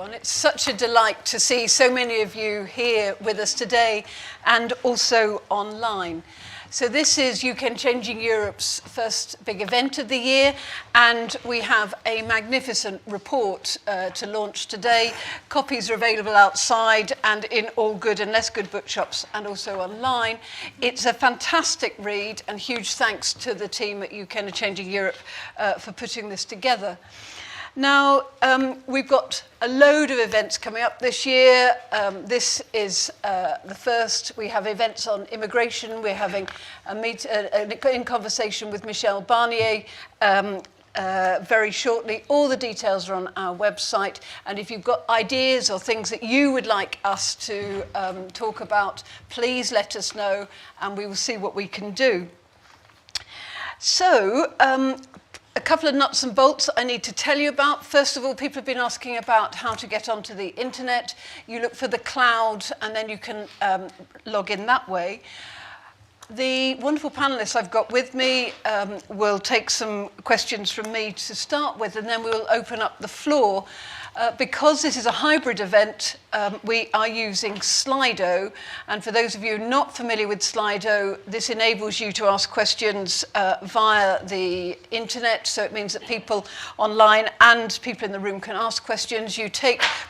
everyone. It's such a delight to see so many of you here with us today and also online. So this is UK Changing Europe's first big event of the year, and we have a magnificent report to launch today. Copies are available outside and in all good and less good bookshops and also online. It's a fantastic read, and huge thanks to the team at UK Changing Europe for putting this together. Now, we've got a load of events coming up this year. This is the first. We have events on immigration. We're having in conversation with Michel Barnier very shortly. All the details are on our website. And if you've got ideas or things that you would like us to talk about, please let us know, and we will see what we can do. So, a couple of nuts and bolts I need to tell you about. First of all, people have been asking about how to get onto the internet. You look for the cloud and then you can log in that way. The wonderful panelists I've got with me will take some questions from me to start with, and then we'll open up the floor. Because this is a hybrid event, we are using Slido, and for those of you not familiar with Slido, this enables you to ask questions via the internet, so it means that people online and people in the room can ask questions. You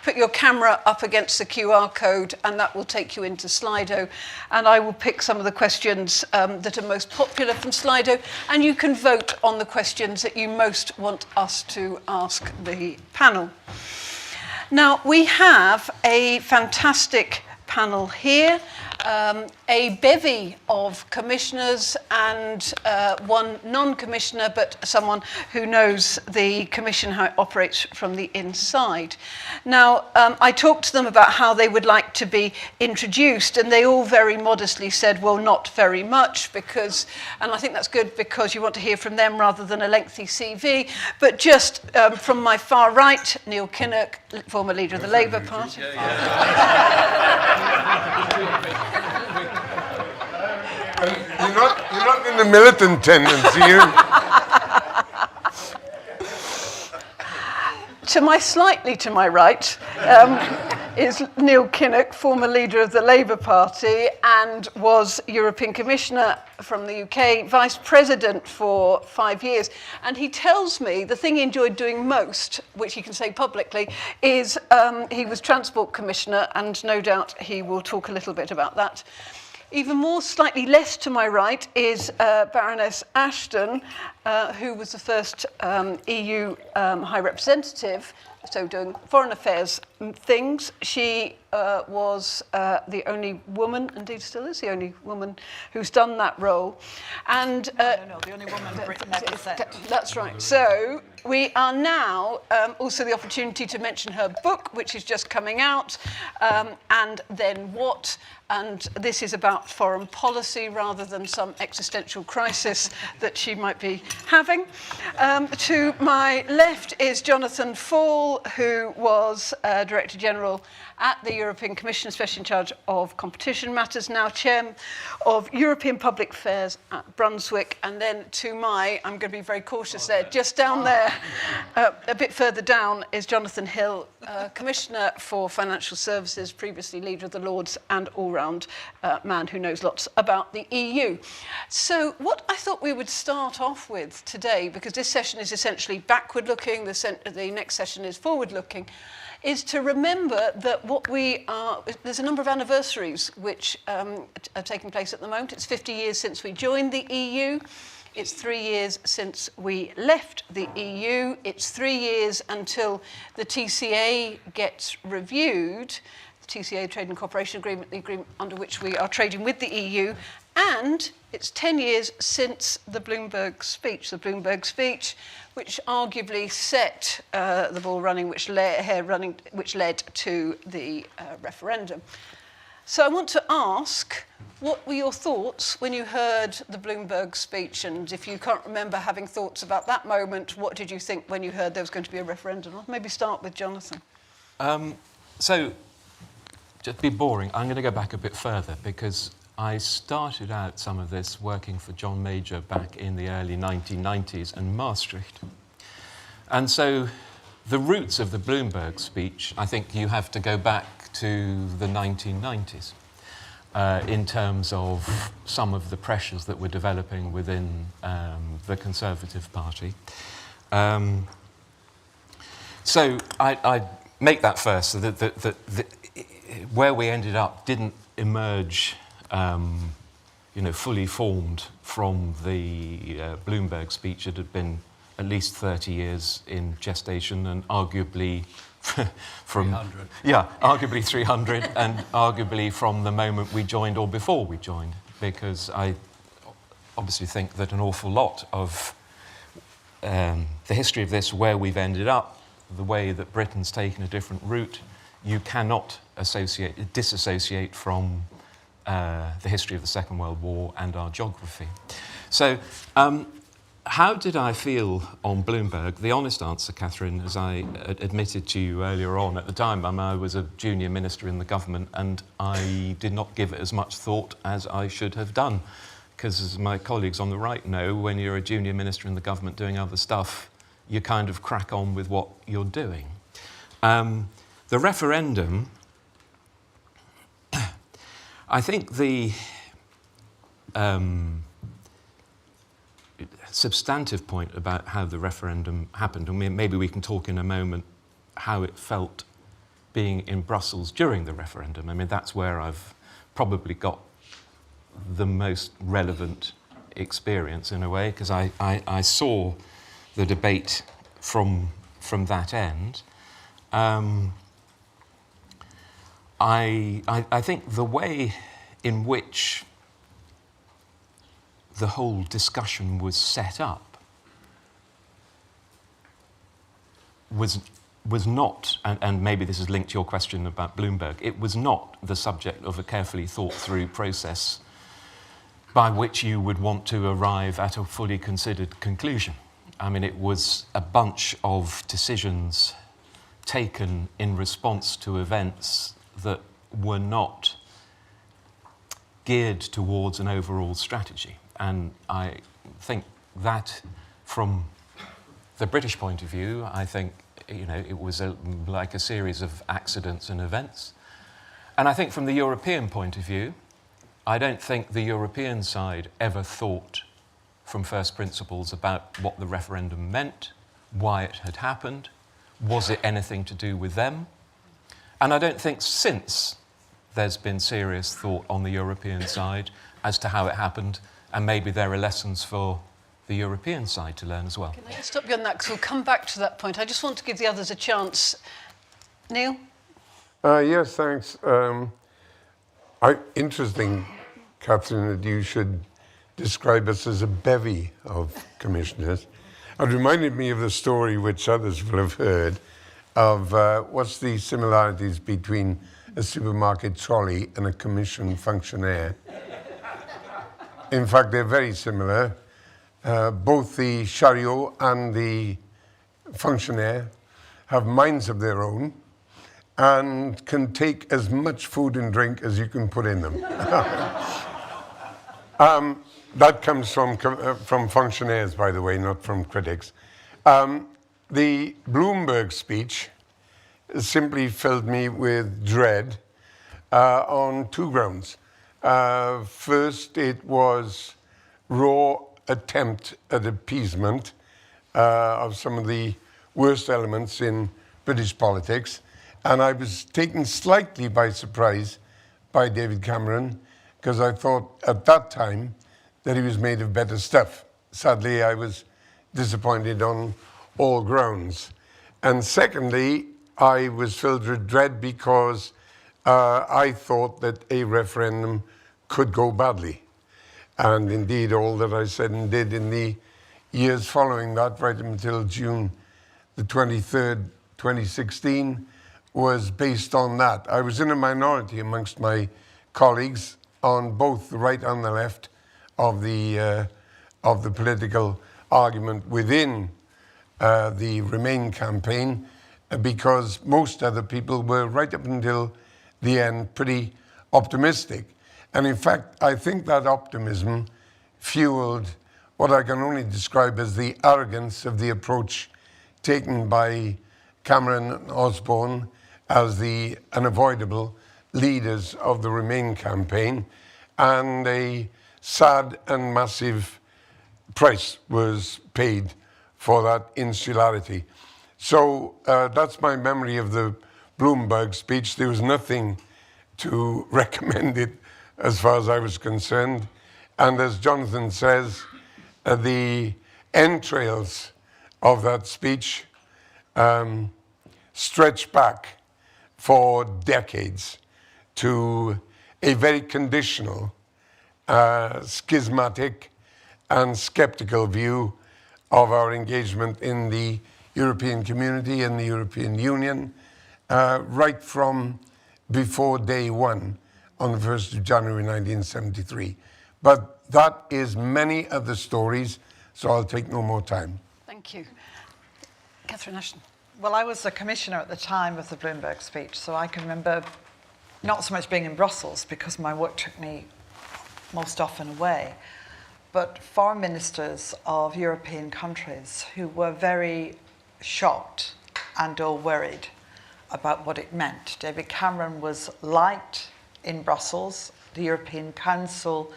put your camera up against the QR code, and that will take you into Slido, and I will pick some of the questions that are most popular from Slido, and you can vote on the questions that you most want us to ask the panel. Now, we have a fantastic panel here, a bevy of commissioners and one non-commissioner, but someone who knows the Commission, how it operates from the inside. Now, I talked to them about how they would like to be introduced, and they all very modestly said, well, not very much, because, and I think that's good because you want to hear from them rather than a lengthy CV, but just from my far right, Neil Kinnock, former leader of the Labour Party. You're not in the militant tendency. Slightly to my right is Neil Kinnock, former leader of the Labour Party and was European Commissioner from the UK, Vice President for 5 years. And he tells me the thing he enjoyed doing most, which he can say publicly, is he was Transport Commissioner, and no doubt he will talk a little bit about that. Even more, slightly less to my right, is Baroness Ashton, who was the first EU High Representative, so doing foreign affairs things. She was the only woman, indeed still is the only woman, who's done that role. And No, the only woman Britain ever sent. That's right. So we are now also the opportunity to mention her book, which is just coming out, and Then What? And this is about foreign policy rather than some existential crisis that she might be having. To my left is Jonathan Fall, who was Director General at the European Commission, especially in charge of competition matters, now Chair of European Public Affairs at Brunswick. And then to my, I'm going to be very cautious there, just down there, a bit further down, is Jonathan Hill, Commissioner for Financial Services, previously Leader of the Lords, and all-round man who knows lots about the EU. So what I thought we would start off with today, because this session is essentially backward-looking, the next session is forward-looking, is to remember that there's a number of anniversaries which are taking place at the moment. It's 50 years since we joined the EU. It's 3 years since we left the EU. It's 3 years until the TCA gets reviewed, the TCA Trade and Cooperation Agreement, the agreement under which we are trading with the EU. And it's 10 years since the Bloomberg speech, which arguably set the ball running, which led to the referendum. So I want to ask, what were your thoughts when you heard the Bloomberg speech? And if you can't remember having thoughts about that moment, what did you think when you heard there was going to be a referendum? Or maybe start with Jonathan. So, just to be boring, I'm going to go back a bit further, because I started out some of this working for John Major back in the early 1990s in Maastricht. And so the roots of the Bloomberg speech, I think you have to go back to the 1990s in terms of some of the pressures that were developing within the Conservative Party. So I make that first, so that where we ended up didn't emerge fully formed from the Bloomberg speech. It had been at least 30 years in gestation, and arguably from 300. Yeah, arguably 300, and arguably from the moment we joined or before we joined, because I obviously think that an awful lot of the history of this, where we've ended up, the way that Britain's taken a different route, you cannot disassociate from the history of the Second World War and our geography. So, how did I feel on Bloomberg? The honest answer, Catherine, as I admitted to you earlier on, at the time I was a junior minister in the government, and I did not give it as much thought as I should have done. Because as my colleagues on the right know, when you're a junior minister in the government doing other stuff, you kind of crack on with what you're doing. The referendum, I think the substantive point about how the referendum happened, and maybe we can talk in a moment how it felt being in Brussels during the referendum. I mean, that's where I've probably got the most relevant experience in a way, because I saw the debate from that end. I think the way in which the whole discussion was set up was not, and maybe this is linked to your question about Bloomberg, it was not the subject of a carefully thought through process by which you would want to arrive at a fully considered conclusion. I mean, it was a bunch of decisions taken in response to events that were not geared towards an overall strategy. And I think that, from the British point of view, I think, it was like a series of accidents and events. And I think from the European point of view, I don't think the European side ever thought from first principles about what the referendum meant, why it had happened, was it anything to do with them? And I don't think since there's been serious thought on the European side as to how it happened, and maybe there are lessons for the European side to learn as well. Can I just stop you on that, because we'll come back to that point. I just want to give the others a chance. Neil? Yes, thanks. Interesting, Catherine, that you should describe us as a bevy of commissioners. It reminded me of the story, which others will have heard, of what's the similarities between a supermarket trolley and a commission functionaire. In fact, they're very similar. Both the chariot and the functionaire have minds of their own and can take as much food and drink as you can put in them. That comes from functionaires, by the way, not from critics. The Bloomberg speech simply filled me with dread on two grounds. First, it was raw attempt at appeasement of some of the worst elements in British politics. And I was taken slightly by surprise by David Cameron, because I thought at that time that he was made of better stuff. Sadly, I was disappointed on all grounds. And secondly, I was filled with dread because I thought that a referendum could go badly. And indeed, all that I said and did in the years following that, right until June the 23rd, 2016, was based on that. I was in a minority amongst my colleagues on both the right and the left of the political argument within the Remain campaign, because most other people were, right up until the end, pretty optimistic. And in fact, I think that optimism fueled what I can only describe as the arrogance of the approach taken by Cameron and Osborne as the unavoidable leaders of the Remain campaign, and a sad and massive price was paid for that insularity. So that's my memory of the Bloomberg speech. There was nothing to recommend it as far as I was concerned. And as Jonathan says, the entrails of that speech stretch back for decades to a very conditional, schismatic and skeptical view of our engagement in the European community and the European Union, right from before day one on the 1st of January 1973. But that is many of the stories, so I'll take no more time. Thank you. Catherine Ashton. Well, I was a commissioner at the time of the Bloomberg speech, so I can remember not so much being in Brussels because my work took me most often away, but foreign ministers of European countries who were very shocked and or worried about what it meant. David Cameron was liked in Brussels. The European Council,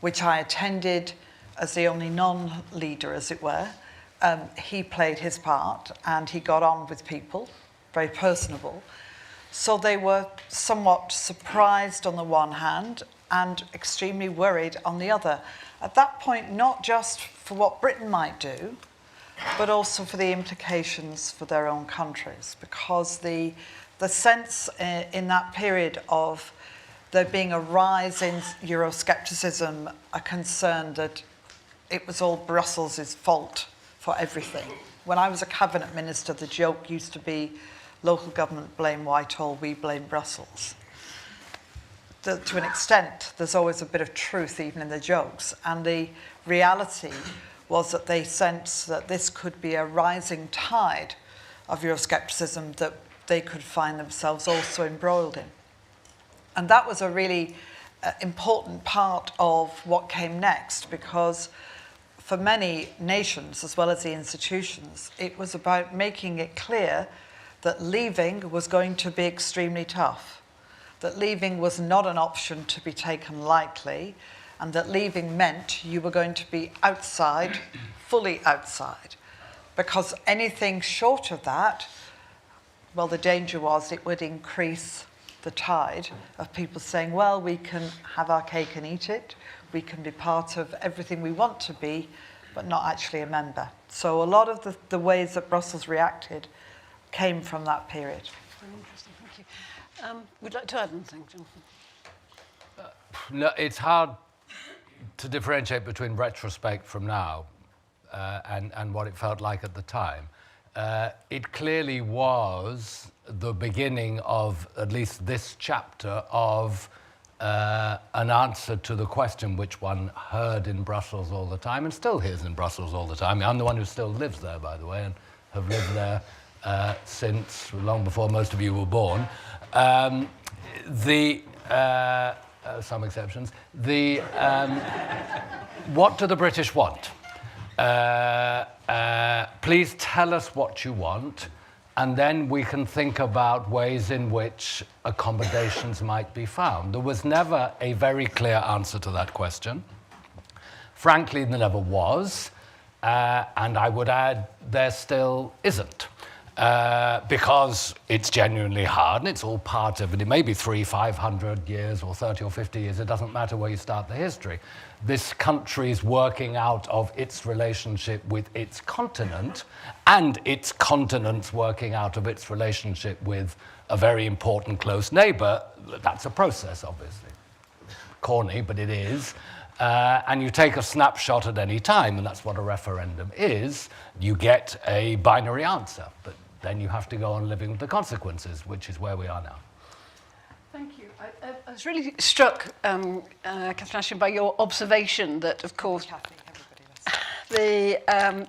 which I attended as the only non-leader, as it were, he played his part and he got on with people, very personable. So they were somewhat surprised on the one hand and extremely worried on the other. At that point, not just for what Britain might do, but also for the implications for their own countries, because the sense in that period of there being a rise in Euroscepticism, a concern that it was all Brussels' fault for everything. When I was a cabinet minister, the joke used to be local government blame Whitehall, we blame Brussels. To an extent, there's always a bit of truth even in the jokes, and the reality was that they sensed that this could be a rising tide of Euroscepticism that they could find themselves also embroiled in. And that was a really important part of what came next, because for many nations, as well as the institutions, it was about making it clear that leaving was going to be extremely tough, that leaving was not an option to be taken lightly, and that leaving meant you were going to be outside, fully outside, because anything short of that, well, the danger was it would increase the tide of people saying, well, we can have our cake and eat it, we can be part of everything we want to be, but not actually a member. So a lot of the ways that Brussels reacted came from that period. Very interesting, thank you. Would you like to add anything, Jonathan? No, it's hard to differentiate between retrospect from now and what it felt like at the time. It clearly was the beginning of at least this chapter of an answer to the question which one heard in Brussels all the time and still hears in Brussels all the time. I'm the one who still lives there, by the way, and have lived there since long before most of you were born. Some exceptions. What do the British want? Please tell us what you want, and then we can think about ways in which accommodations might be found. There was never a very clear answer to that question. Frankly, there never was, and I would add there still isn't. Because it's genuinely hard, and it's all part of it. It may be 300-500 years or 30 or 50 years. It doesn't matter where you start the history. This country's working out of its relationship with its continent, and its continent's working out of its relationship with a very important close neighbour. That's a process, obviously. Corny, but it is. And you take a snapshot at any time, and that's what a referendum is. You get a binary answer, but then you have to go on living with the consequences, which is where we are now. Thank you. I was really struck, Catherine Ashton, by your observation that, of course, the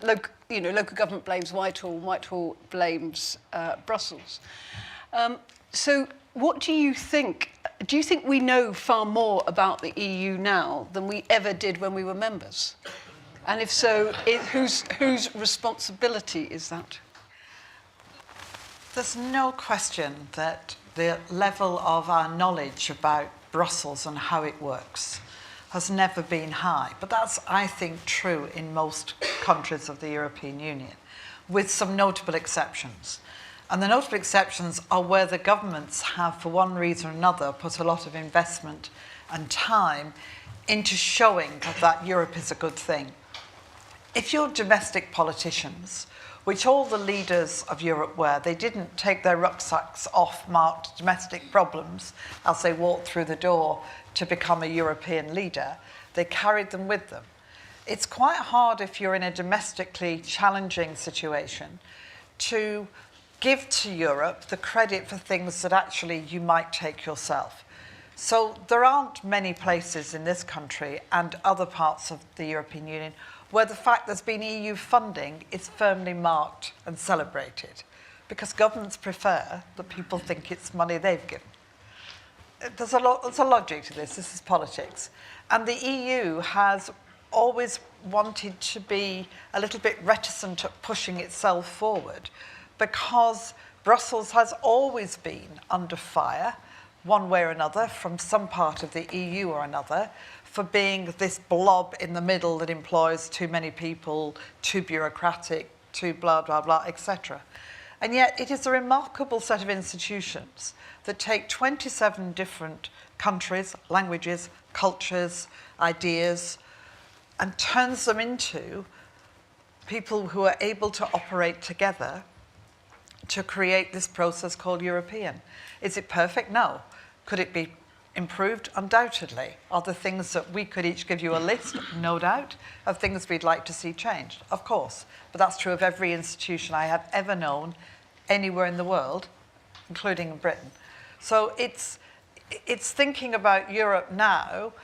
local government blames Whitehall, Whitehall blames Brussels. So what do you think? Do you think we know far more about the EU now than we ever did when we were members? And if so, whose responsibility is that? There's no question that the level of our knowledge about Brussels and how it works has never been high. But that's, I think, true in most countries of the European Union, with some notable exceptions. And the notable exceptions are where the governments have, for one reason or another, put a lot of investment and time into showing that Europe is a good thing. If you're domestic politicians, which all the leaders of Europe were, they didn't take their rucksacks off marked domestic problems as they walked through the door to become a European leader. They carried them with them. It's quite hard if you're in a domestically challenging situation to give to Europe the credit for things that actually you might take yourself. So there aren't many places in this country and other parts of the European Union where the fact there's been EU funding is firmly marked and celebrated, because governments prefer that people think it's money they've given. There's a logic to this. This is politics. And the EU has always wanted to be a little bit reticent at pushing itself forward, because Brussels has always been under fire, one way or another, from some part of the EU or another, for being this blob in the middle that employs too many people, too bureaucratic, too blah, blah, blah, etc. And yet it is a remarkable set of institutions that take 27 different countries, languages, cultures, ideas, and turns them into people who are able to operate together to create this process called European. Is it perfect? No. Could it be improved? Undoubtedly. Are there things that we could each give you a list, no doubt, of things we'd like to see changed? Of course. But that's true of every institution I have ever known anywhere in the world, including in Britain. So it's thinking about Europe now,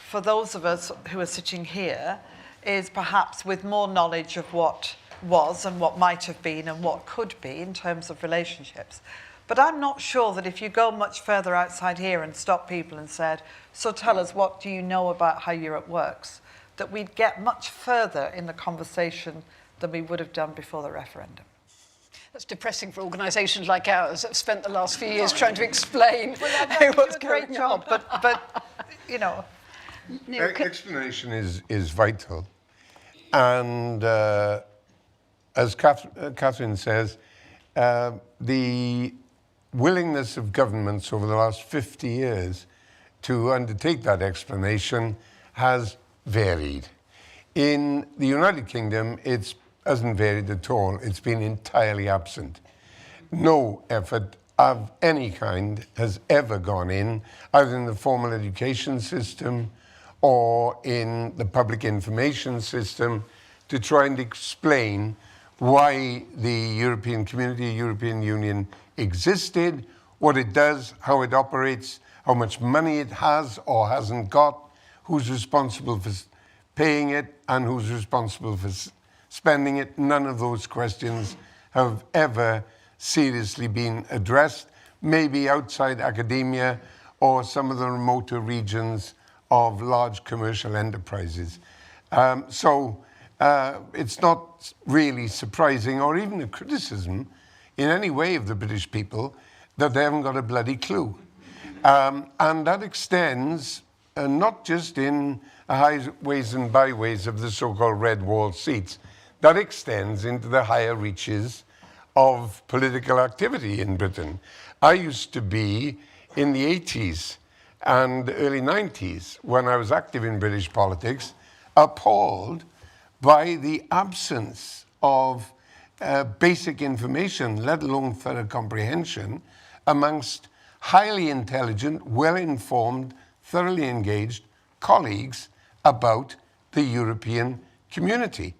for those of us who are sitting here, is perhaps with more knowledge of what was and what might have been and what could be in terms of relationships. But I'm not sure that if you go much further outside here and stop people and said, so tell us, what do you know about how Europe works, that we'd get much further in the conversation than we would have done before the referendum. That's depressing for organisations like ours that have spent the last few years trying to explain what's going great job, on. but you know. Explanation is vital. And as Catherine says, the willingness of governments over the last 50 years to undertake that explanation has varied. In the United Kingdom, it hasn't varied at all. It's been entirely absent. No effort of any kind has ever gone in, either in the formal education system or in the public information system, to try and explain why the European community, European Union existed, what it does, how it operates, how much money it has or hasn't got, who's responsible for paying it and who's responsible for spending it. None of those questions have ever seriously been addressed, maybe outside academia or some of the remoter regions of large commercial enterprises. So it's not really surprising or even a criticism in any way of the British people that they haven't got a bloody clue. And that extends not just in highways and byways of the so-called red wall seats, that extends into the higher reaches of political activity in Britain. I used to be in the 80s and early 90s, when I was active in British politics, appalled by the absence of basic information, let alone thorough comprehension, amongst highly intelligent, well-informed, thoroughly engaged colleagues about the European community.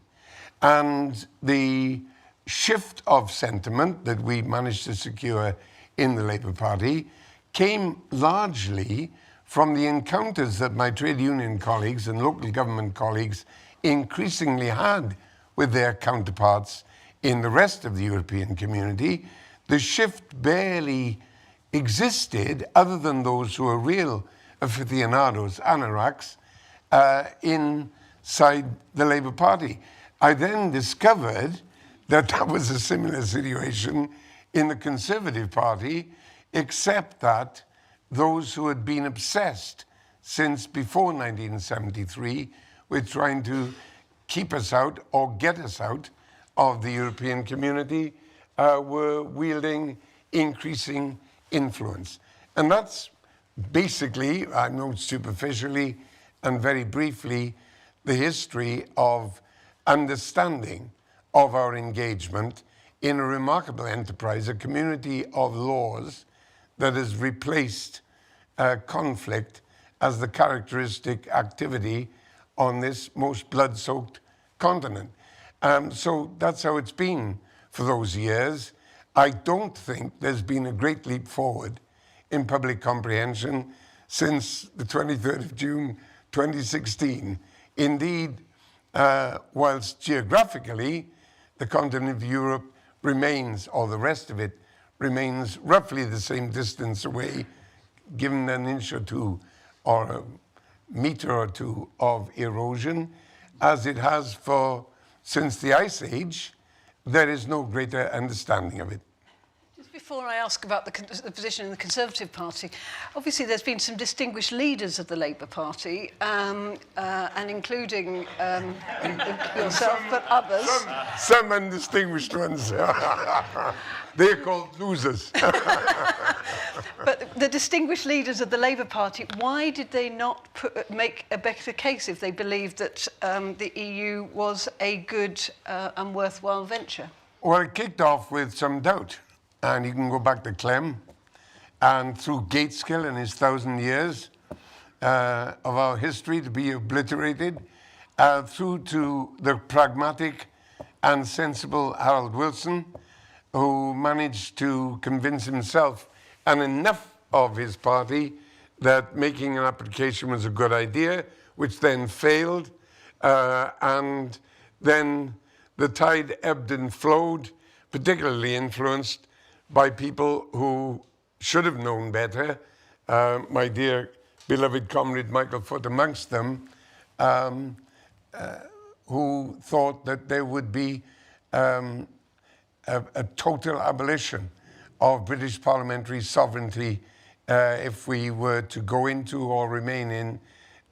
And the shift of sentiment that we managed to secure in the Labour Party came largely from the encounters that my trade union colleagues and local government colleagues increasingly had with their counterparts in the rest of the European community. The shift barely existed, other than those who are real aficionados, anoraks, inside the Labour Party. I then discovered that that was a similar situation in the Conservative Party, except that those who had been obsessed since before 1973 with trying to keep us out or get us out of the European community were wielding increasing influence. And that's basically, I know superficially and very briefly, the history of understanding of our engagement in a remarkable enterprise, a community of laws that has replaced conflict as the characteristic activity on this most blood-soaked continent. So that's how it's been for those years. I don't think there's been a great leap forward in public comprehension since the 23rd of June 2016. Indeed, whilst geographically the continent of Europe remains, or the rest of it remains roughly the same distance away, given an inch or two or a meter or two of erosion, as it has since the Ice Age, there is no greater understanding of it. Just before I ask about the position in the Conservative Party, obviously there's been some distinguished leaders of the Labour Party, and including yourself, but others. Some undistinguished ones. They're called losers. But the distinguished leaders of the Labour Party, why did they not make a better case if they believed that the EU was a good and worthwhile venture? Well, it kicked off with some doubt. And you can go back to Clem, and through Gateskill and his 1,000 years of our history to be obliterated, through to the pragmatic and sensible Harold Wilson, who managed to convince himself and enough of his party that making an application was a good idea, which then failed. And then the tide ebbed and flowed, particularly influenced by people who should have known better, my dear beloved comrade Michael Foot amongst them, who thought that there would be a total abolition of British parliamentary sovereignty if we were to go into or remain in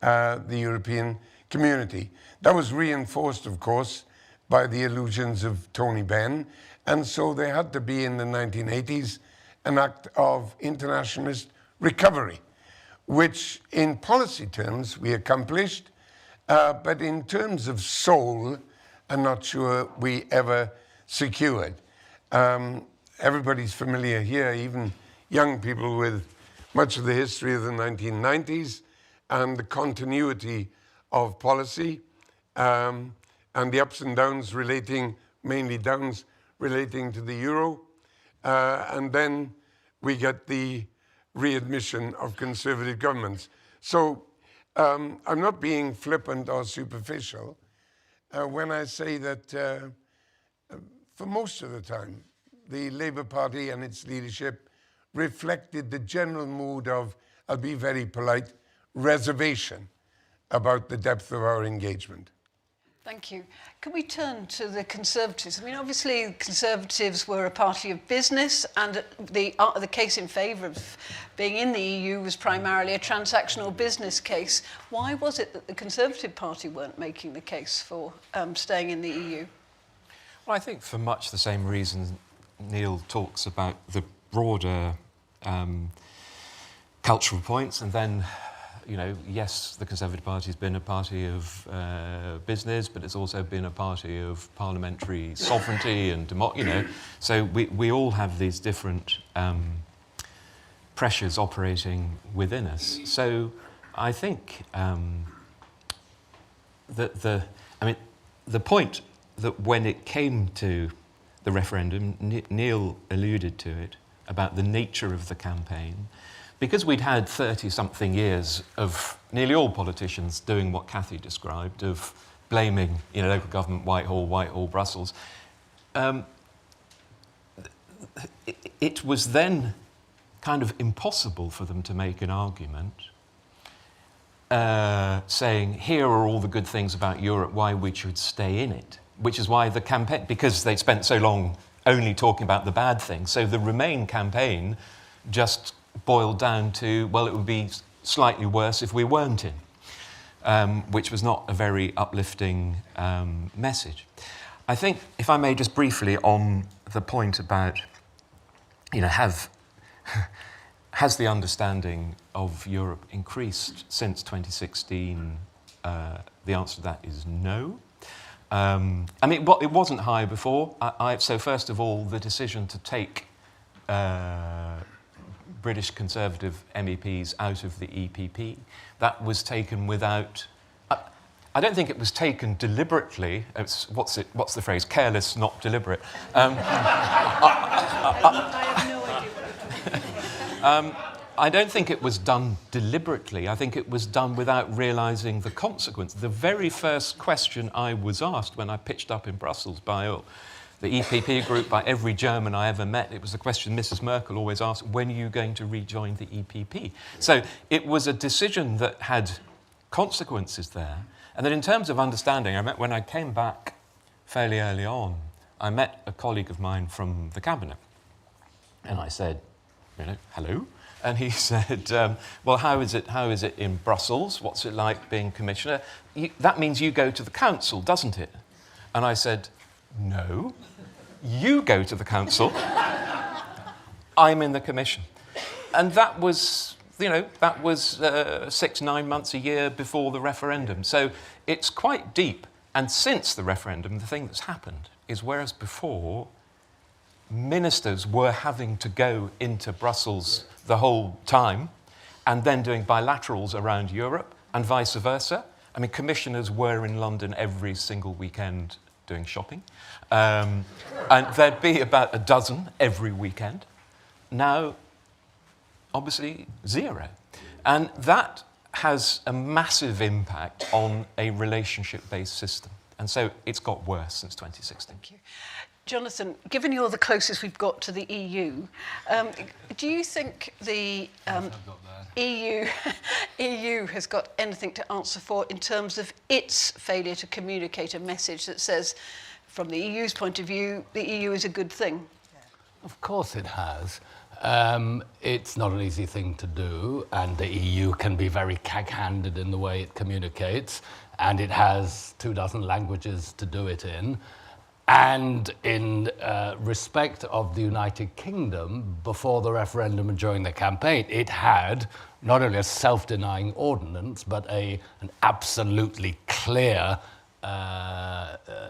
the European community. That was reinforced, of course, by the illusions of Tony Benn. And so there had to be in the 1980s an act of internationalist recovery, which in policy terms we accomplished, but in terms of soul, I'm not sure we ever secured. Everybody's familiar here, even young people, with much of the history of the 1990s and the continuity of policy and the ups and downs mainly downs relating to the euro, and then we get the readmission of conservative governments. So I'm not being flippant or superficial when I say that for most of the time, the Labour Party and its leadership reflected the general mood of, I'll be very polite, reservation about the depth of our engagement. Thank you. Can we turn to the Conservatives? I mean, obviously, Conservatives were a party of business, and the case in favour of being in the EU was primarily a transactional business case. Why was it that the Conservative Party weren't making the case for staying in the EU? Well, I think for much the same reason Neil talks about the broader cultural points, and then, you know, yes, the Conservative Party has been a party of business, but it's also been a party of parliamentary sovereignty and you know, so we all have these different pressures operating within us. So I think that the point that when it came to the referendum, Neil alluded to it, about the nature of the campaign, because we'd had 30-something years of nearly all politicians doing what Cathy described, of blaming, you know, local government, Whitehall, Brussels. It was then kind of impossible for them to make an argument saying, here are all the good things about Europe, why we should stay in it, which is why the campaign, because they'd spent so long only talking about the bad things. So the Remain campaign just boiled down to, well, it would be slightly worse if we weren't in, which was not a very uplifting message. I think, if I may just briefly on the point about, has the understanding of Europe increased since 2016? The answer to that is no. It wasn't high before. So first of all, the decision to take British Conservative MEPs out of the EPP, that was taken without... I don't think it was taken deliberately. What's the phrase? Careless, not deliberate. I have no idea. I don't think it was done deliberately. I think it was done without realising the consequence. The very first question I was asked when I pitched up in Brussels by the EPP group, by every German I ever met, it was the question Mrs. Merkel always asked, when are you going to rejoin the EPP? So it was a decision that had consequences there. And then in terms of understanding, when I came back fairly early on, I met a colleague of mine from the cabinet. And I said, hello? And he said, well, how is it in Brussels? What's it like being commissioner? That means you go to the council, doesn't it? And I said, no, you go to the council. I'm in the commission. And that was 6-9 months a year before the referendum. So it's quite deep. And since the referendum, the thing that's happened is, whereas before, ministers were having to go into Brussels the whole time and then doing bilaterals around Europe and vice versa. I mean, commissioners were in London every single weekend doing shopping. And there'd be about a dozen every weekend. Now, obviously, 0. And that has a massive impact on a relationship-based system. And so it's got worse since 2016. Thank you. Jonathan, given you're the closest we've got to the EU, do you think the EU has got anything to answer for in terms of its failure to communicate a message that says, from the EU's point of view, the EU is a good thing? Of course it has. It's not an easy thing to do, and the EU can be very cag-handed in the way it communicates, and it has 24 languages to do it in. And in respect of the United Kingdom, before the referendum and during the campaign, it had not only a self-denying ordinance, but an absolutely clear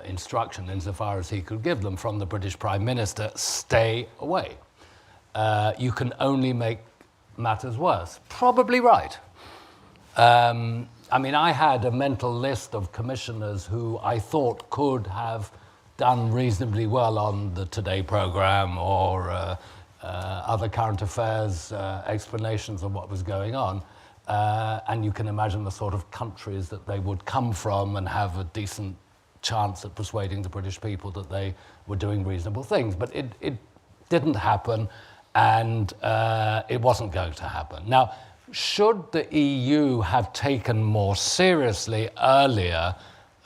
instruction, insofar as he could give them, from the British Prime Minister: stay away. You can only make matters worse. Probably right. I had a mental list of commissioners who I thought could have done reasonably well on the Today programme or other current affairs explanations of what was going on. And you can imagine the sort of countries that they would come from and have a decent chance at persuading the British people that they were doing reasonable things. But it didn't happen, and it wasn't going to happen. Now, should the EU have taken more seriously earlier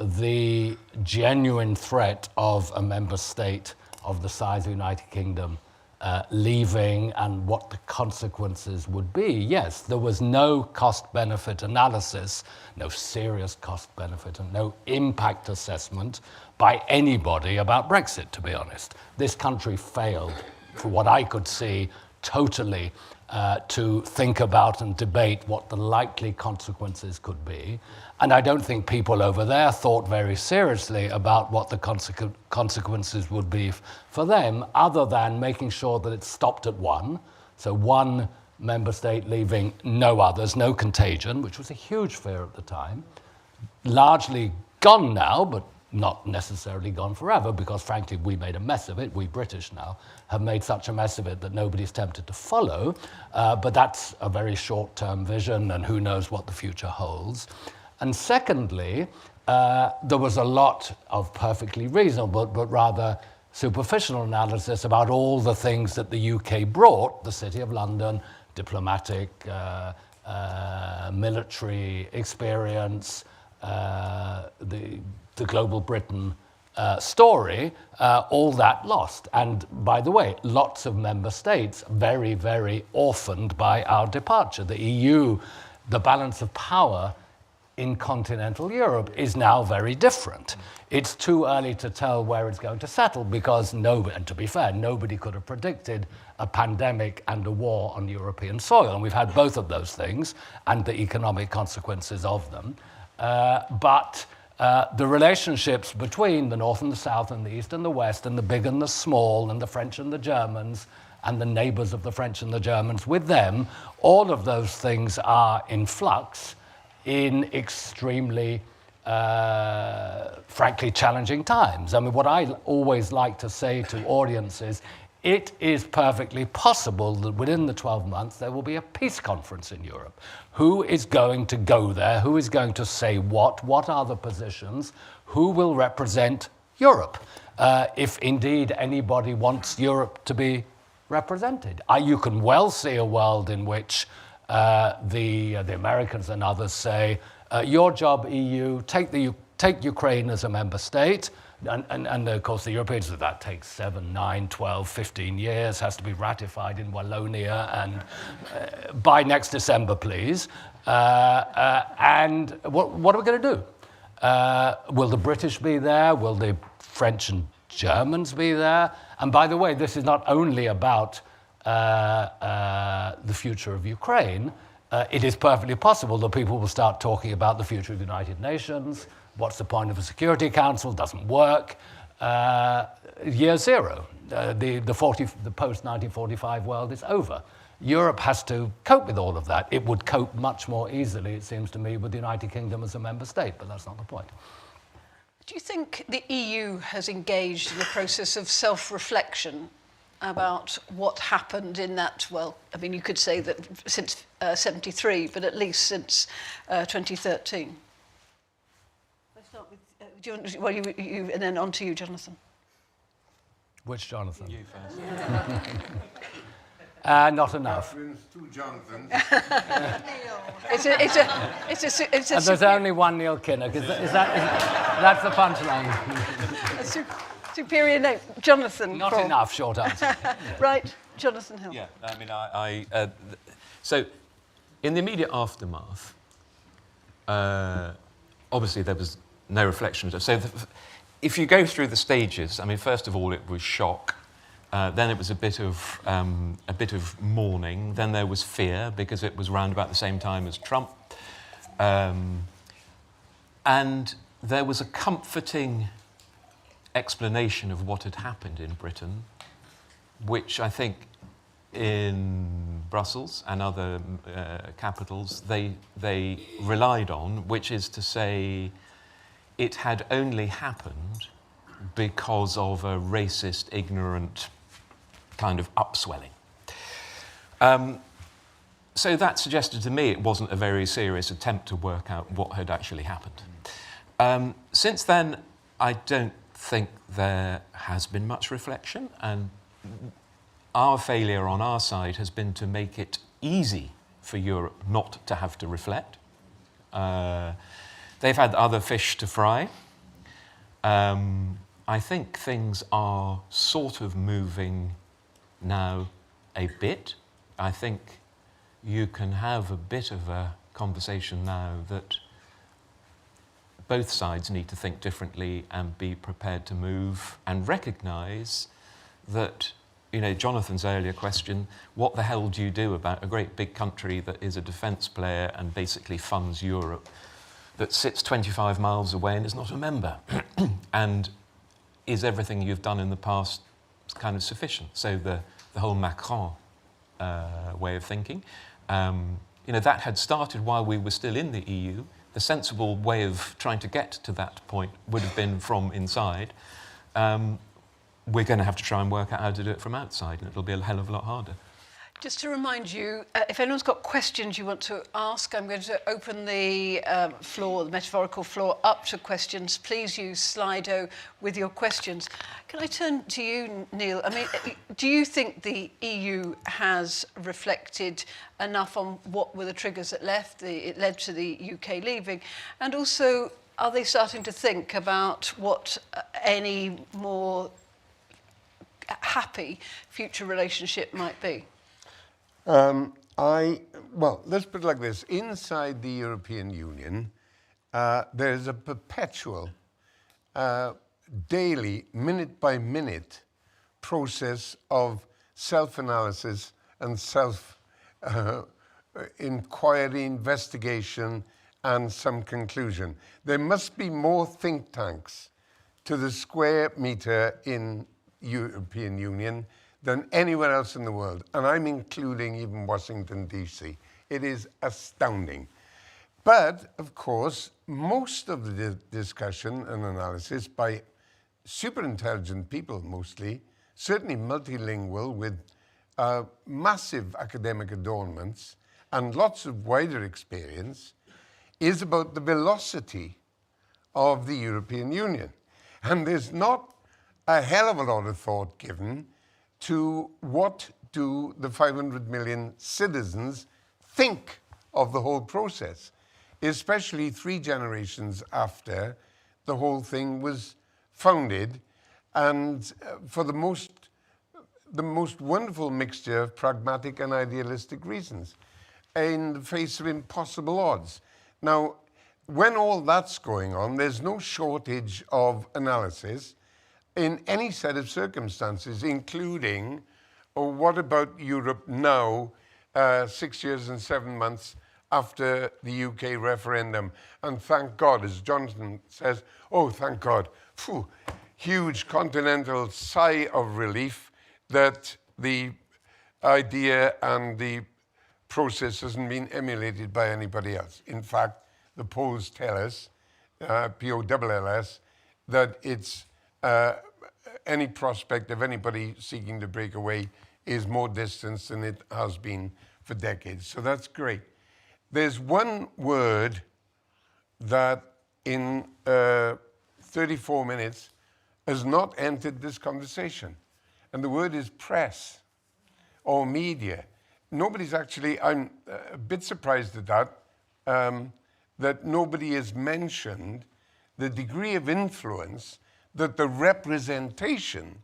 the genuine threat of a member state of the size of the United Kingdom leaving and what the consequences would be? Yes, there was no cost-benefit analysis, no serious cost-benefit, and no impact assessment by anybody about Brexit, to be honest. This country failed, for what I could see, totally to think about and debate what the likely consequences could be. And I don't think people over there thought very seriously about what the consequences would be for them, other than making sure that it stopped at one. So one member state leaving, no others, no contagion, which was a huge fear at the time. Largely gone now, but not necessarily gone forever, because frankly we made a mess of it. We British now have made such a mess of it that nobody's tempted to follow. But that's a very short-term vision, and who knows what the future holds. And secondly, there was a lot of perfectly reasonable but rather superficial analysis about all the things that the UK brought, the City of London, diplomatic, military experience, the global Britain story, all that lost. And by the way, lots of member states very, very orphaned by our departure. The EU, the balance of power in continental Europe is now very different. It's too early to tell where it's going to settle because nobody, and to be fair, nobody could have predicted a pandemic and a war on European soil. And we've had both of those things and the economic consequences of them. But the relationships between the North and the South and the East and the West and the big and the small and the French and the Germans and the neighbors of the French and the Germans with them, all of those things are in flux in extremely, frankly, challenging times. I mean, what I always like to say to audiences, it is perfectly possible that within the 12 months there will be a peace conference in Europe. Who is going to go there? Who is going to say what? What are the positions? Who will represent Europe? If indeed anybody wants Europe to be represented. You can well see a world in which the Americans and others say, your job, EU, take Ukraine as a member state, and of course the Europeans say that takes 7, 9, 12, 15 years, has to be ratified in Wallonia, and by next December, please. And what are we going to do? Will the British be there? Will the French and Germans be there? And by the way, this is not only about the future of Ukraine. It is perfectly possible that people will start talking about the future of the United Nations. What's the point of a Security Council? Doesn't work. Year zero. The post-1945 world is over. Europe has to cope with all of that. It would cope much more easily, it seems to me, with the United Kingdom as a member state, but that's not the point. Do you think the EU has engaged in a process of self-reflection about what happened in that, well, I mean, you could say that since 73, but at least since 2013? Let's start with, you, and then on to you, Jonathan. Which Jonathan? You first. Not enough. Two Jonathans. It's a And there's only one Neil Kinnock. That's the punchline. a superior name. Jonathan. Not enough, short answer. Right, Jonathan Hill. Yeah, I mean, so in the immediate aftermath, obviously there was no reflection. So if you go through the stages, I mean, first of all, it was shock. Then it was a bit of mourning. Then there was fear because it was round about the same time as Trump, and there was a comforting explanation of what had happened in Britain, which I think in Brussels and other capitals they relied on, which is to say it had only happened because of a racist, ignorant kind of upswelling. So that suggested to me it wasn't a very serious attempt to work out what had actually happened. Since then, I don't think there has been much reflection, and our failure on our side has been to make it easy for Europe not to have to reflect. They've had other fish to fry. I think things are sort of moving now a bit. I think you can have a bit of a conversation now that both sides need to think differently and be prepared to move and recognise that, you know, Jonathan's earlier question, what the hell do you do about a great big country that is a defence player and basically funds Europe, that sits 25 miles away and is not a member? And is everything you've done in the past kind of sufficient? So the whole Macron way of thinking, you know, that had started while we were still in the EU. The sensible way of trying to get to that point would have been from inside. We're going to have to try and work out how to do it from outside, and it'll be a hell of a lot harder. Just to remind you, if anyone's got questions you want to ask, I'm going to open the floor, the metaphorical floor, up to questions. Please use Slido with your questions. Can I turn to you, Neil? I mean, do you think the EU has reflected enough on what were the triggers that led to the UK leaving? And also, are they starting to think about what any more happy future relationship might be? Well, let's put it like this. Inside the European Union, there is a perpetual, daily, minute-by-minute process of self-analysis and self-inquiry, investigation, and some conclusion. There must be more think tanks to the square meter in European Union than anywhere else in the world, and I'm including even Washington, D.C. It is astounding. But, of course, most of the discussion and analysis by super intelligent people mostly, certainly multilingual with massive academic adornments and lots of wider experience, is about the velocity of the European Union. And there's not a hell of a lot of thought given to what do the 500 million citizens think of the whole process, especially 3 generations after the whole thing was founded, and for the most wonderful mixture of pragmatic and idealistic reasons in the face of impossible odds. Now, when all that's going on, there's no shortage of analysis in any set of circumstances, including, what about Europe now, 6 years and 7 months after the UK referendum? And thank God, as Jonathan says, oh, thank God, phew, huge continental sigh of relief that the idea and the process hasn't been emulated by anybody else. In fact, the polls tell us, POLLS, that it's any prospect of anybody seeking to break away is more distant than it has been for decades. So that's great. There's one word that in 34 minutes has not entered this conversation, and the word is press or media. Nobody's actually, I'm a bit surprised at that, that nobody has mentioned the degree of influence that the representation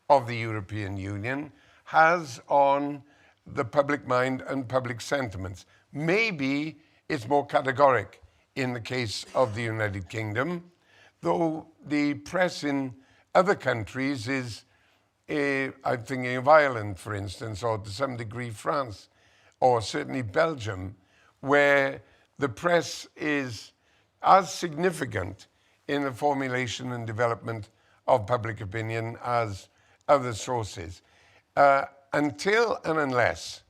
of the European Union has on the public mind and public sentiments. Maybe it's more categoric in the case of the United Kingdom, though the press in other countries is, I'm thinking of Ireland, for instance, or to some degree France, or certainly Belgium, where the press is as significant in the formulation and development of public opinion as other sources. Until and unless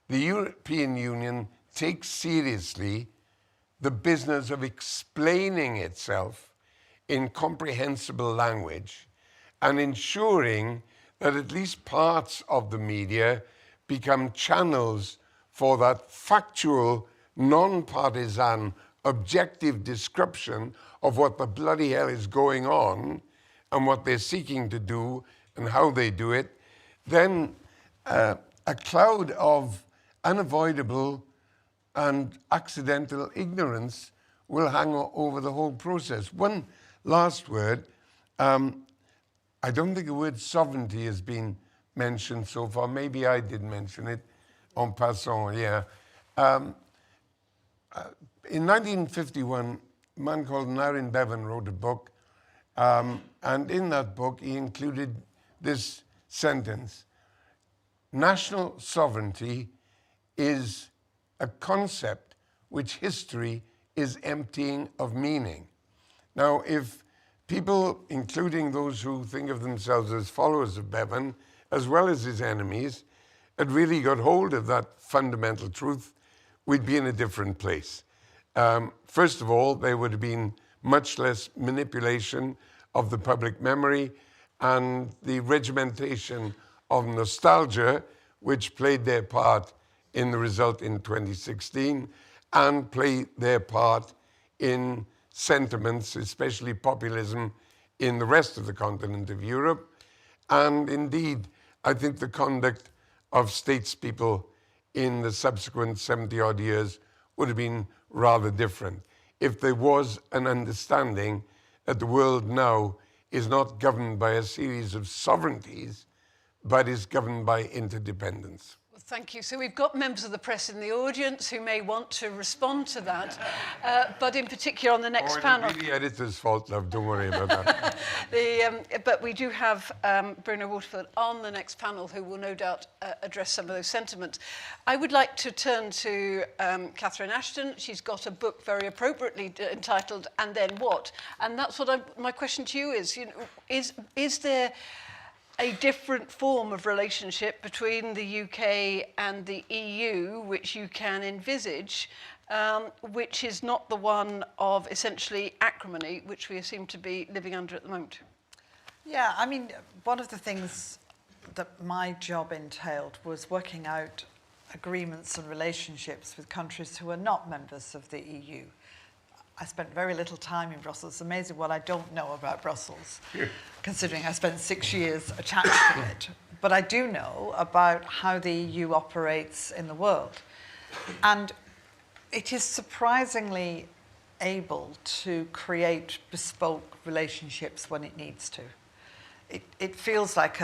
the European Union takes seriously the business of explaining itself in comprehensible language and ensuring that at least parts of the media become channels for that factual, non-partisan, objective description of what the bloody hell is going on and what they're seeking to do and how they do it, then a cloud of unavoidable and accidental ignorance will hang over the whole process. One last word. I don't think the word sovereignty has been mentioned so far. Maybe I did mention it en passant, yeah. In 1951, a man called Narin Bevan wrote a book, and in that book he included this sentence: national sovereignty is a concept which history is emptying of meaning. Now, if people, including those who think of themselves as followers of Bevan, as well as his enemies, had really got hold of that fundamental truth, we'd be in a different place. First of all, there would have been much less manipulation of the public memory and the regimentation of nostalgia, which played their part in the result in 2016 and played their part in sentiments, especially populism, in the rest of the continent of Europe. And indeed, I think the conduct of statespeople in the subsequent 70-odd years would have been rather different. if there was an understanding that the world now is not governed by a series of sovereignties, but is governed by interdependence. Well, thank you. So we've got members of the press in the audience who may want to respond to that, but in particular on the next panel. It'll be the editor's fault, love. Don't worry about that. But we do have Bruno Waterfield on the next panel who will no doubt address some of those sentiments. I would like to turn to Catherine Ashton. She's got a book very appropriately entitled "And Then What?" And that's what my question to you is. You know, is there a different form of relationship between the UK and the EU which you can envisage, which is not the one of essentially acrimony, which we seem to be living under at the moment? Yeah, I mean, one of the things that my job entailed was working out agreements and relationships with countries who are not members of the EU. I spent very little time in Brussels. It's amazing what I don't know about Brussels, considering I spent 6 years attached to it. But I do know about how the EU operates in the world. And it is surprisingly able to create bespoke relationships when it needs to. It feels like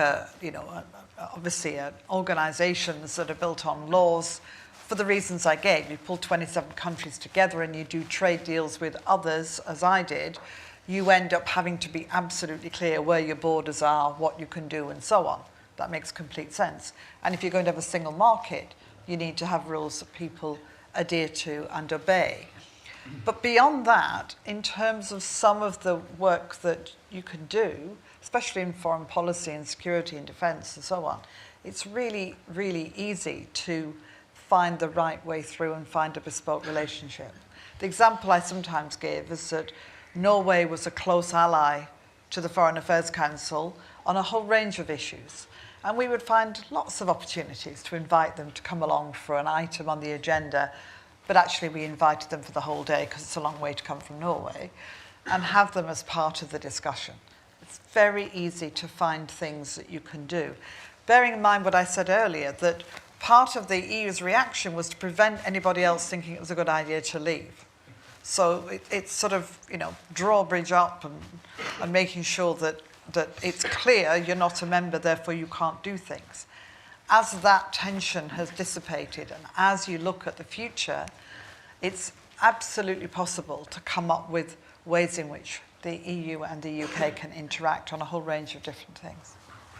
obviously organizations that are built on laws. For the reasons I gave, you pull 27 countries together and you do trade deals with others, as I did, you end up having to be absolutely clear where your borders are, what you can do, and so on. That makes complete sense. And if you're going to have a single market, you need to have rules that people adhere to and obey. But beyond that, in terms of some of the work that you can do, especially in foreign policy and security and defence and so on, it's really, really easy to find the right way through and find a bespoke relationship. The example I sometimes give is that Norway was a close ally to the Foreign Affairs Council on a whole range of issues. And we would find lots of opportunities to invite them to come along for an item on the agenda, but actually we invited them for the whole day because it's a long way to come from Norway, and have them as part of the discussion. It's very easy to find things that you can do. Bearing in mind what I said earlier, that part of the EU's reaction was to prevent anybody else thinking it was a good idea to leave. So it's sort of, drawbridge up and making sure that it's clear you're not a member, therefore you can't do things. As that tension has dissipated and as you look at the future, it's absolutely possible to come up with ways in which the EU and the UK can interact on a whole range of different things.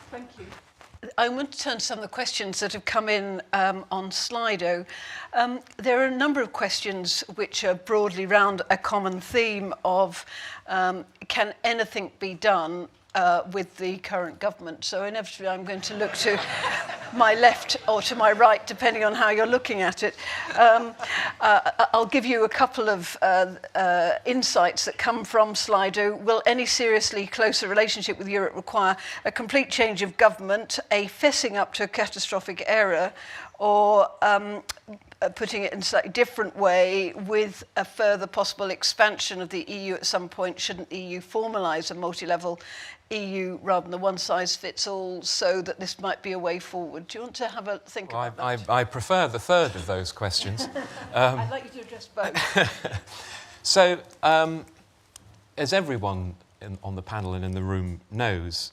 Thank you. I want to turn to some of the questions that have come in on Slido. There are a number of questions which are broadly round a common theme of can anything be done with the current government? So inevitably I'm going to look to my left or to my right, depending on how you're looking at it. I'll give you a couple of insights that come from Slido. Will any seriously closer relationship with Europe require a complete change of government, a fessing up to a catastrophic error, or putting it in a slightly different way, with a further possible expansion of the EU at some point? Shouldn't the EU formalise a multi-level EU rather than a one-size-fits-all, so that this might be a way forward? Do you want to have a think about that? I prefer the third of those questions. I'd like you to address both. So, as everyone on the panel and in the room knows,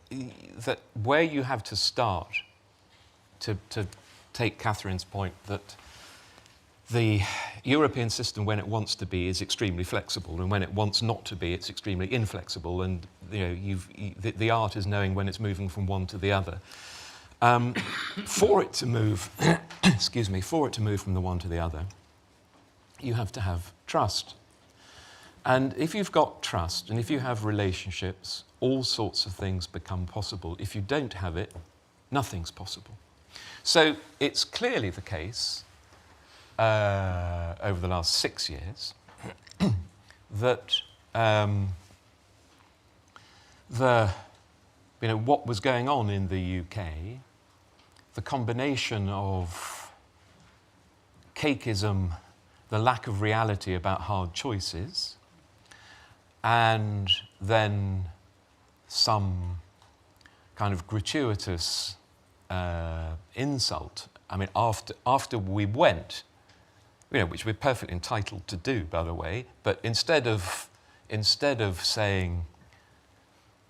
that where you have to start to take Catherine's point that the European system, when it wants to be, is extremely flexible, and when it wants not to be, it's extremely inflexible. And the art is knowing when it's moving from one to the other. For it to move, for it to move from the one to the other, you have to have trust. And if you've got trust, and if you have relationships, all sorts of things become possible. If you don't have it, nothing's possible. So it's clearly the case over the last 6 years that what was going on in the UK, the combination of cakeism, the lack of reality about hard choices, and then some kind of gratuitous insult. I mean, after we went, which we're perfectly entitled to do, by the way, but instead of saying,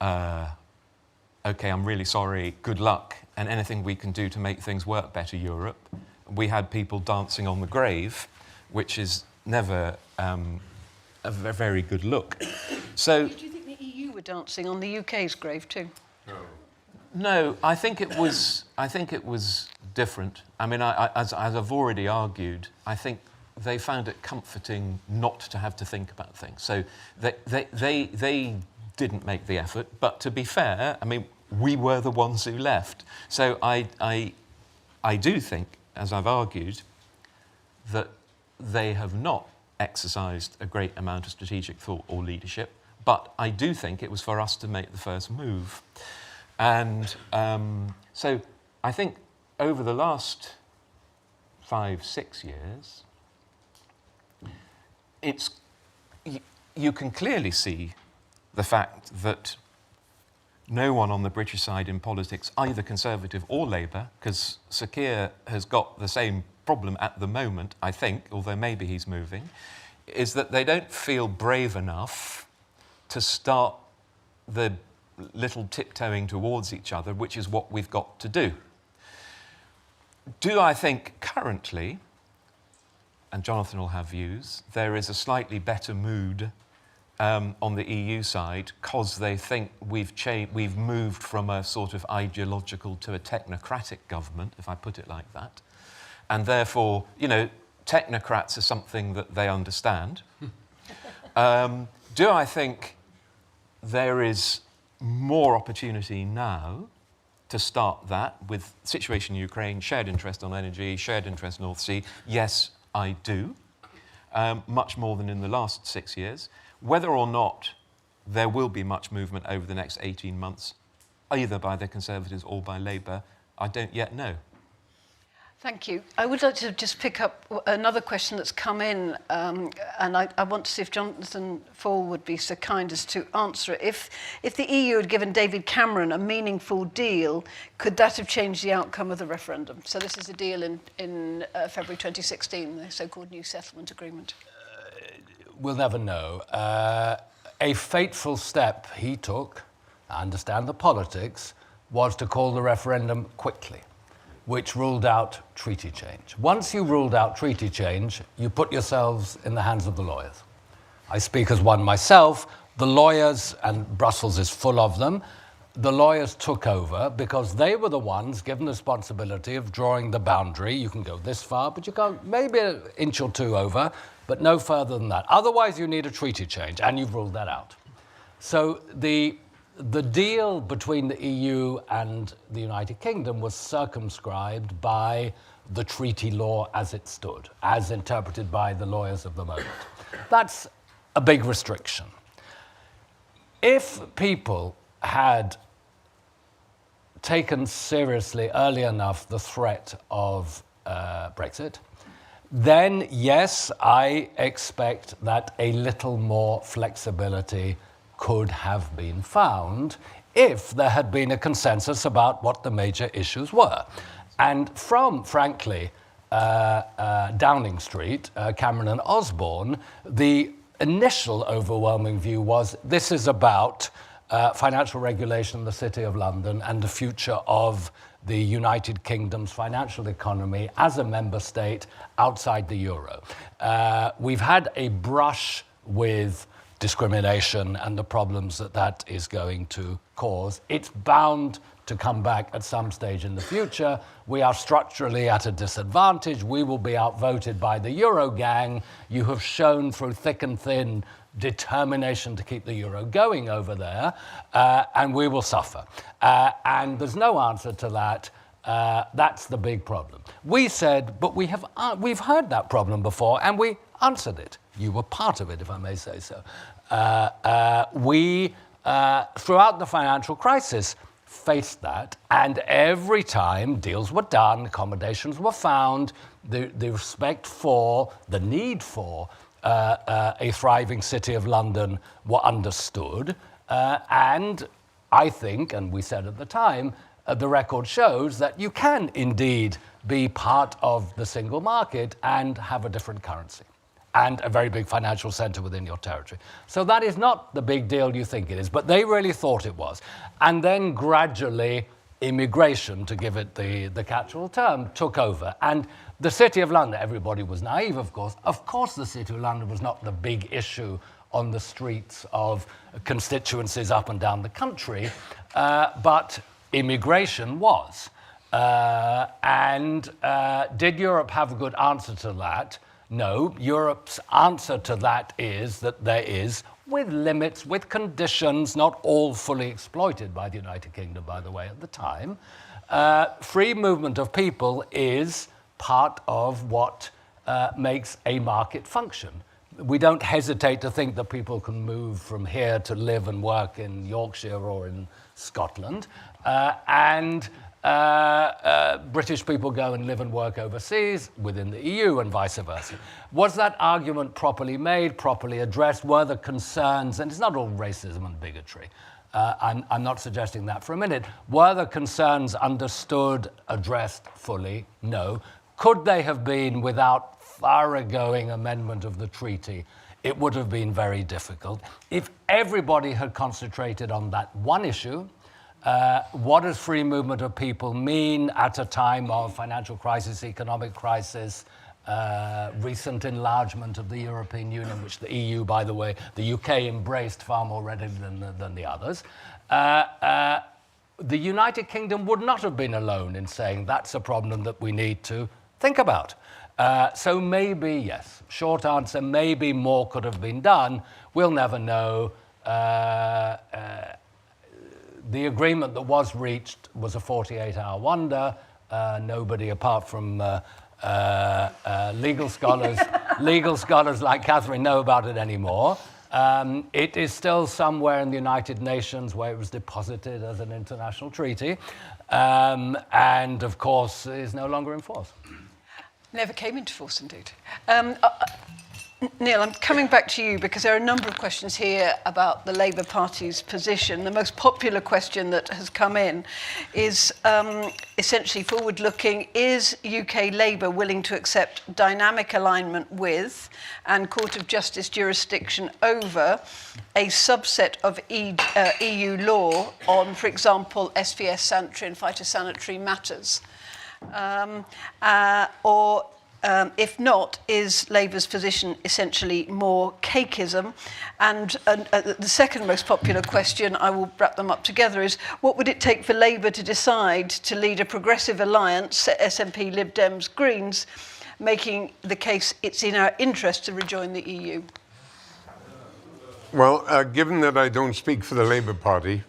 okay, I'm really sorry, good luck, and anything we can do to make things work better, Europe, we had people dancing on the grave, which is never a very good look. So, Do you think the EU were dancing on the UK's grave too? no, I think it was different. I mean, as I've already argued, I think they found it comforting not to have to think about things. So they didn't make the effort. But to be fair, I mean, we were the ones who left. So I do think, as I've argued, that they have not exercised a great amount of strategic thought or leadership. But I do think it was for us to make the first move. And so I think over the last 5-6 years, you can clearly see the fact that no one on the British side in politics, either Conservative or Labour, because Sir Keir has got the same problem at the moment, I think, although maybe he's moving, is that they don't feel brave enough to start the little tiptoeing towards each other, which is what we've got to do. Do I think currently, and Jonathan will have views, there is a slightly better mood on the EU side because they think we've moved from a sort of ideological to a technocratic government, if I put it like that. And therefore, technocrats are something that they understand. Do I think there is more opportunity now to start that with the situation in Ukraine, shared interest on energy, shared interest in North Sea? Yes, I do. Much more than in the last 6 years. Whether or not there will be much movement over the next 18 months, either by the Conservatives or by Labour, I don't yet know. Thank you. I would like to just pick up another question that's come in, and I want to see if Jonathan Fall would be so kind as to answer it. If the EU had given David Cameron a meaningful deal, could that have changed the outcome of the referendum? So this is a deal in February 2016, the so-called New Settlement Agreement. We'll never know. A fateful step he took, I understand the politics, was to call the referendum quickly, which ruled out treaty change. Once you ruled out treaty change, you put yourselves in the hands of the lawyers. I speak as one myself. The lawyers, and Brussels is full of them, the lawyers took over because they were the ones given the responsibility of drawing the boundary. You can go this far, but you go maybe an inch or two over, but no further than that. Otherwise, you need a treaty change, and you've ruled that out. So the deal between the EU and the United Kingdom was circumscribed by the treaty law as it stood, as interpreted by the lawyers of the moment. That's a big restriction. If people had taken seriously early enough the threat of Brexit, then yes, I expect that a little more flexibility could have been found if there had been a consensus about what the major issues were. And from, frankly, Downing Street, Cameron and Osborne, the initial overwhelming view was this is about financial regulation in the City of London and the future of the United Kingdom's financial economy as a member state outside the euro. We've had a brush with discrimination and the problems that is going to cause. It's bound to come back at some stage in the future. We are structurally at a disadvantage. We will be outvoted by the Euro gang. You have shown through thick and thin determination to keep the euro going over there, and we will suffer. And there's no answer to that. That's the big problem. We said, but we've heard that problem before, and we answered it. You were part of it, if I may say so. We, throughout the financial crisis, faced that, and every time deals were done, accommodations were found, the respect for, the need for a thriving City of London were understood, and I think, and we said at the time, the record shows that you can indeed be part of the single market and have a different currency and a very big financial center within your territory. So that is not the big deal you think it is, but they really thought it was. And then gradually, immigration, to give it the catch-all term, took over. And the City of London, everybody was naive, of course. Of course, the City of London was not the big issue on the streets of constituencies up and down the country, but immigration was. Did Europe have a good answer to that? No. Europe's answer to that is that there is, with limits, with conditions, not all fully exploited by the United Kingdom, by the way, at the time, free movement of people is part of what makes a market function. We don't hesitate to think that people can move from here to live and work in Yorkshire or in Scotland, British people go and live and work overseas within the EU and vice versa. Was that argument properly made, properly addressed? Were the concerns, and it's not all racism and bigotry, I'm not suggesting that for a minute. Were the concerns understood, addressed fully? No. Could they have been without thoroughgoing amendment of the treaty? It would have been very difficult. If everybody had concentrated on that one issue, what does free movement of people mean at a time of financial crisis, economic crisis, recent enlargement of the European Union, which the EU, by the way, the UK embraced far more readily than the others? The United Kingdom would not have been alone in saying that's a problem that we need to think about. So maybe, yes, short answer, maybe more could have been done. We'll never know. The agreement that was reached was a 48-hour wonder. Nobody apart from legal scholars like Catherine know about it anymore. It is still somewhere in the United Nations where it was deposited as an international treaty, and of course is no longer in force. Never came into force, indeed. Neil, I'm coming back to you because there are a number of questions here about the Labour Party's position. The most popular question that has come in is essentially forward-looking. Is UK Labour willing to accept dynamic alignment with and Court of Justice jurisdiction over a subset of EU law on, for example, SVS, sanitary and phytosanitary matters? If not, is Labour's position essentially more cakeism? And the second most popular question, I will wrap them up together, is what would it take for Labour to decide to lead a progressive alliance, SNP, Lib Dems, Greens, making the case it's in our interest to rejoin the EU? Well, given that I don't speak for the Labour Party...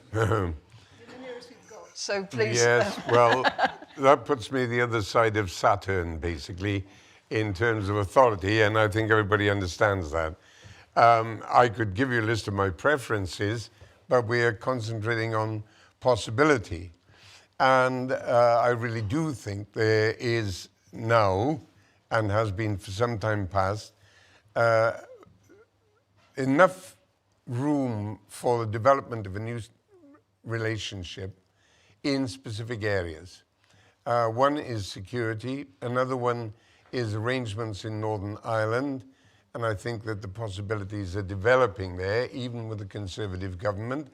So please... Yes, well, that puts me the other side of Saturn, basically, in terms of authority, and I think everybody understands that. I could give you a list of my preferences, but we are concentrating on possibility. And I really do think there is now, and has been for some time past, enough room for the development of a new relationship in specific areas. One is security, another one is arrangements in Northern Ireland, and I think that the possibilities are developing there, even with the Conservative government.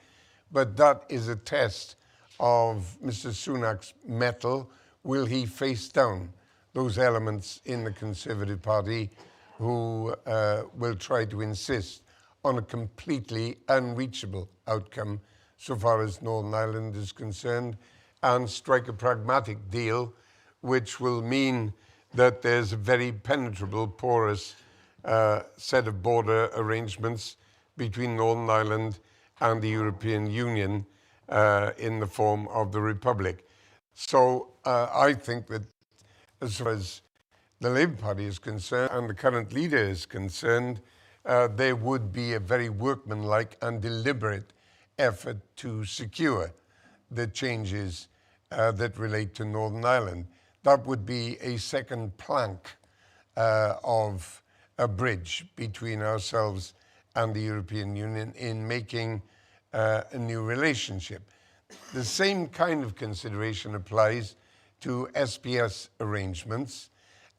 But that is a test of Mr. Sunak's mettle. Will he face down those elements in the Conservative Party who will try to insist on a completely unreachable outcome so far as Northern Ireland is concerned, and strike a pragmatic deal which will mean that there's a very penetrable, porous set of border arrangements between Northern Ireland and the European Union in the form of the Republic. So I think that as far as the Labour Party is concerned and the current leader is concerned, there would be a very workmanlike and deliberate effort to secure the changes that relate to Northern Ireland. That would be a second plank of a bridge between ourselves and the European Union in making a new relationship. the same kind of consideration applies to SPS arrangements,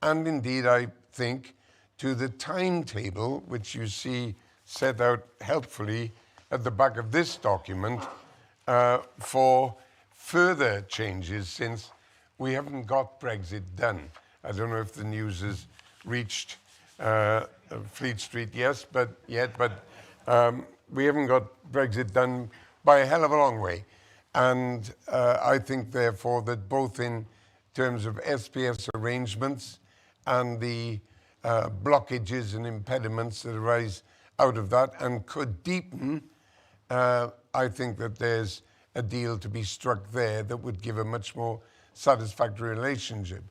and indeed I think to the timetable which you see set out helpfully at the back of this document for further changes, since we haven't got Brexit done. I don't know if the news has reached Fleet Street yet, but we haven't got Brexit done by a hell of a long way. And I think, therefore, that both in terms of SPS arrangements and the blockages and impediments that arise out of that and could deepen, I think that there's a deal to be struck there that would give a much more satisfactory relationship.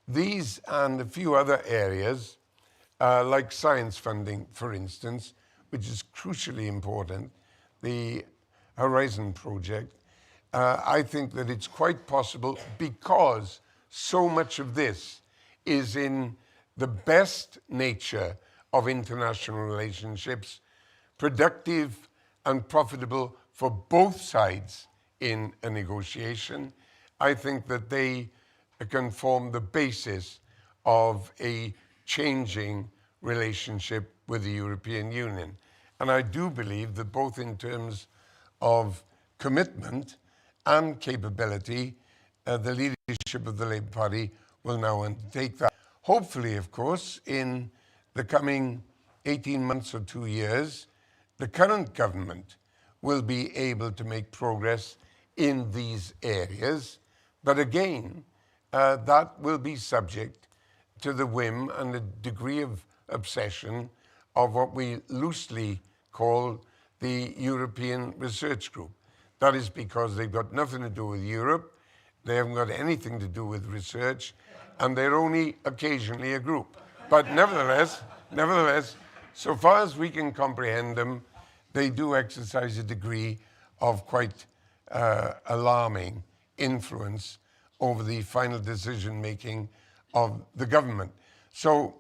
These and a few other areas, like science funding, for instance, which is crucially important, the Horizon project, I think that it's quite possible, because so much of this is in the best nature of international relationships, productive and profitable for both sides in a negotiation. I think that they can form the basis of a changing relationship with the European Union. And I do believe that both in terms of commitment and capability, the leadership of the Labour Party will now undertake that. Hopefully, of course, in the coming 18 months or 2 years, the current government will be able to make progress in these areas. But again, that will be subject to the whim and the degree of obsession of what we loosely call the European Research Group. That is because they've got nothing to do with Europe, they haven't got anything to do with research, and they're only occasionally a group. But nevertheless, so far as we can comprehend them, they do exercise a degree of quite alarming influence over the final decision-making of the government. So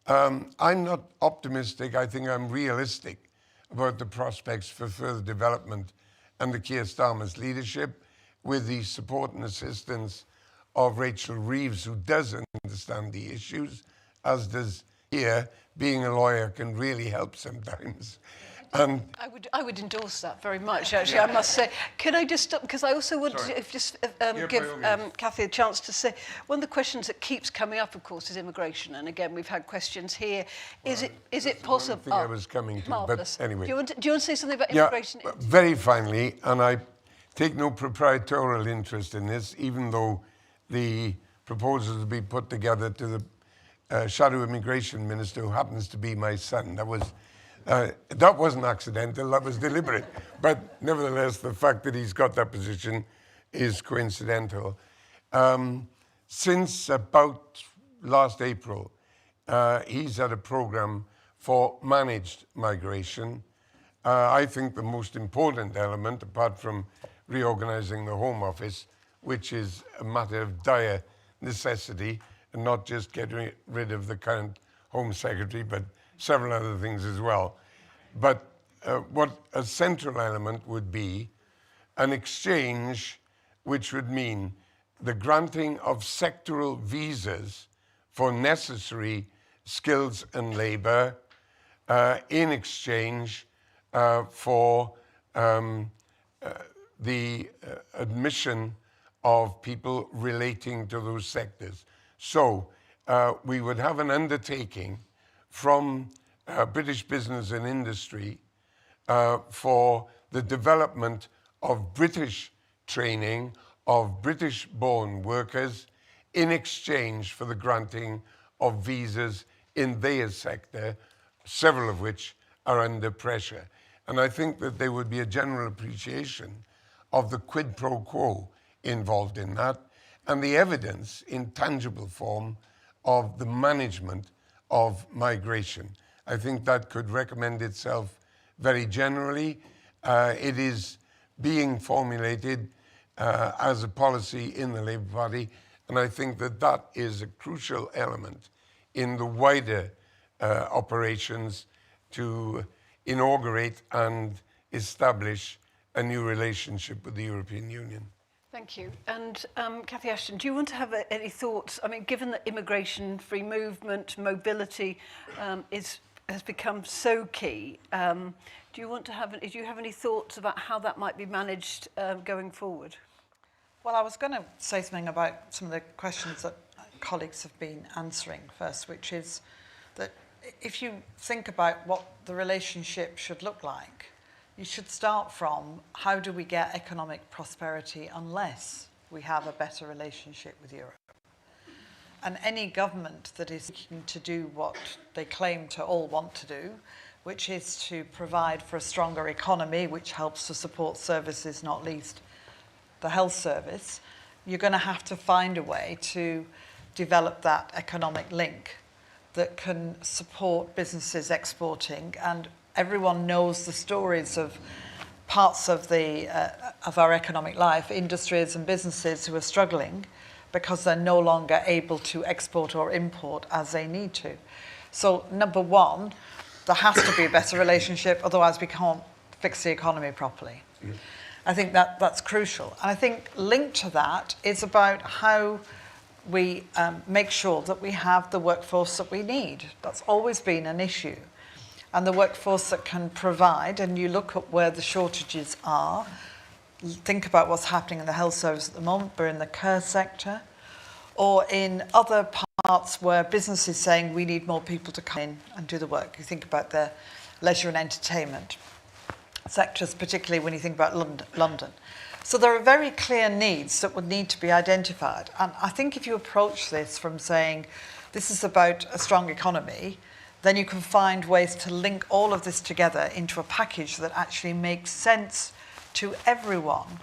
I'm not optimistic, I think I'm realistic about the prospects for further development under Keir Starmer's leadership, with the support and assistance of Rachel Reeves, who does understand the issues, as does Keir. Being a lawyer can really help sometimes. And I would endorse that very much, actually, I must say. Can I just stop, because I also want to give Cathy a chance to say, one of the questions that keeps coming up, of course, is immigration. And again, we've had questions here. Is it possible? One thing I was coming to, marvellous. But anyway. Do you want to say something about immigration? Yeah, very finally, and I take no proprietorial interest in this, even though the proposals will be put together to the shadow immigration minister, who happens to be my son. That wasn't accidental, that was deliberate. But nevertheless, the fact that he's got that position is coincidental. Since about last April, he's had a program for managed migration. I think the most important element, apart from reorganizing the Home Office, which is a matter of dire necessity, and not just getting rid of the current Home Secretary, but several other things as well. But what a central element would be an exchange which would mean the granting of sectoral visas for necessary skills and labor in exchange for the admission of people relating to those sectors. So we would have an undertaking from British business and industry for the development of British training of British-born workers in exchange for the granting of visas in their sector, several of which are under pressure. And I think that there would be a general appreciation of the quid pro quo involved in that, and the evidence in tangible form of the management of migration. I think that could recommend itself very generally. It is being formulated as a policy in the Labour Party, and I think that that is a crucial element in the wider operations to inaugurate and establish a new relationship with the European Union. Thank you. And Cathy Ashton, do you want to have any thoughts? I mean, given that immigration, free movement, mobility has become so key, do you have any thoughts about how that might be managed going forward? Well, I was going to say something about some of the questions that colleagues have been answering first, which is that if you think about what the relationship should look like, you should start from how do we get economic prosperity unless we have a better relationship with Europe. And any government that is seeking to do what they claim to all want to do, which is to provide for a stronger economy, which helps to support services, not least the health service, you're going to have to find a way to develop that economic link that can support businesses exporting. And everyone knows the stories of parts of our economic life, industries and businesses who are struggling because they're no longer able to export or import as they need to. So number one, there has to be a better relationship, otherwise we can't fix the economy properly. Yeah. I think that's crucial. And I think linked to that is about how we make sure that we have the workforce that we need. That's always been an issue. And the workforce that can provide, and you look at where the shortages are, think about what's happening in the health service at the moment, we're in the care sector, or in other parts where business is saying we need more people to come in and do the work. You think about the leisure and entertainment sectors, particularly when you think about London. So there are very clear needs that would need to be identified. And I think if you approach this from saying this is about a strong economy, then you can find ways to link all of this together into a package that actually makes sense to everyone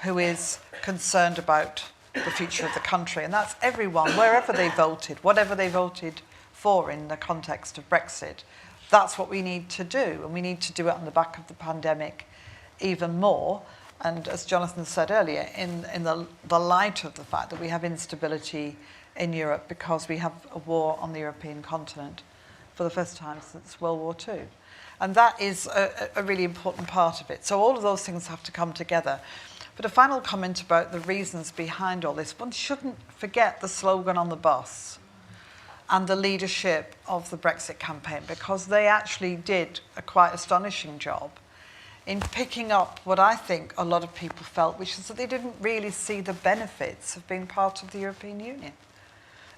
who is concerned about the future of the country. And that's everyone, wherever they voted, whatever they voted for in the context of Brexit. That's what we need to do. And we need to do it on the back of the pandemic even more. And as Jonathan said earlier, in the light of the fact that we have instability in Europe because we have a war on the European continent for the first time since World War II. And that is a really important part of it. So all of those things have to come together. But a final comment about the reasons behind all this. One shouldn't forget the slogan on the bus and the leadership of the Brexit campaign, because they actually did a quite astonishing job in picking up what I think a lot of people felt, which is that they didn't really see the benefits of being part of the European Union.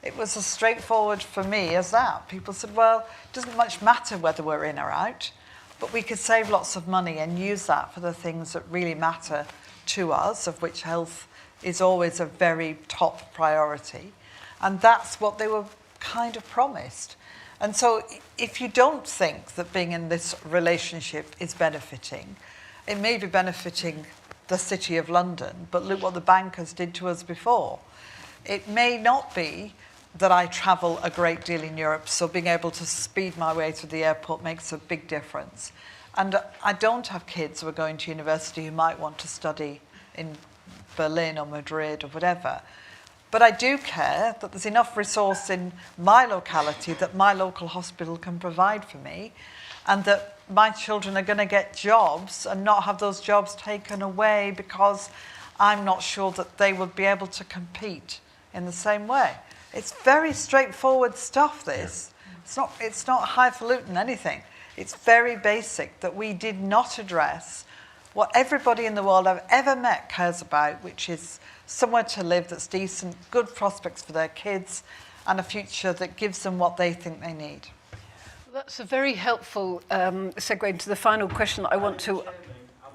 It was as straightforward for me as that. People said, well, it doesn't much matter whether we're in or out, but we could save lots of money and use that for the things that really matter to us, of which health is always a very top priority. And that's what they were kind of promised. And so if you don't think that being in this relationship is benefiting, it may be benefiting the City of London, but look what the bankers did to us before. It may not be that I travel a great deal in Europe, so being able to speed my way to the airport makes a big difference. And I don't have kids who are going to university who might want to study in Berlin or Madrid or whatever. But I do care that there's enough resource in my locality that my local hospital can provide for me, and that my children are going to get jobs and not have those jobs taken away because I'm not sure that they will be able to compete in the same way. It's very straightforward stuff, this. It's not highfalutin anything. It's very basic that we did not address what everybody in the world I've ever met cares about, which is somewhere to live that's decent, good prospects for their kids, and a future that gives them what they think they need. Well, that's a very helpful segue into the final question that I want to... Chairman,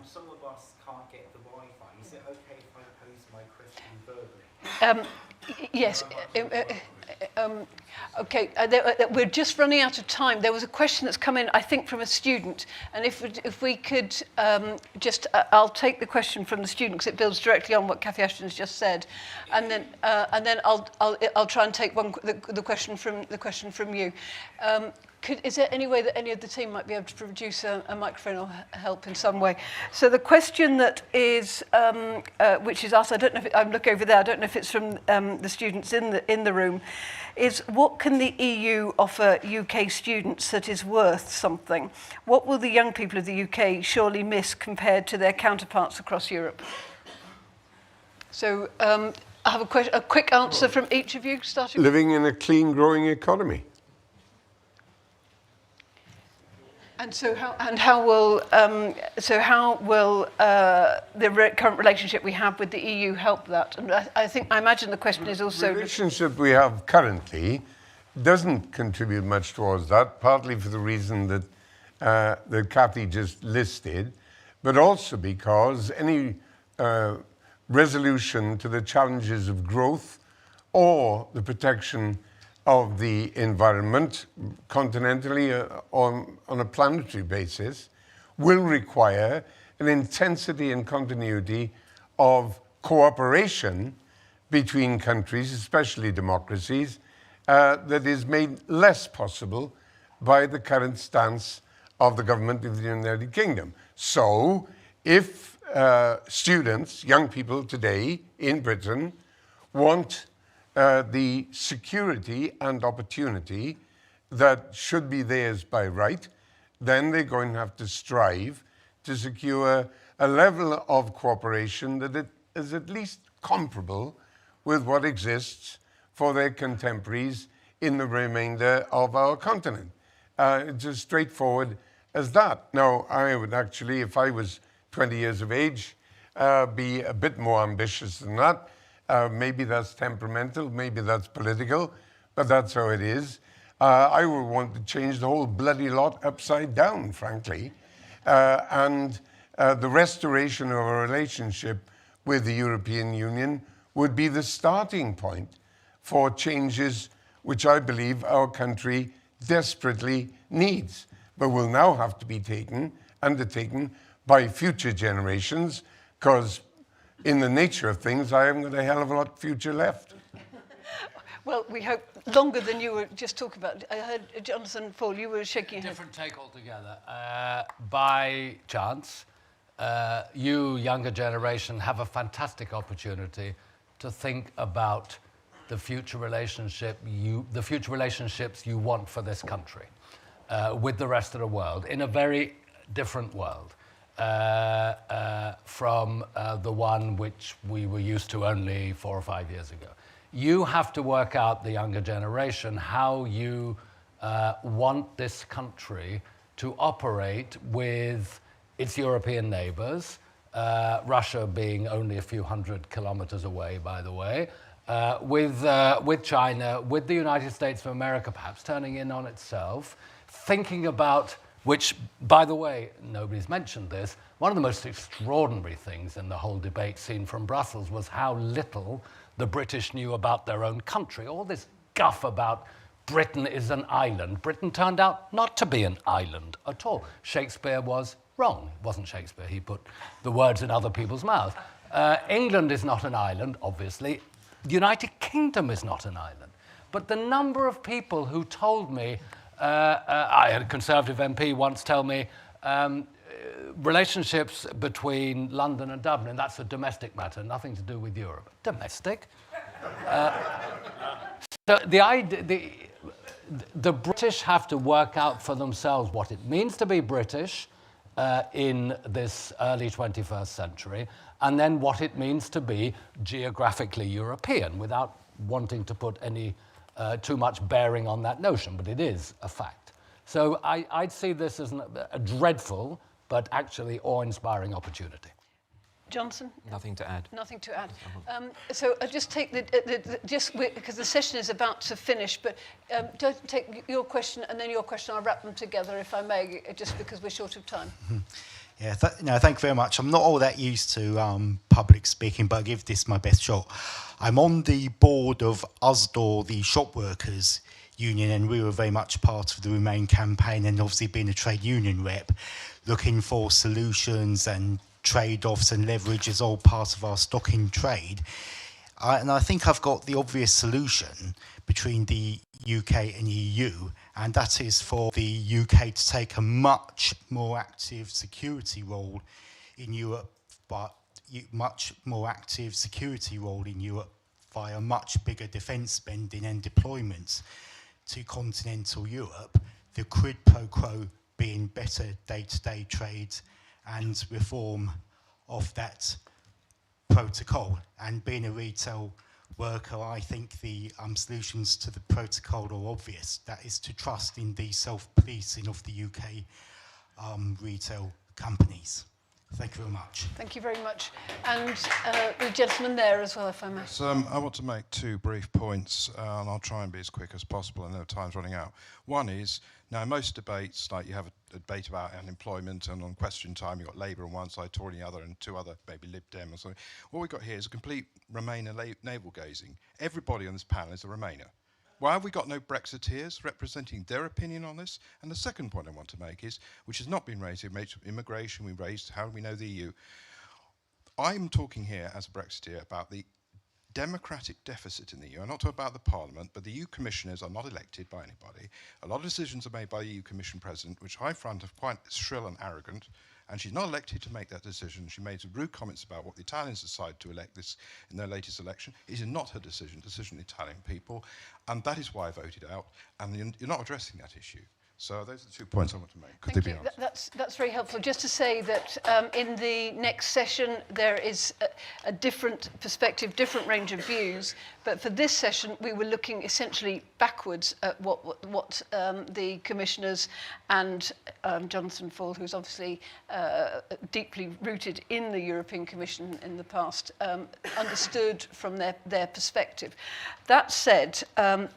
some of us can't get the Wi-Fi. Is it okay if I pose my question verbally? Yes. Okay, we're just running out of time. There was a question that's come in, I think, from a student, and if we could I'll take the question from the student because it builds directly on what Cathy Ashton's just said, and then I'll try and take the question from you. Is there any way that any of the team might be able to produce a microphone or help in some way? So the question that is, which is asked, I don't know if I'm looking over there. I don't know if it's from the students in the room, is what what can the EU offer UK students that is worth something? What will the young people of the UK surely miss compared to their counterparts across Europe? So I have a quick answer from each of you, starting with... Living in a clean, growing economy. And so how will the current relationship we have with the EU help that? And I imagine the question is also... The relationship we have currently doesn't contribute much towards that, partly for the reason that Cathy just listed, but also because any resolution to the challenges of growth or the protection of the environment continentally on a planetary basis will require an intensity and continuity of cooperation between countries, especially democracies, that is made less possible by the current stance of the government of the United Kingdom. So if students, young people today in Britain, want the security and opportunity that should be theirs by right, then they're going to have to strive to secure a level of cooperation that is at least comparable with what exists for their contemporaries in the remainder of our continent. It's as straightforward as that. Now, I would actually, if I was 20 years of age, be a bit more ambitious than that. Maybe that's temperamental, maybe that's political, but that's how it is. I would want to change the whole bloody lot upside down, frankly. And the restoration of a relationship with the European Union would be the starting point for changes which I believe our country desperately needs, but will now have to be undertaken by future generations, because in the nature of things, I haven't got a hell of a lot of future left. Well, we hope longer than you were just talking about. I heard Jonathan Fall, you were shaking your head. Different take altogether. By chance, you, younger generation, have a fantastic opportunity to think about the future relationships you want for this country with the rest of the world, in a very different world from the one which we were used to only 4 or 5 years ago. You have to work out, the younger generation, how you want this country to operate with its European neighbors, Russia being only a few hundred kilometers away, by the way, with China, with the United States of America perhaps turning in on itself, thinking about, which, by the way, nobody's mentioned this, one of the most extraordinary things in the whole debate scene from Brussels was how little the British knew about their own country. All this guff about Britain is an island. Britain turned out not to be an island at all. Shakespeare was wrong. It wasn't Shakespeare. He put the words in other people's mouths. England is not an island, obviously. The United Kingdom is not an island. But the number of people who told me, I had a Conservative MP once tell me, relationships between London and Dublin, that's a domestic matter, nothing to do with Europe. Domestic? So the British have to work out for themselves what it means to be British in this early 21st century, and then what it means to be geographically European, without wanting to put any too much bearing on that notion, but it is a fact. So I'd see this as a dreadful, but actually awe-inspiring opportunity. Johnson? Nothing to add. Nothing to add. So I'll just take because the session is about to finish, but don't take your question and then your question. I'll wrap them together, if I may, just because we're short of time. Yeah, thank you very much. I'm not all that used to public speaking, but I give this my best shot. I'm on the board of USDOR, the shop workers union, and we were very much part of the Remain campaign, and obviously being a trade union rep, looking for solutions and trade-offs and leverage is all part of our stock in trade. And I think I've got the obvious solution between the UK and EU, and that is for the UK to take a much more active security role in Europe, but much more active security role in Europe via much bigger defence spending and deployments. to continental Europe, the quid pro quo being better day-to-day trade and reform of that protocol. And being a retail worker, I think the solutions to the protocol are obvious. That is to trust in the self-policing of the UK retail companies. Thank you very much. Thank you very much. And the gentleman there as well, if I may. So, I want to make two brief points, and I'll try and be as quick as possible. I know time's running out. One is, now in most debates, like you have a debate about unemployment, and on question time you've got Labour on one side, Tory on the other, and two other, maybe Lib Dem or something. What we've got here is a complete Remainer navel-gazing. Everybody on this panel is a Remainer. Why have we got no Brexiteers representing their opinion on this? And the second point I want to make is, which has not been raised, immigration, we raised how do we know the EU. I'm talking here as a Brexiteer about the democratic deficit in the EU. I'm not talking about the Parliament, but the EU commissioners are not elected by anybody. A lot of decisions are made by the EU Commission President, which I find quite shrill and arrogant, and she's not elected to make that decision. She made some rude comments about what the Italians decided to elect this in their latest election. It is not her decision, decision of the Italian people, and that is why I voted out, and you're not addressing that issue. So those are the 2 points I want to make. Could they be answered? That's very helpful. Just to say that in the next session there is a different perspective, different range of views. But for this session, we were looking essentially backwards at what the commissioners and Jonathan Fall, who's obviously deeply rooted in the European Commission in the past, understood from their perspective. That said,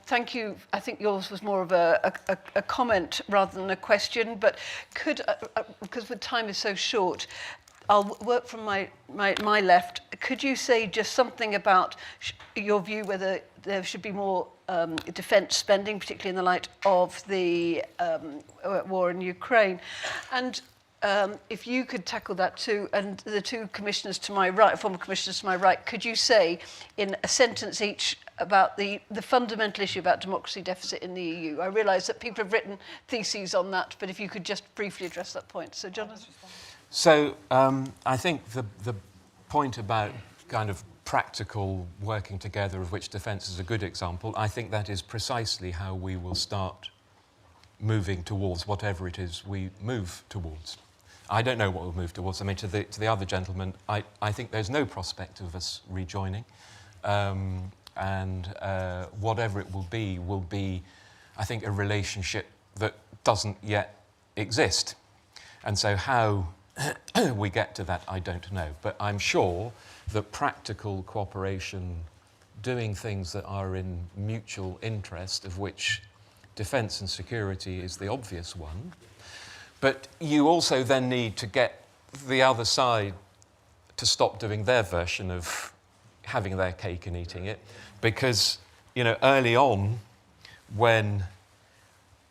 thank you. I think yours was more of a comment rather than a question, but could, because the time is so short, I'll work from my left. Could you say just something about your view whether there should be more defence spending, particularly in the light of the war in Ukraine? And if you could tackle that too, and the two commissioners to my right, former commissioners to my right, could you say in a sentence each about the fundamental issue about democracy deficit in the EU? I realise that people have written theses on that, but if you could just briefly address that point. So, Jonathan. So I think the point about kind of practical working together, of which defence is a good example, I think that is precisely how we will start moving towards whatever it is we move towards. I don't know what we'll move towards. I mean, to the other gentleman, I think there's no prospect of us rejoining. And whatever it will be, I think, a relationship that doesn't yet exist. And so how we get to that, I don't know. But I'm sure that practical cooperation, doing things that are in mutual interest, of which defence and security is the obvious one, but you also then need to get the other side to stop doing their version of having their cake and eating it. Because, you know, early on, when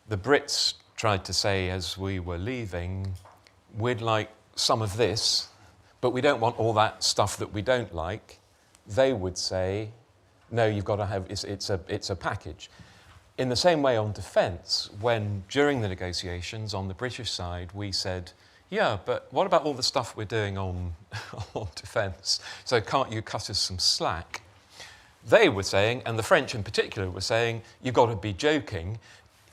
the Brits tried to say as we were leaving, we'd like some of this, but we don't want all that stuff that we don't like, they would say, no, you've got to have, it's a package. In the same way on defence, when during the negotiations on the British side, we said, yeah, but what about all the stuff we're doing on defence? So can't you cut us some slack? They were saying, and the French in particular were saying, you've got to be joking.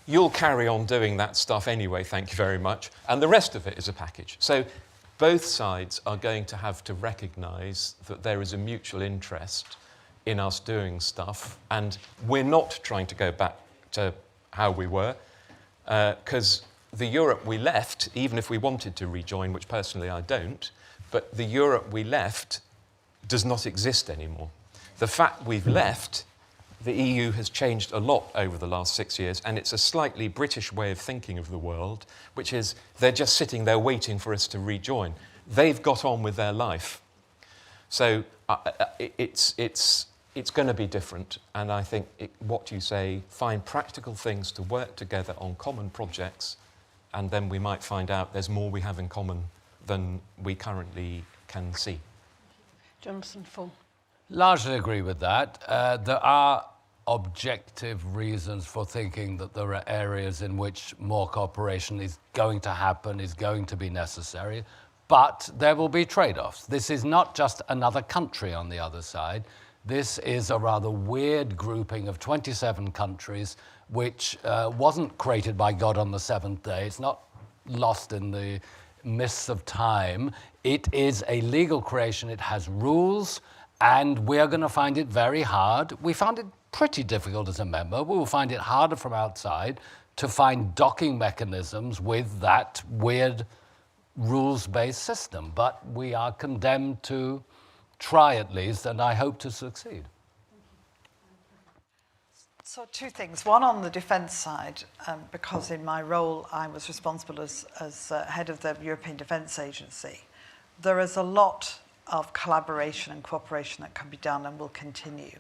You'll carry on doing that stuff anyway, thank you very much. And the rest of it is a package. So both sides are going to have to recognise that there is a mutual interest in us doing stuff. And we're not trying to go back to how we were, because the Europe we left, even if we wanted to rejoin, which personally I don't, but the Europe we left does not exist anymore. The fact we've left, the EU has changed a lot over the last 6 years, and it's a slightly British way of thinking of the world, which is they're just sitting there waiting for us to rejoin. They've got on with their life. So it's going to be different, and I think what you say, find practical things to work together on common projects, and then we might find out there's more we have in common than we currently can see. Jonathan Fall. Largely agree with that. There are objective reasons for thinking that there are areas in which more cooperation is going to happen, is going to be necessary, but there will be trade-offs. This is not just another country on the other side. This is a rather weird grouping of 27 countries, which wasn't created by God on the seventh day. It's not lost in the mists of time. It is a legal creation. It has rules, and we're going to find it very hard. We found it pretty difficult as a member. We will find it harder from outside to find docking mechanisms with that weird rules-based system. But we are condemned to try at least, and I hope to succeed. So two things. One on the defence side, because in my role I was responsible as head of the European Defence Agency. There is a lot of collaboration and cooperation that can be done and will continue.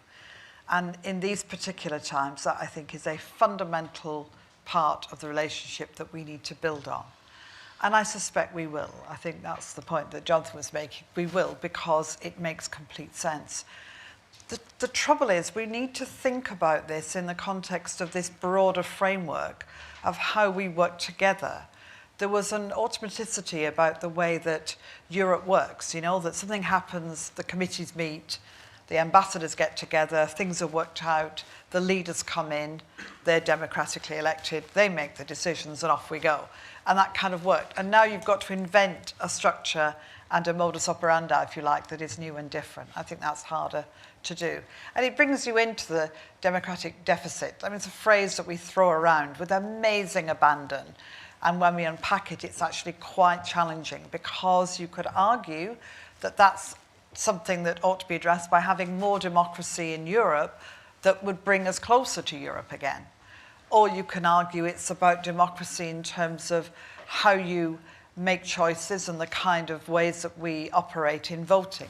And in these particular times, that I think is a fundamental part of the relationship that we need to build on. And I suspect we will. I think that's the point that Jonathan was making. We will, because it makes complete sense. The trouble is we need to think about this in the context of this broader framework of how we work together. There was an automaticity about the way that Europe works, you know, that something happens, the committees meet, the ambassadors get together, things are worked out, the leaders come in, they're democratically elected, they make the decisions, and off we go. And that kind of worked. And now you've got to invent a structure and a modus operandi, if you like, that is new and different. I think that's harder to do. And it brings you into the democratic deficit. I mean, it's a phrase that we throw around with amazing abandon. And when we unpack it, it's actually quite challenging, because you could argue that that's something that ought to be addressed by having more democracy in Europe that would bring us closer to Europe again. Or you can argue it's about democracy in terms of how you make choices and the kind of ways that we operate in voting.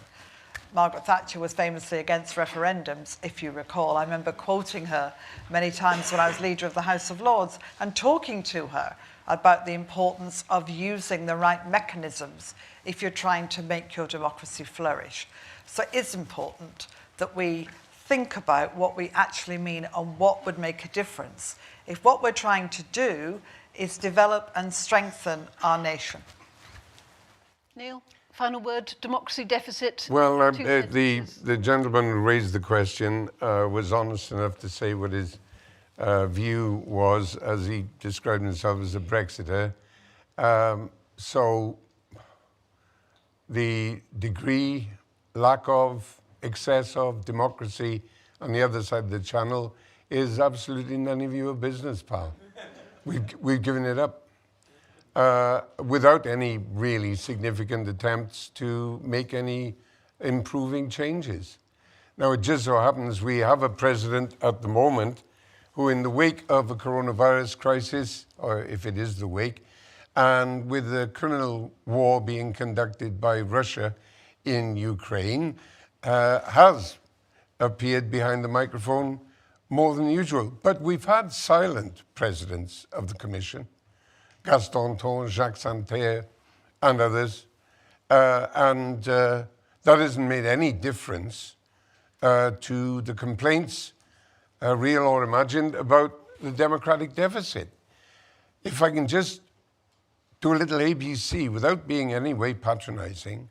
Margaret Thatcher was famously against referendums, if you recall. I remember quoting her many times when I was leader of the House of Lords and talking to her about the importance of using the right mechanisms if you're trying to make your democracy flourish. So it's important that we think about what we actually mean and what would make a difference if what we're trying to do is develop and strengthen our nation. Neil, final word, democracy deficit? Well, Two the sentences. gentleman who raised the question was honest enough to say what his view was, as he described himself as a Brexiter. So the degree, lack of, excess of democracy on the other side of the channel is absolutely none of your business, pal. We've given it up without any really significant attempts to make any improving changes. Now, it just so happens we have a president at the moment who, in the wake of a coronavirus crisis, or if it is the wake, and with the criminal war being conducted by Russia in Ukraine, has appeared behind the microphone more than usual. But we've had silent presidents of the Commission, Gaston Thon, Jacques Santer, and others, and that hasn't made any difference to the complaints, real or imagined, about the democratic deficit. If I can just do a little ABC without being in any way patronizing,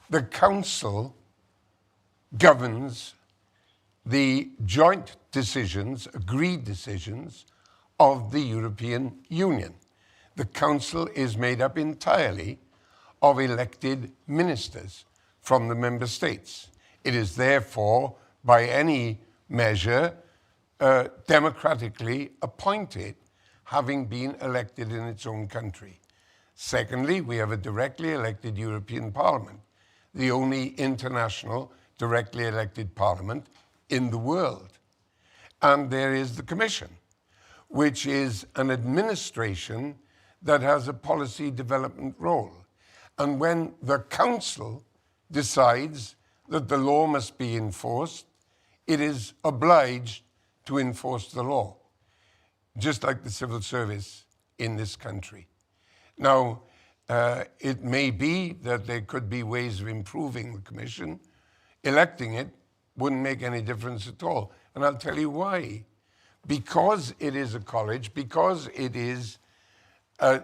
the Council governs the joint decisions, agreed decisions, of the European Union. The Council is made up entirely of elected ministers from the member states. It is therefore, by any measure, democratically appointed, having been elected in its own country. Secondly, we have a directly elected European Parliament, the only international directly elected parliament in the world. And there is the Commission, which is an administration that has a policy development role. And when the Council decides that the law must be enforced, it is obliged to enforce the law, just like the civil service in this country. Now, it may be that there could be ways of improving the Commission. Electing it wouldn't make any difference at all. And I'll tell you why. Because it is a college, because it is a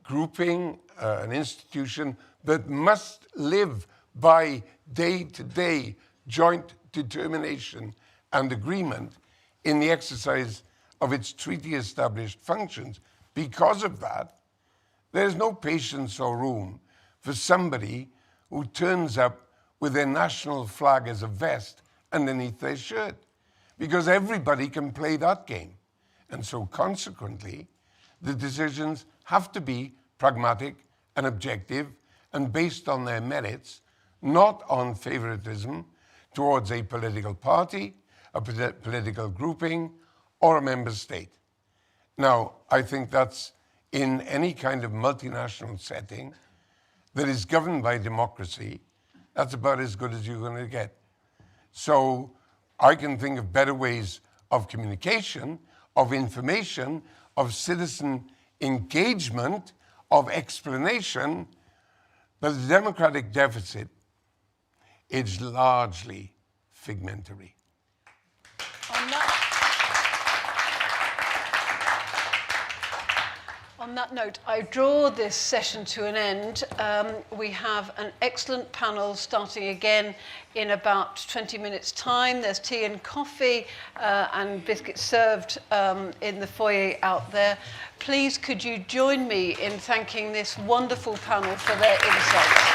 grouping, an institution that must live by day-to-day joint determination and agreement in the exercise of its treaty-established functions. Because of that, there's no patience or room for somebody who turns up with their national flag as a vest underneath their shirt, because everybody can play that game. And so consequently, the decisions have to be pragmatic and objective and based on their merits, not on favoritism towards a political party, a political grouping, or a member state. Now, I think that's in any kind of multinational setting that is governed by democracy, that's about as good as you're going to get. So I can think of better ways of communication, of information, of citizen engagement, of explanation, but the democratic deficit is largely figmentary. On that note, I draw this session to an end. We have an excellent panel starting again in about 20 minutes' time. There's tea and coffee and biscuits served in the foyer out there. Please, could you join me in thanking this wonderful panel for their insights?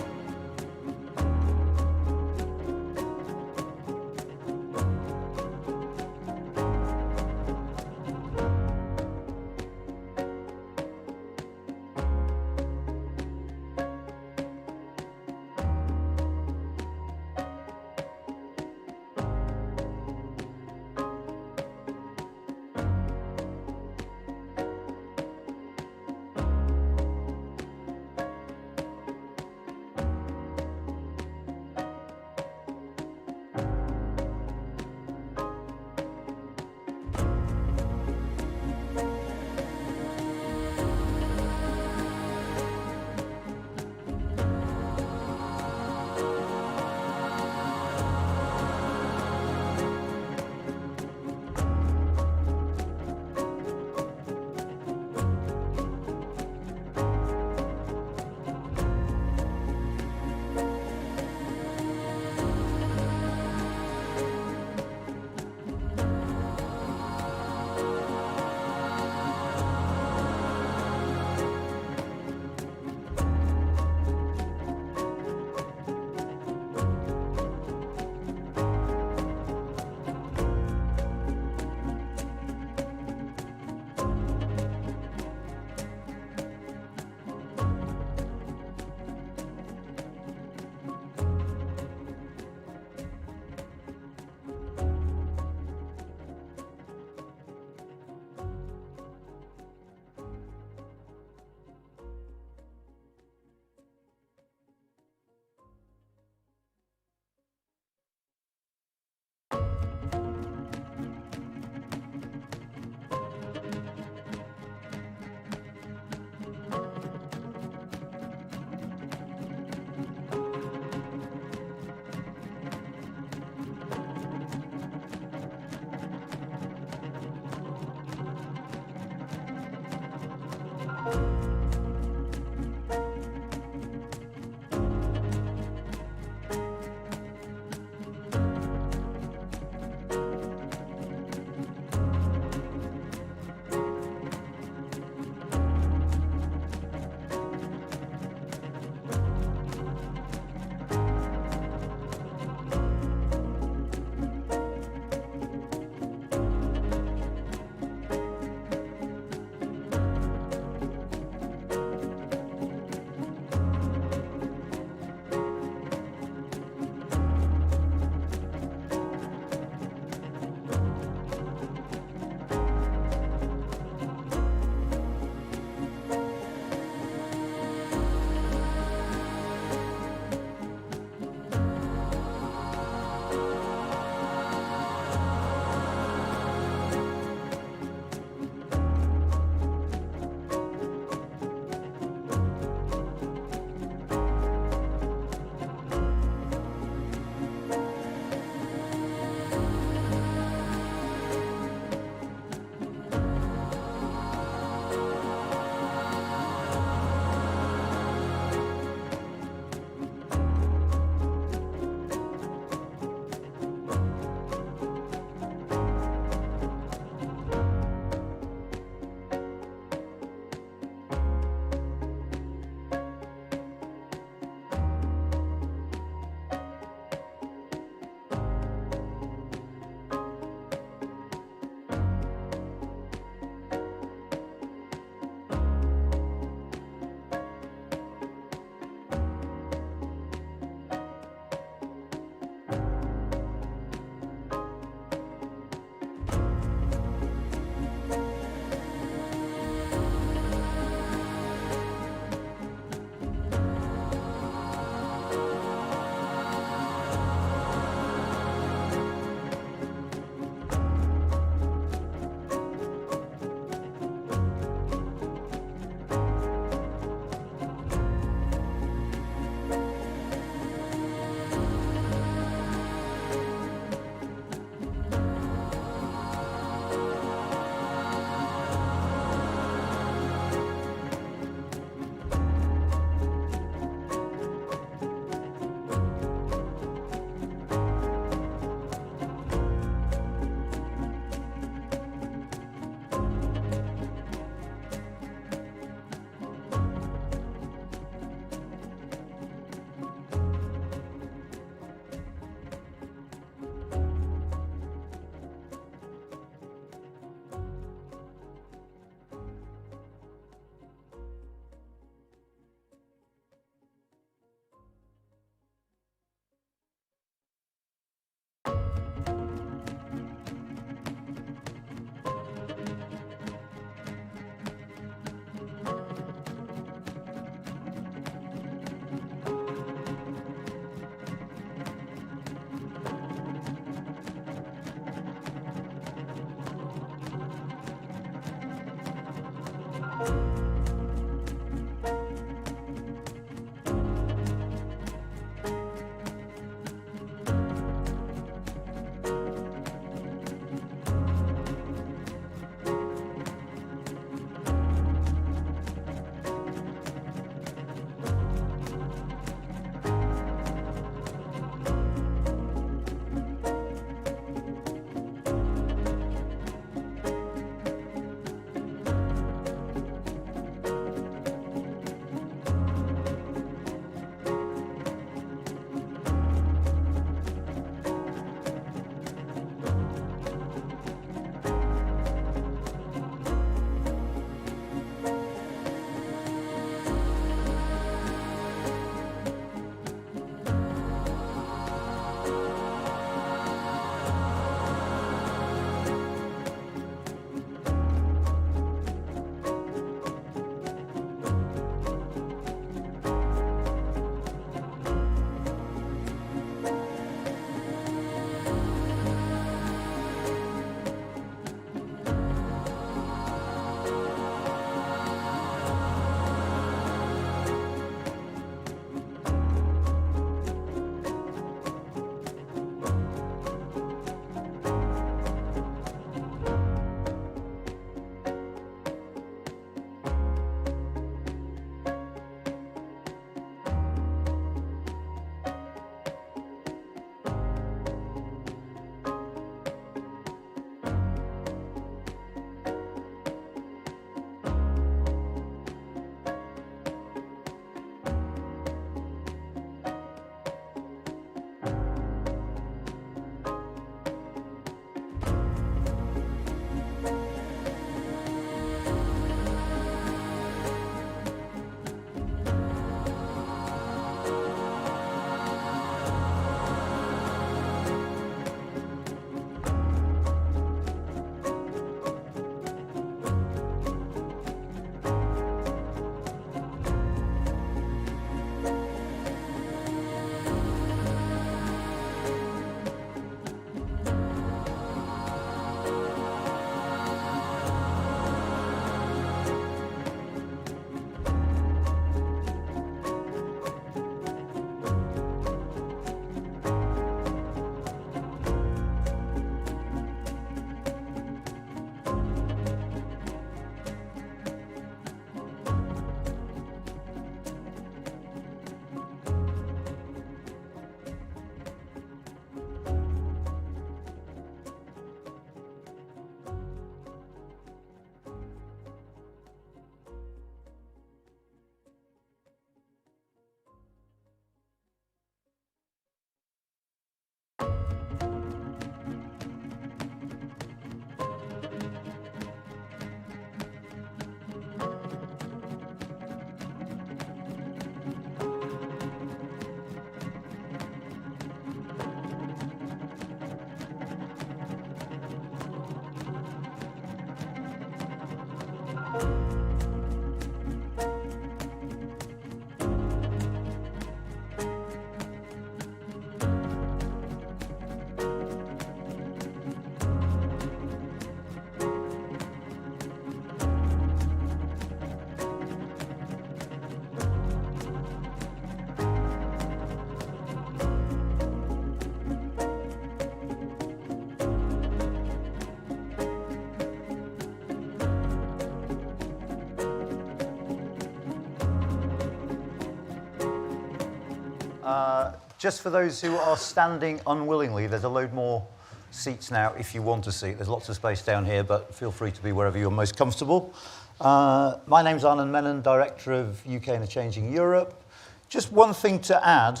Just for those who are standing unwillingly, there's a load more seats now if you want a seat. There's lots of space down here, but feel free to be wherever you're most comfortable. My name's Anand Menon, Director of UK and a Changing Europe. Just one thing to add,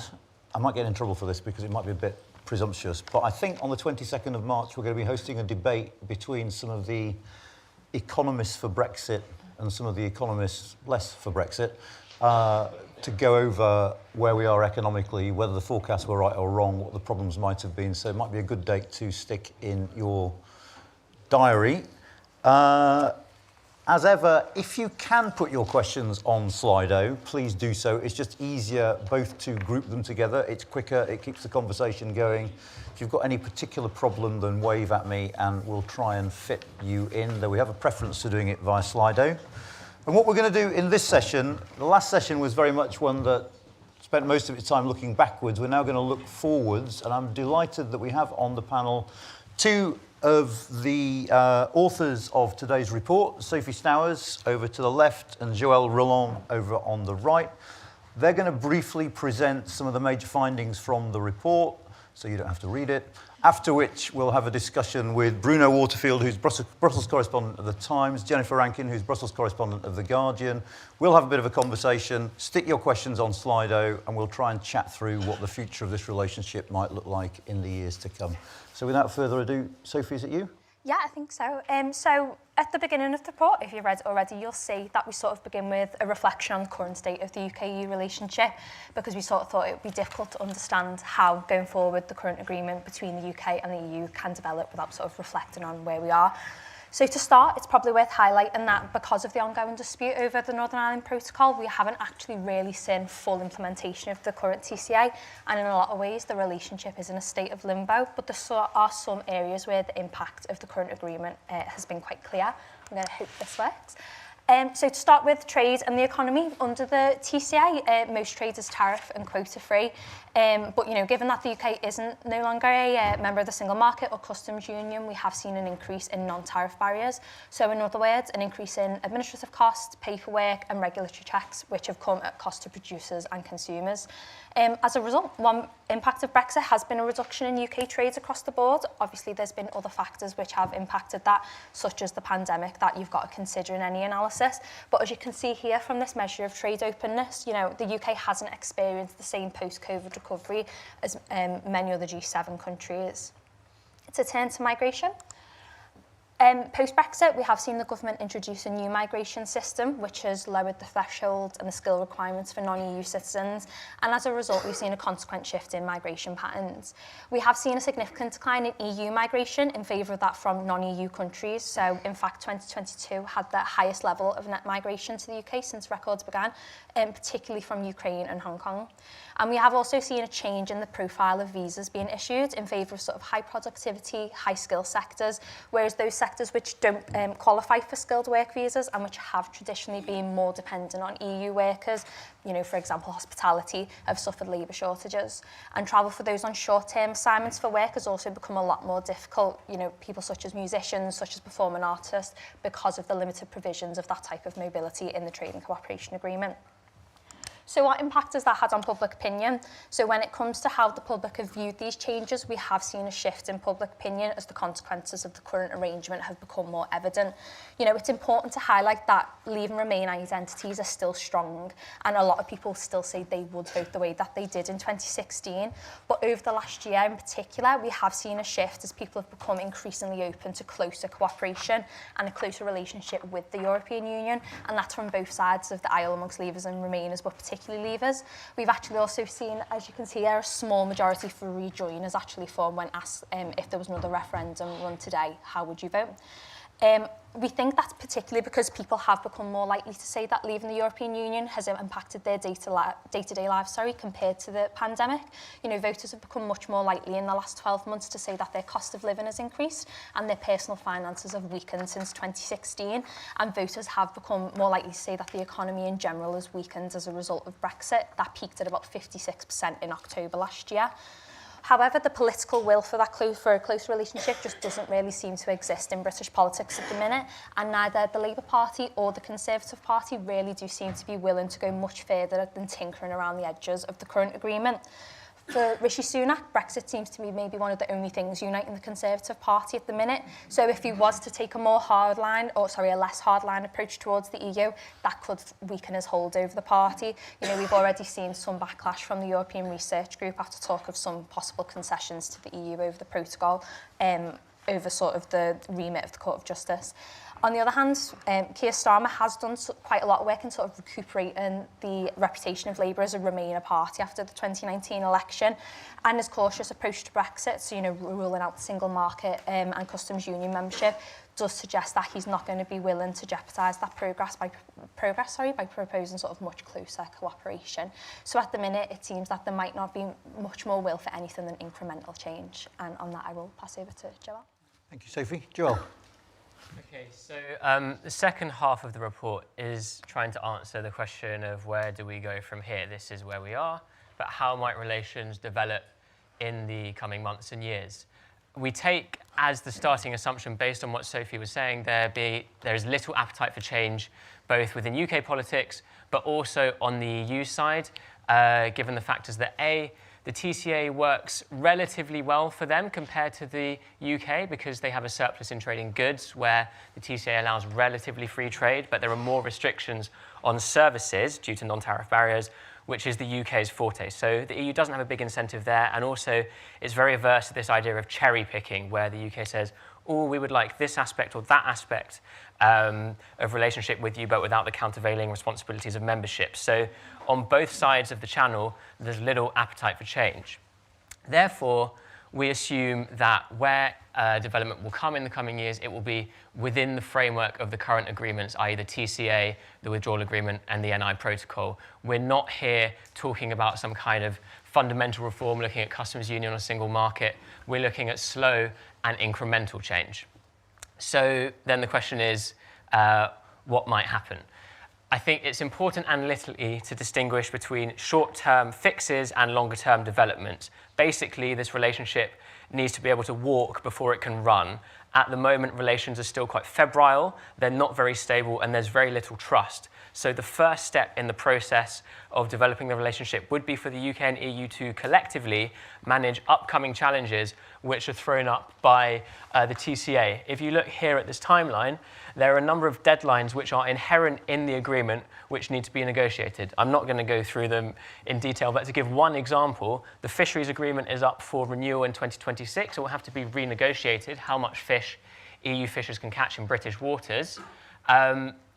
I might get in trouble for this because it might be a bit presumptuous, but I think on the 22nd of March we're going to be hosting a debate between some of the economists for Brexit and some of the economists less for Brexit to go over where we are economically, whether the forecasts were right or wrong, what the problems might have been. So it might be a good date to stick in your diary. As ever, if you can put your questions on Slido, please do so. It's just easier both to group them together. It's quicker, it keeps the conversation going. If you've got any particular problem, then wave at me and we'll try and fit you in, though we have a preference to doing it via Slido. And what we're going to do in this session, the last session was very much one that spent most of its time looking backwards. We're now going to look forwards, and I'm delighted that we have on the panel two of the authors of today's report, Sophie Stowers over to the left and Joël Roland over on the right. They're going to briefly present some of the major findings from the report, so you don't have to read it. After which, we'll have a discussion with Bruno Waterfield, who's Brussels correspondent of The Times, Jennifer Rankin, who's Brussels correspondent of The Guardian. We'll have a bit of a conversation, stick your questions on Slido, and we'll try and chat through what the future of this relationship might look like in the years to come. So without further ado, Sophie, is it you? Yeah, I think so. So at the beginning of the report, if you've read it already, you'll see that we sort of begin with a reflection on the current state of the UK-EU relationship, because we sort of thought it would be difficult to understand how, going forward, the current agreement between the UK and the EU can develop without sort of reflecting on where we are. So to start, it's probably worth highlighting that because of the ongoing dispute over the Northern Ireland Protocol, we haven't actually really seen full implementation of the current TCA, and in a lot of ways the relationship is in a state of limbo, but there are some areas where the impact of the current agreement has been quite clear. I'm going to hope this works. So to start with trade and the economy, under the TCA, most trade is tariff and quota free. But given that the UK isn't no longer a member of the single market or customs union, we have seen an increase in non-tariff barriers. So in other words, an increase in administrative costs, paperwork and regulatory checks, which have come at cost to producers and consumers. As a result, one impact of Brexit has been a reduction in UK trades across the board. Obviously, there's been other factors which have impacted that, such as the pandemic, that you've got to consider in any analysis. But as you can see here from this measure of trade openness, the UK hasn't experienced the same post-COVID recovery as many other G7 countries. To turn to migration. Post-Brexit, we have seen the government introduce a new migration system, which has lowered the threshold and the skill requirements for non-EU citizens. And as a result, we've seen a consequent shift in migration patterns. We have seen a significant decline in EU migration in favour of that from non-EU countries. So, in fact, 2022 had the highest level of net migration to the UK since records began, particularly from Ukraine and Hong Kong. And we have also seen a change in the profile of visas being issued in favour of sort of high productivity, high skill sectors, whereas those sectors which don't qualify for skilled work visas and which have traditionally been more dependent on EU workers, for example, hospitality, have suffered labour shortages. And travel for those on short-term assignments for work has also become a lot more difficult, people such as musicians, such as performing artists, because of the limited provisions of that type of mobility in the Trade and Cooperation Agreement. So what impact has that had on public opinion? So when it comes to how the public have viewed these changes, we have seen a shift in public opinion as the consequences of the current arrangement have become more evident. It's important to highlight that Leave and Remain identities are still strong, and a lot of people still say they would vote the way that they did in 2016. But over the last year in particular, we have seen a shift as people have become increasingly open to closer cooperation and a closer relationship with the European Union, and that's from both sides of the aisle amongst Leavers and Remainers, but particularly Leavers. We've actually also seen, as you can see here, a small majority for rejoin has actually formed when asked if there was another referendum run today, how would you vote? We think that's particularly because people have become more likely to say that leaving the European Union has impacted their day-to-day lives, compared to the pandemic. Voters have become much more likely in the last 12 months to say that their cost of living has increased and their personal finances have weakened since 2016. And voters have become more likely to say that the economy in general has weakened as a result of Brexit. That peaked at about 56% in October last year. However, the political will for a close relationship just doesn't really seem to exist in British politics at the minute, and neither the Labour Party or the Conservative Party really do seem to be willing to go much further than tinkering around the edges of the current agreement. For Rishi Sunak, Brexit seems to be maybe one of the only things uniting the Conservative Party at the minute. So if he was to take a less hardline approach towards the EU, that could weaken his hold over the party. You know, we've already seen some backlash from the European Research Group after talk of some possible concessions to the EU over the protocol, over sort of the remit of the Court of Justice. On the other hand, Keir Starmer has done quite a lot of work in sort of recuperating the reputation of Labour as a Remainer party after the 2019 election, and his cautious approach to Brexit, so, you know, ruling out the single market and customs union membership, does suggest that he's not going to be willing to jeopardise that progress by proposing sort of much closer cooperation. So at the minute, it seems that there might not be much more will for anything than incremental change. And on that, I will pass over to Joel. Thank you, Sophie. Joel. Okay, so the second half of the report is trying to answer the question of where do we go from here? This is where we are, but how might relations develop in the coming months and years? We take as the starting assumption, based on what Sophie was saying, there is little appetite for change, both within UK politics, but also on the EU side, given the factors that the TCA works relatively well for them compared to the UK because they have a surplus in trading goods where the TCA allows relatively free trade, but there are more restrictions on services due to non-tariff barriers, which is the UK's forte. So the EU doesn't have a big incentive there, and also it's very averse to this idea of cherry picking, where the UK says, oh, we would like this aspect or that aspect of relationship with you, but without the countervailing responsibilities of membership. So on both sides of the channel, there's little appetite for change. Therefore, we assume that where development will come in the coming years, it will be within the framework of the current agreements, i.e. the TCA, the withdrawal agreement, and the NI protocol. We're not here talking about some kind of fundamental reform, looking at customs union or single market. We're looking at slow and incremental change. So then the question is, what might happen? I think it's important analytically to distinguish between short-term fixes and longer-term development. Basically, this relationship needs to be able to walk before it can run. At the moment, relations are still quite febrile, they're not very stable, and there's very little trust. So the first step in the process of developing the relationship would be for the UK and EU to collectively manage upcoming challenges which are thrown up by the TCA. If you look here at this timeline, there are a number of deadlines which are inherent in the agreement which need to be negotiated. I'm not going to go through them in detail, but to give one example, the fisheries agreement is up for renewal in 2026. It will have to be renegotiated, how much fish EU fishers can catch in British waters.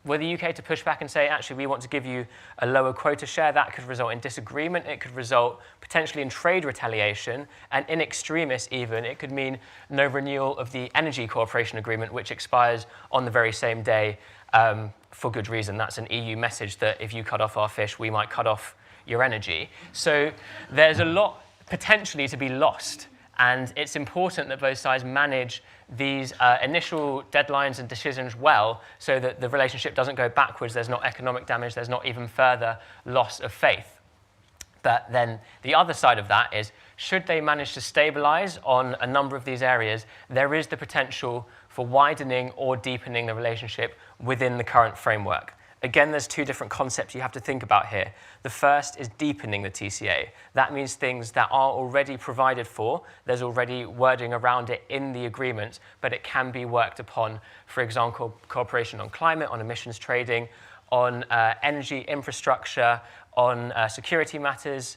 Were the UK to push back and say, actually, we want to give you a lower quota share, that could result in disagreement. It could result potentially in trade retaliation. And in extremis even, it could mean no renewal of the Energy Cooperation Agreement, which expires on the very same day for good reason. That's an EU message that if you cut off our fish, we might cut off your energy. So there's a lot potentially to be lost. And it's important that both sides manage these initial deadlines and decisions well so that the relationship doesn't go backwards, there's not economic damage, there's not even further loss of faith. But then the other side of that is, should they manage to stabilize on a number of these areas, there is the potential for widening or deepening the relationship within the current framework. Again, there's two different concepts you have to think about here. The first is deepening the TCA. That means things that are already provided for, there's already wording around it in the agreement, but it can be worked upon, for example, cooperation on climate, on emissions trading, on energy infrastructure, on security matters,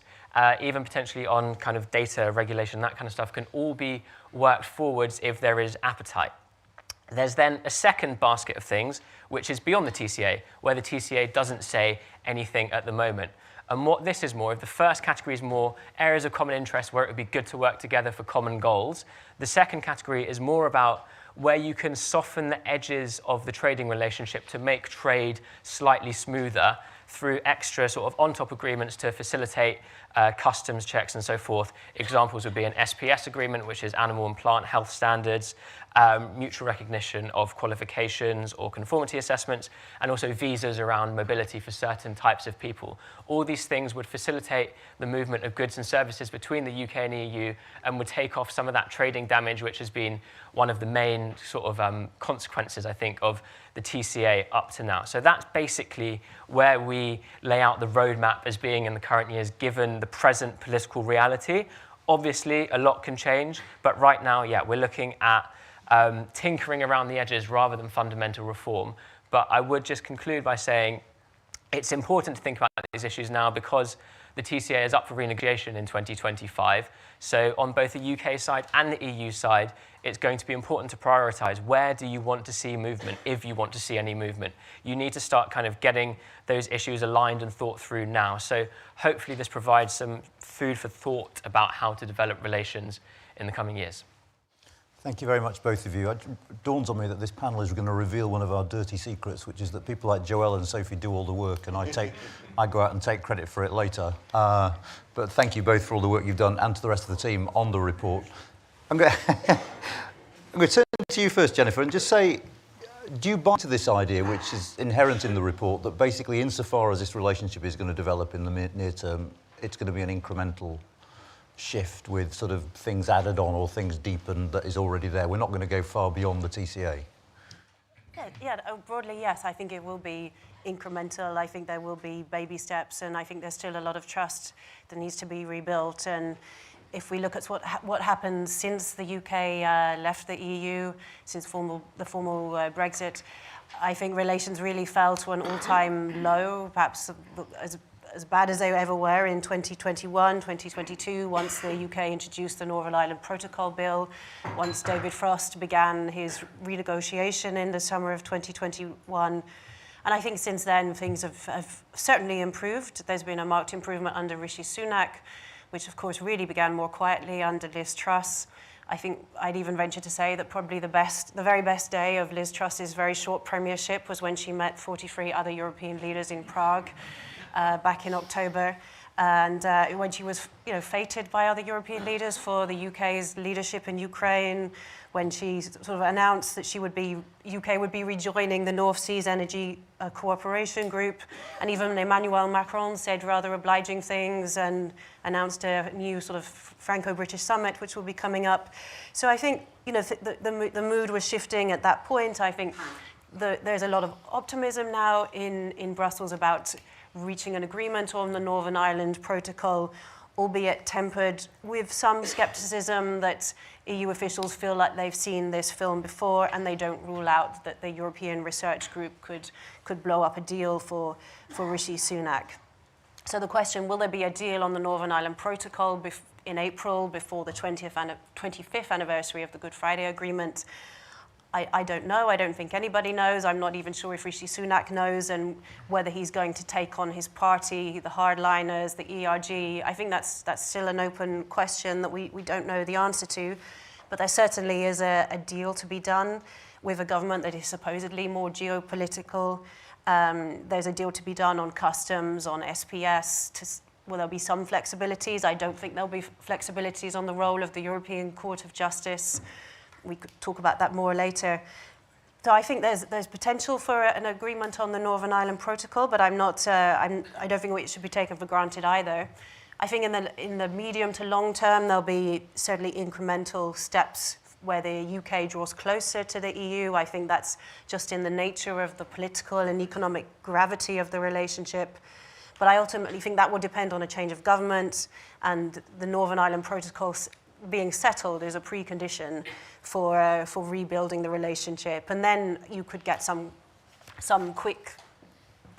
even potentially on kind of data regulation, that kind of stuff can all be worked forwards if there is appetite. There's then a second basket of things, which is beyond the TCA, where the TCA doesn't say anything at the moment. And what this is more, if the first category is more areas of common interest where it would be good to work together for common goals, the second category is more about where you can soften the edges of the trading relationship to make trade slightly smoother through extra sort of on-top agreements to facilitate customs checks and so forth. Examples would be an SPS agreement, which is animal and plant health standards, mutual recognition of qualifications or conformity assessments, and also visas around mobility for certain types of people. All these things would facilitate the movement of goods and services between the UK and EU and would take off some of that trading damage, which has been one of the main sort of consequences, I think, of the TCA up to now. So that's basically where we lay out the roadmap as being in the current years, given the present political reality. Obviously, a lot can change, but right now, yeah, we're looking at tinkering around the edges rather than fundamental reform. But I would just conclude by saying it's important to think about these issues now because the TCA is up for renegotiation in 2025. So on both the UK side and the EU side, it's going to be important to prioritise where do you want to see movement, if you want to see any movement. You need to start kind of getting those issues aligned and thought through now. So hopefully this provides some food for thought about how to develop relations in the coming years. Thank you very much, both of you. It dawns on me that this panel is going to reveal one of our dirty secrets, which is that people like Joelle and Sophie do all the work, and I go out and take credit for it later. But thank you both for all the work you've done, and to the rest of the team on the report. I'm going to turn to you first, Jennifer, and just say, do you buy into this idea, which is inherent in the report, that basically insofar as this relationship is going to develop in the near term, it's going to be an incremental shift with sort of things added on or things deepened that is already there? We're not going to go far beyond the TCA. Yeah, broadly, yes. I think it will be incremental. I think there will be baby steps, and I think there's still a lot of trust that needs to be rebuilt. And if we look at what happened since the UK left the EU, since the formal Brexit, I think relations really fell to an all-time low, perhaps as bad as they ever were in 2021, 2022, once the UK introduced the Northern Ireland Protocol Bill, once David Frost began his renegotiation in the summer of 2021. And I think since then, things have certainly improved. There's been a marked improvement under Rishi Sunak, which of course really began more quietly under Liz Truss. I think I'd even venture to say that probably the very best day of Liz Truss's very short premiership was when she met 43 other European leaders in Prague back in October, and when she was, feted by other European leaders for the UK's leadership in Ukraine, when she sort of announced that UK would be rejoining the North Seas Energy Cooperation Group, and even Emmanuel Macron said rather obliging things and announced a new sort of Franco-British summit, which will be coming up. So I think, the mood was shifting at that point. I think there's a lot of optimism now in Brussels about reaching an agreement on the Northern Ireland Protocol, albeit tempered with some scepticism that EU officials feel like they've seen this film before, and they don't rule out that the European Research Group could blow up a deal for Rishi Sunak. So the question, will there be a deal on the Northern Ireland Protocol in April before the 25th anniversary of the Good Friday Agreement? I don't know. I don't think anybody knows. I'm not even sure if Rishi Sunak knows, and whether he's going to take on his party, the hardliners, the ERG. I think that's still an open question that we don't know the answer to. But there certainly is a deal to be done with a government that is supposedly more geopolitical. There's a deal to be done on customs, on SPS. Will there be some flexibilities? I don't think there'll be flexibilities on the role of the European Court of Justice. We could talk about that more later. So I think there's potential for an agreement on the Northern Ireland Protocol, but I don't think it should be taken for granted either. I think in the medium to long term, there'll be certainly incremental steps where the UK draws closer to the EU. I think that's just in the nature of the political and economic gravity of the relationship. But I ultimately think that will depend on a change of government, and the Northern Ireland Protocol being settled is a precondition for rebuilding the relationship. And then you could get some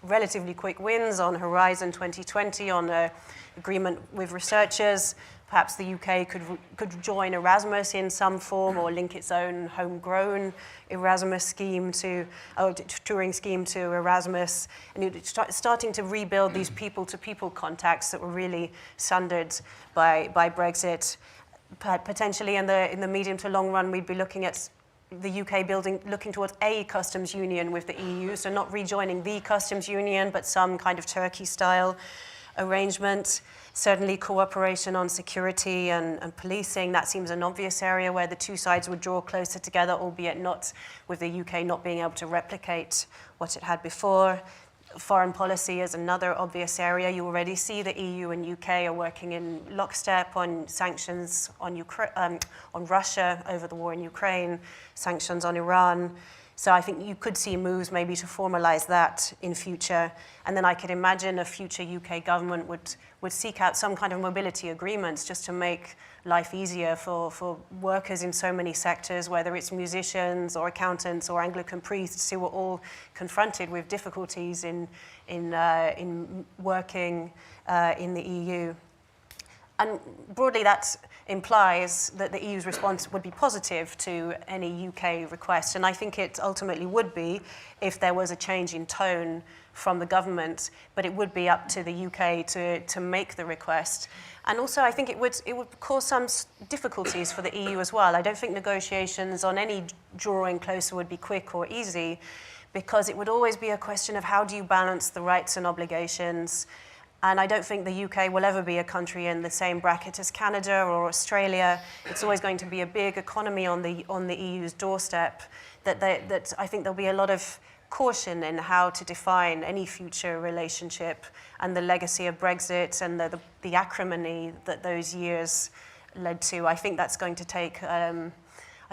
relatively quick wins on Horizon 2020, on an agreement with researchers. Perhaps the UK could join Erasmus in some form, or link its own homegrown Erasmus scheme touring scheme to Erasmus. And you're starting to rebuild these people-to-people contacts that were really sundered by Brexit. Potentially in the medium to long run, we'd be looking at the UK looking towards a customs union with the EU, so not rejoining the customs union, but some kind of Turkey-style arrangement. Certainly cooperation on security and policing, that seems an obvious area where the two sides would draw closer together, albeit not with the UK not being able to replicate what it had before. Foreign policy is another obvious area. You already see the EU and UK are working in lockstep on sanctions on Russia over the war in Ukraine, sanctions on Iran. So I think you could see moves maybe to formalise that in future. And then I could imagine a future UK government would seek out some kind of mobility agreements just to make life easier for workers in so many sectors, whether it's musicians or accountants or Anglican priests who are all confronted with difficulties in working in the EU. And broadly, that implies that the EU's response would be positive to any UK request. And I think it ultimately would be if there was a change in tone from the government, but it would be up to the UK to make the request. And also, I think it would cause some difficulties for the EU as well. I don't think negotiations on any drawing closer would be quick or easy, because it would always be a question of how do you balance the rights and obligations. And I don't think the UK will ever be a country in the same bracket as Canada or Australia. It's always going to be a big economy on the EU's doorstep. That I think there'll be a lot of caution in how to define any future relationship, and the legacy of Brexit and the acrimony that those years led to. I think that's going to take. I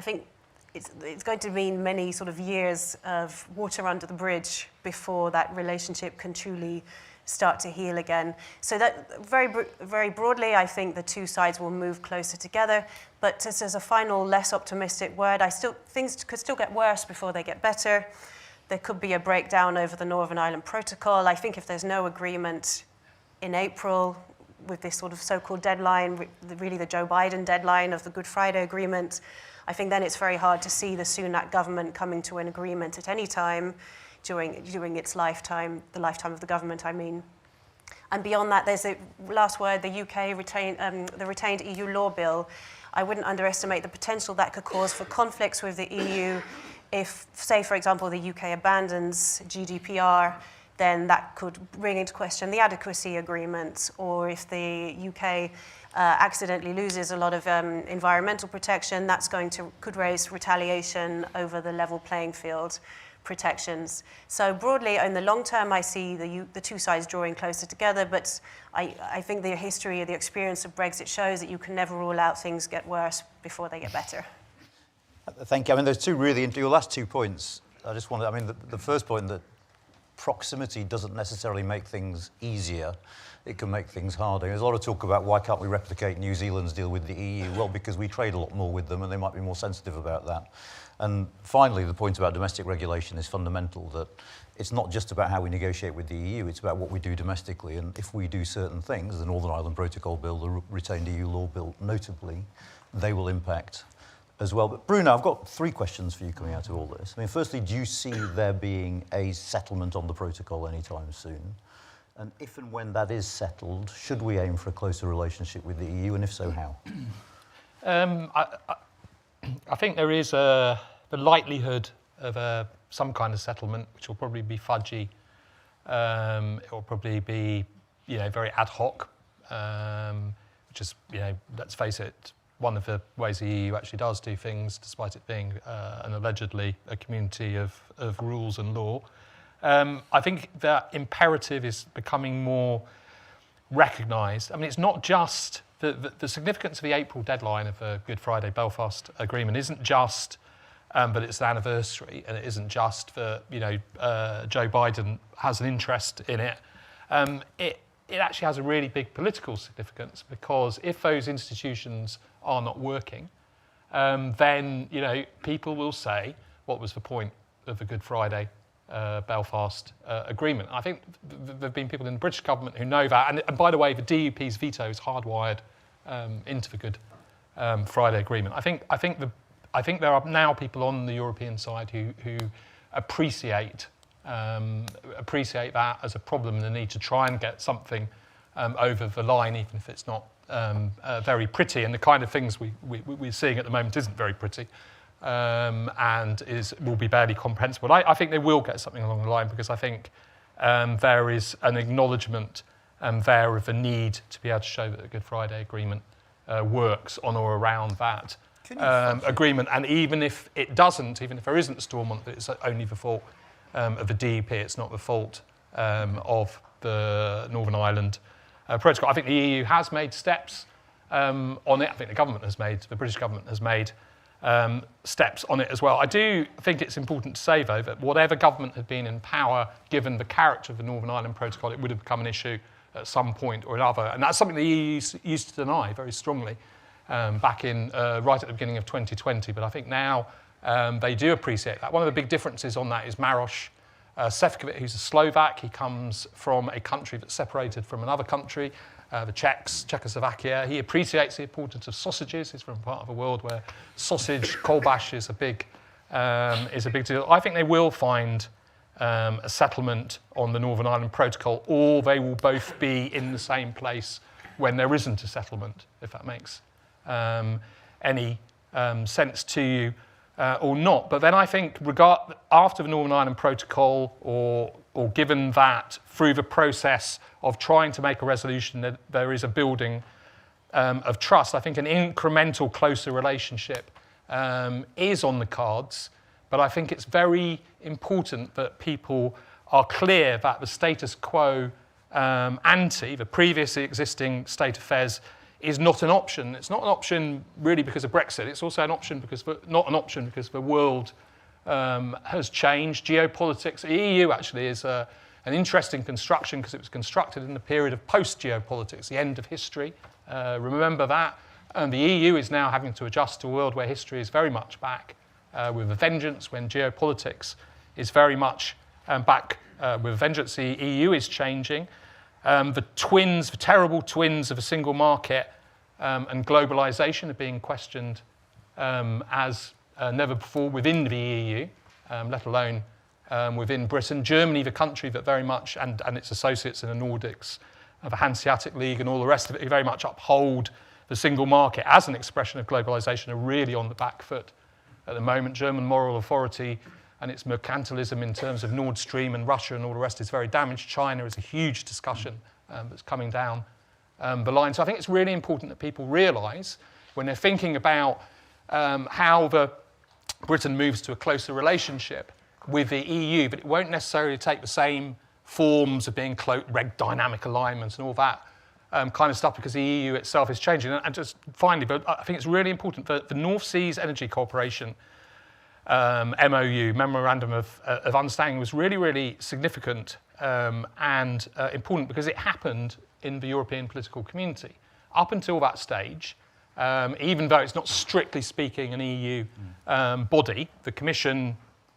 think it's going to mean many sort of years of water under the bridge before that relationship can truly start to heal again. So that very broadly, I think the two sides will move closer together. But just as a final, less optimistic word, things could still get worse before they get better. There could be a breakdown over the Northern Ireland Protocol. I think if there's no agreement in April with this sort of so-called deadline, really the Joe Biden deadline of the Good Friday Agreement, I think then it's very hard to see the Sunak government coming to an agreement at any time during its lifetime, the lifetime of the government, I mean. And beyond that, there's a last word, the UK the retained EU law bill. I wouldn't underestimate the potential that could cause for conflicts with the EU. If, say, for example, the UK abandons GDPR, then that could bring into question the adequacy agreement. Or if the UK accidentally loses a lot of environmental protection, that's could raise retaliation over the level playing field protections. So broadly, in the long term, I see the two sides drawing closer together, but I think the history, the experience of Brexit shows that you can never rule out things get worse before they get better. Thank you. I mean, there's your last 2 points. I just wanted, the first point, that proximity doesn't necessarily make things easier. It can make things harder. There's a lot of talk about why can't we replicate New Zealand's deal with the EU? Well, because we trade a lot more with them and they might be more sensitive about that. And finally, the point about domestic regulation is fundamental, that it's not just about how we negotiate with the EU, it's about what we do domestically. And if we do certain things, the Northern Ireland Protocol Bill, the retained EU law bill, notably, they will impact as well. But Bruno, I've got 3 questions for you coming out of all this. I mean, firstly, do you see there being a settlement on the protocol anytime soon? And if and when that is settled, should we aim for a closer relationship with the EU, and if so, how? I think there is the likelihood of some kind of settlement, which will probably be fudgy. It will probably be, very ad hoc, which is, let's face it, one of the ways the EU actually does do things, despite it being an allegedly a community of rules and law. I think that imperative is becoming more recognised. I mean, it's not just the significance of the April deadline of a Good Friday Belfast Agreement isn't just, but it's the anniversary, and it isn't just that Joe Biden has an interest in it. It actually has a really big political significance, because if those institutions are not working, then people will say, what was the point of the Good Friday Belfast Agreement? I think there have been people in the British government who know that, and by the way, the DUP's veto is hardwired into the Good Friday Agreement. I think there are now people on the European side who appreciate that as a problem, and the need to try and get something over the line, even if it's not very pretty. And the kind of things we're seeing at the moment isn't very pretty, and will be barely comprehensible. I think they will get something along the line, because I think there is an acknowledgement there of the need to be able to show that the Good Friday Agreement works on or around that agreement. And even if it doesn't, even if there isn't a Stormont, it's only the fault of the DUP, it's not the fault of the Northern Ireland Protocol. I think the EU has made steps on it. I think the British government has made steps on it as well. I do think it's important to say, though, that whatever government had been in power, given the character of the Northern Ireland Protocol, it would have become an issue at some point or another. And that's something the EU used to deny very strongly back in right at the beginning of 2020. But I think now they do appreciate that. One of the big differences on that is Maroš Sefcovic, who's a Slovak. He comes from a country that's separated from another country, the Czechs, Czechoslovakia. He appreciates the importance of sausages. He's from a part of the world where sausage, kolbash is a big deal. I think they will find a settlement on the Northern Ireland Protocol, or they will both be in the same place when there isn't a settlement, if that makes any sense to you or not. But then I think after the Northern Ireland Protocol, or given that through the process of trying to make a resolution that there is a building of trust, I think an incremental closer relationship is on the cards. But I think it's very important that people are clear that the status quo ante, the previously existing state affairs, is not an option. It's not an option really because of Brexit. It's also not an option because the world has changed. Geopolitics, the EU actually is an interesting construction because it was constructed in the period of post-geopolitics, the end of history. Remember that. And the EU is now having to adjust to a world where history is very much back with a vengeance, when geopolitics is very much back with a vengeance. The EU is changing. The terrible twins of a single market and globalisation are being questioned as never before within the EU, let alone within Britain. Germany, the country that very much, and its associates in the Nordics, the Hanseatic League and all the rest of it, who very much uphold the single market as an expression of globalisation, are really on the back foot at the moment. German moral authority and its mercantilism in terms of Nord Stream and Russia and all the rest is very damaged. China is a huge discussion that's coming down the line. So I think it's really important that people realise when they're thinking about how Britain moves to a closer relationship with the EU, but it won't necessarily take the same forms of being dynamic alignment and all that kind of stuff, because the EU itself is changing. And just finally, but I think it's really important that the North Seas Energy Cooperation MOU, Memorandum of Understanding, was really, really significant and important because it happened in the European political community. Up until that stage, even though it's not strictly speaking an EU body, the Commission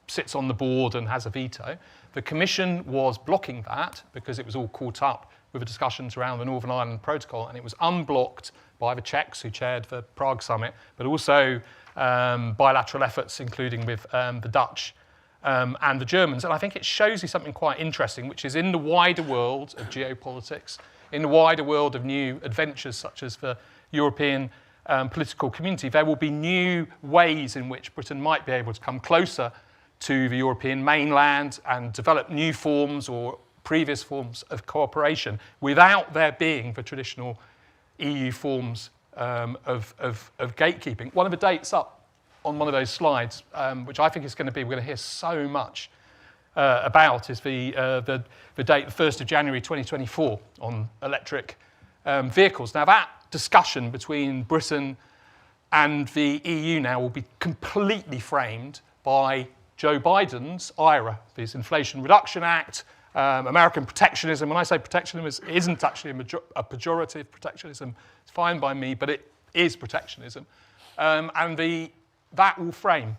sits on the board and has a veto. The Commission was blocking that because it was all caught up with the discussions around the Northern Ireland Protocol, and it was unblocked by the Czechs, who chaired the Prague summit, but also bilateral efforts, including with the Dutch and the Germans. And I think it shows you something quite interesting, which is in the wider world of geopolitics, in the wider world of new adventures such as the European political community, there will be new ways in which Britain might be able to come closer to the European mainland and develop new forms or previous forms of cooperation without there being the traditional EU forms of gatekeeping. One of the dates up on one of those slides, which I think is going to be, we're going to hear so much about, is the date, the 1st of January 2024, on electric vehicles. Now, that discussion between Britain and the EU now will be completely framed by Joe Biden's IRA, his Inflation Reduction Act, American protectionism. When I say protectionism, it isn't actually a pejorative protectionism. It's fine by me, but it is protectionism. And that will frame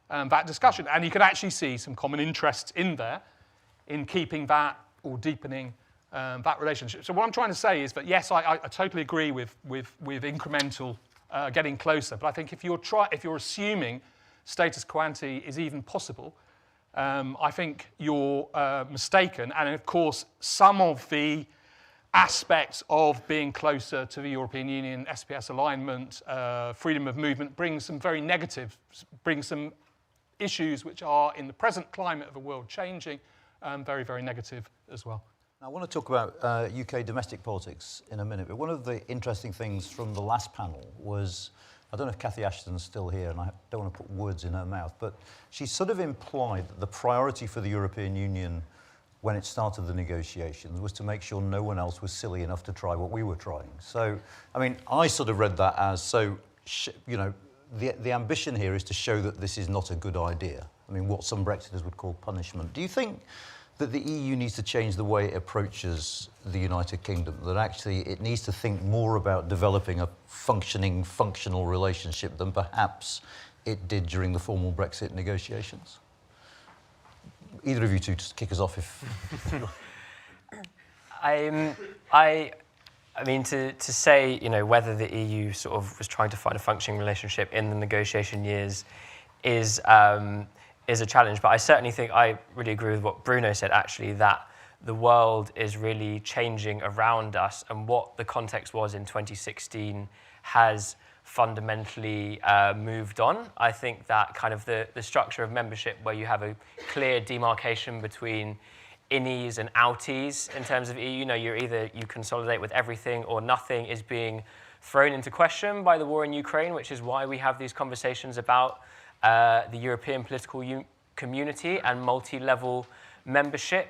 that discussion. And you can actually see some common interests in there in keeping that or deepening that relationship. So what I'm trying to say is that, yes, I totally agree with incremental getting closer. But I think if you're assuming status quo ante is even possible, I think you're mistaken. And of course, some of the aspects of being closer to the European Union, SPS alignment, freedom of movement, brings some very negative, brings some issues which are in the present climate of the world changing, very, very negative as well. I want to talk about UK domestic politics in a minute, but one of the interesting things from the last panel was, I don't know if Cathy Ashton's still here, and I don't want to put words in her mouth, but she sort of implied that the priority for the European Union when it started the negotiations was to make sure no one else was silly enough to try what we were trying. So, I mean, I sort of read that as, you know, the ambition here is to show that this is not a good idea. I mean, what some Brexiters would call punishment. Do you think that the EU needs to change the way it approaches the United Kingdom, that actually it needs to think more about developing a functional relationship than perhaps it did during the formal Brexit negotiations? Either of you two just kick us off if... I mean, to say, you know, whether the EU sort of was trying to find a functioning relationship in the negotiation years is a challenge, but I certainly think I really agree with what Bruno said, actually, that the world is really changing around us, and what the context was in 2016 has fundamentally moved on. I think that kind of the structure of membership, where you have a clear demarcation between innies and outies in terms of EU, you know, you consolidate with everything or nothing, is being thrown into question by the war in Ukraine, which is why we have these conversations about the European political community and multi-level membership.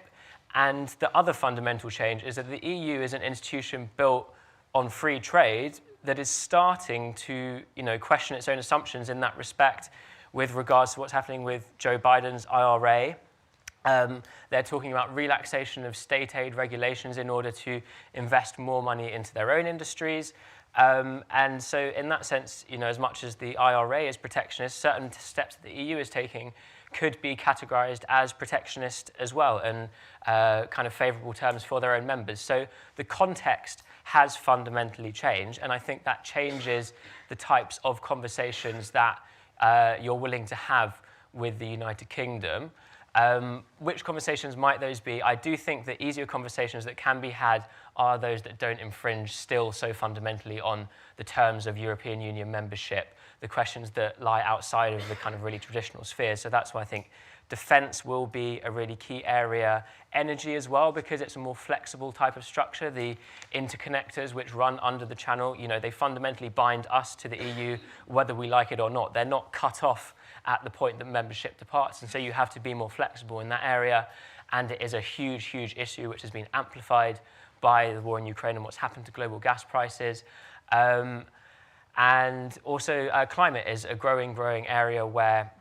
And the other fundamental change is that the EU is an institution built on free trade that is starting to, you know, question its own assumptions in that respect with regards to what's happening with Joe Biden's IRA. They're talking about relaxation of state aid regulations in order to invest more money into their own industries. And so in that sense, you know, as much as the IRA is protectionist, certain steps that the EU is taking could be categorized as protectionist as well, and kind of favorable terms for their own members. So the context has fundamentally changed, and I think that changes the types of conversations that you're willing to have with the United Kingdom. Which conversations might those be? I do think the easier conversations that can be had are those that don't infringe still so fundamentally on the terms of European Union membership, the questions that lie outside of the kind of really traditional spheres. So that's why I think defence will be a really key area. Energy as well, because it's a more flexible type of structure. The interconnectors which run under the channel, you know, they fundamentally bind us to the EU, whether we like it or not. They're not cut off at the point that membership departs, and so you have to be more flexible in that area. And it is a huge, huge issue which has been amplified by the war in Ukraine and what's happened to global gas prices. And also climate is a growing area where,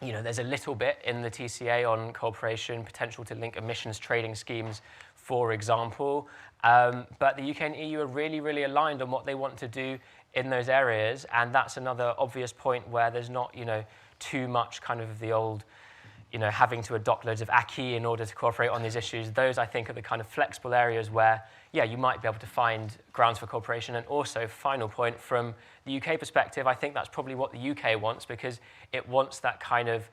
you know, there's a little bit in the TCA on cooperation, potential to link emissions trading schemes, for example. But the UK and EU are really, really aligned on what they want to do in those areas. And that's another obvious point where there's not, you know, too much kind of the old, you know, having to adopt loads of acquis in order to cooperate on these issues. Those, I think, are the kind of flexible areas where, yeah, you might be able to find grounds for cooperation. And also, final point, from the UK perspective, I think that's probably what the UK wants, because it wants that kind of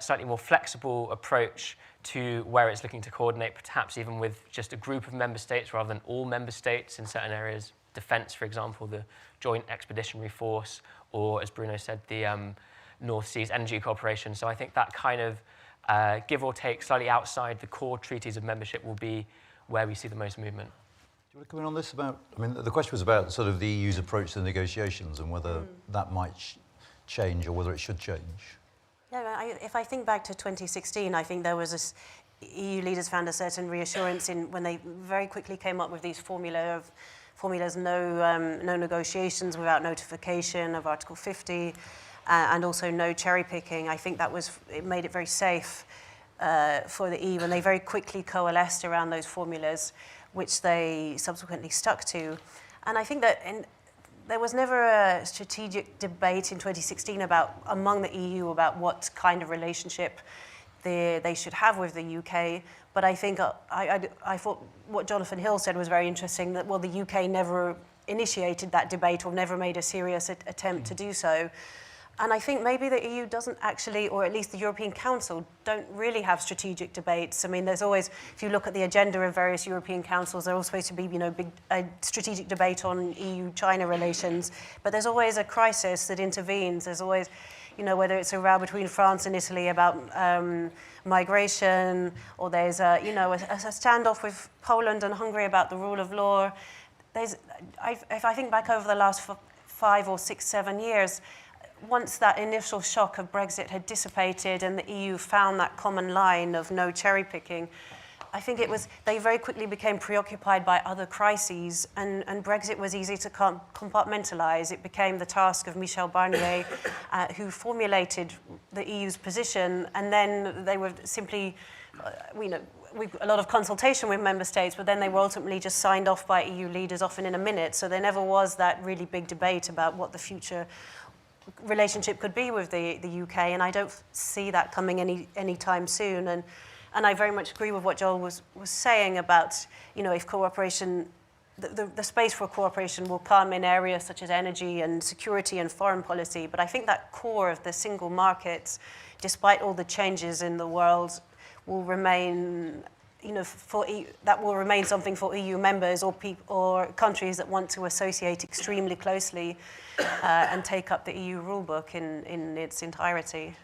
slightly more flexible approach to where it's looking to coordinate, perhaps even with just a group of member states rather than all member states in certain areas. Defence, for example, the Joint Expeditionary Force, or, as Bruno said, the North Seas Energy Cooperation. So I think that kind of give or take slightly outside the core treaties of membership will be where we see the most movement. Do you want to come in on this about, I mean, the question was about sort of the EU's approach to the negotiations and whether that might change or whether it should change. Yeah, if I think back to 2016, I think there was this, EU leaders found a certain reassurance in when they very quickly came up with these formulas, no negotiations without notification of Article 50, and also no cherry picking. I think that it made it very safe for the EU, and they very quickly coalesced around those formulas, which they subsequently stuck to. And I think that there was never a strategic debate in 2016 among the EU about what kind of relationship they should have with the UK. But I think I thought what Jonathan Hill said was very interesting, that, well, the UK never initiated that debate or never made a serious attempt to do so. And I think maybe the EU doesn't actually, or at least the European Council, don't really have strategic debates. I mean, there's always, if you look at the agenda of various European councils, they're all supposed to be, a strategic debate on EU-China relations. But there's always a crisis that intervenes. There's always, whether it's a row between France and Italy about migration, or there's a standoff with Poland and Hungary about the rule of law. If I think back over the last 5 or 6, 7 years, once that initial shock of Brexit had dissipated and the EU found that common line of no cherry picking, I think they very quickly became preoccupied by other crises, and Brexit was easy to compartmentalize. It became the task of Michel Barnier, who formulated the EU's position, and then they were simply, a lot of consultation with member states, but then they were ultimately just signed off by EU leaders, often in a minute. So there never was that really big debate about what the future relationship could be with the UK, and I don't see that coming anytime soon. And I very much agree with what Joel was saying about, if cooperation, the space for cooperation will come in areas such as energy and security and foreign policy. But I think that core of the single market, despite all the changes in the world, will remain, that will remain something for EU members or countries that want to associate extremely closely and take up the EU rulebook in its entirety.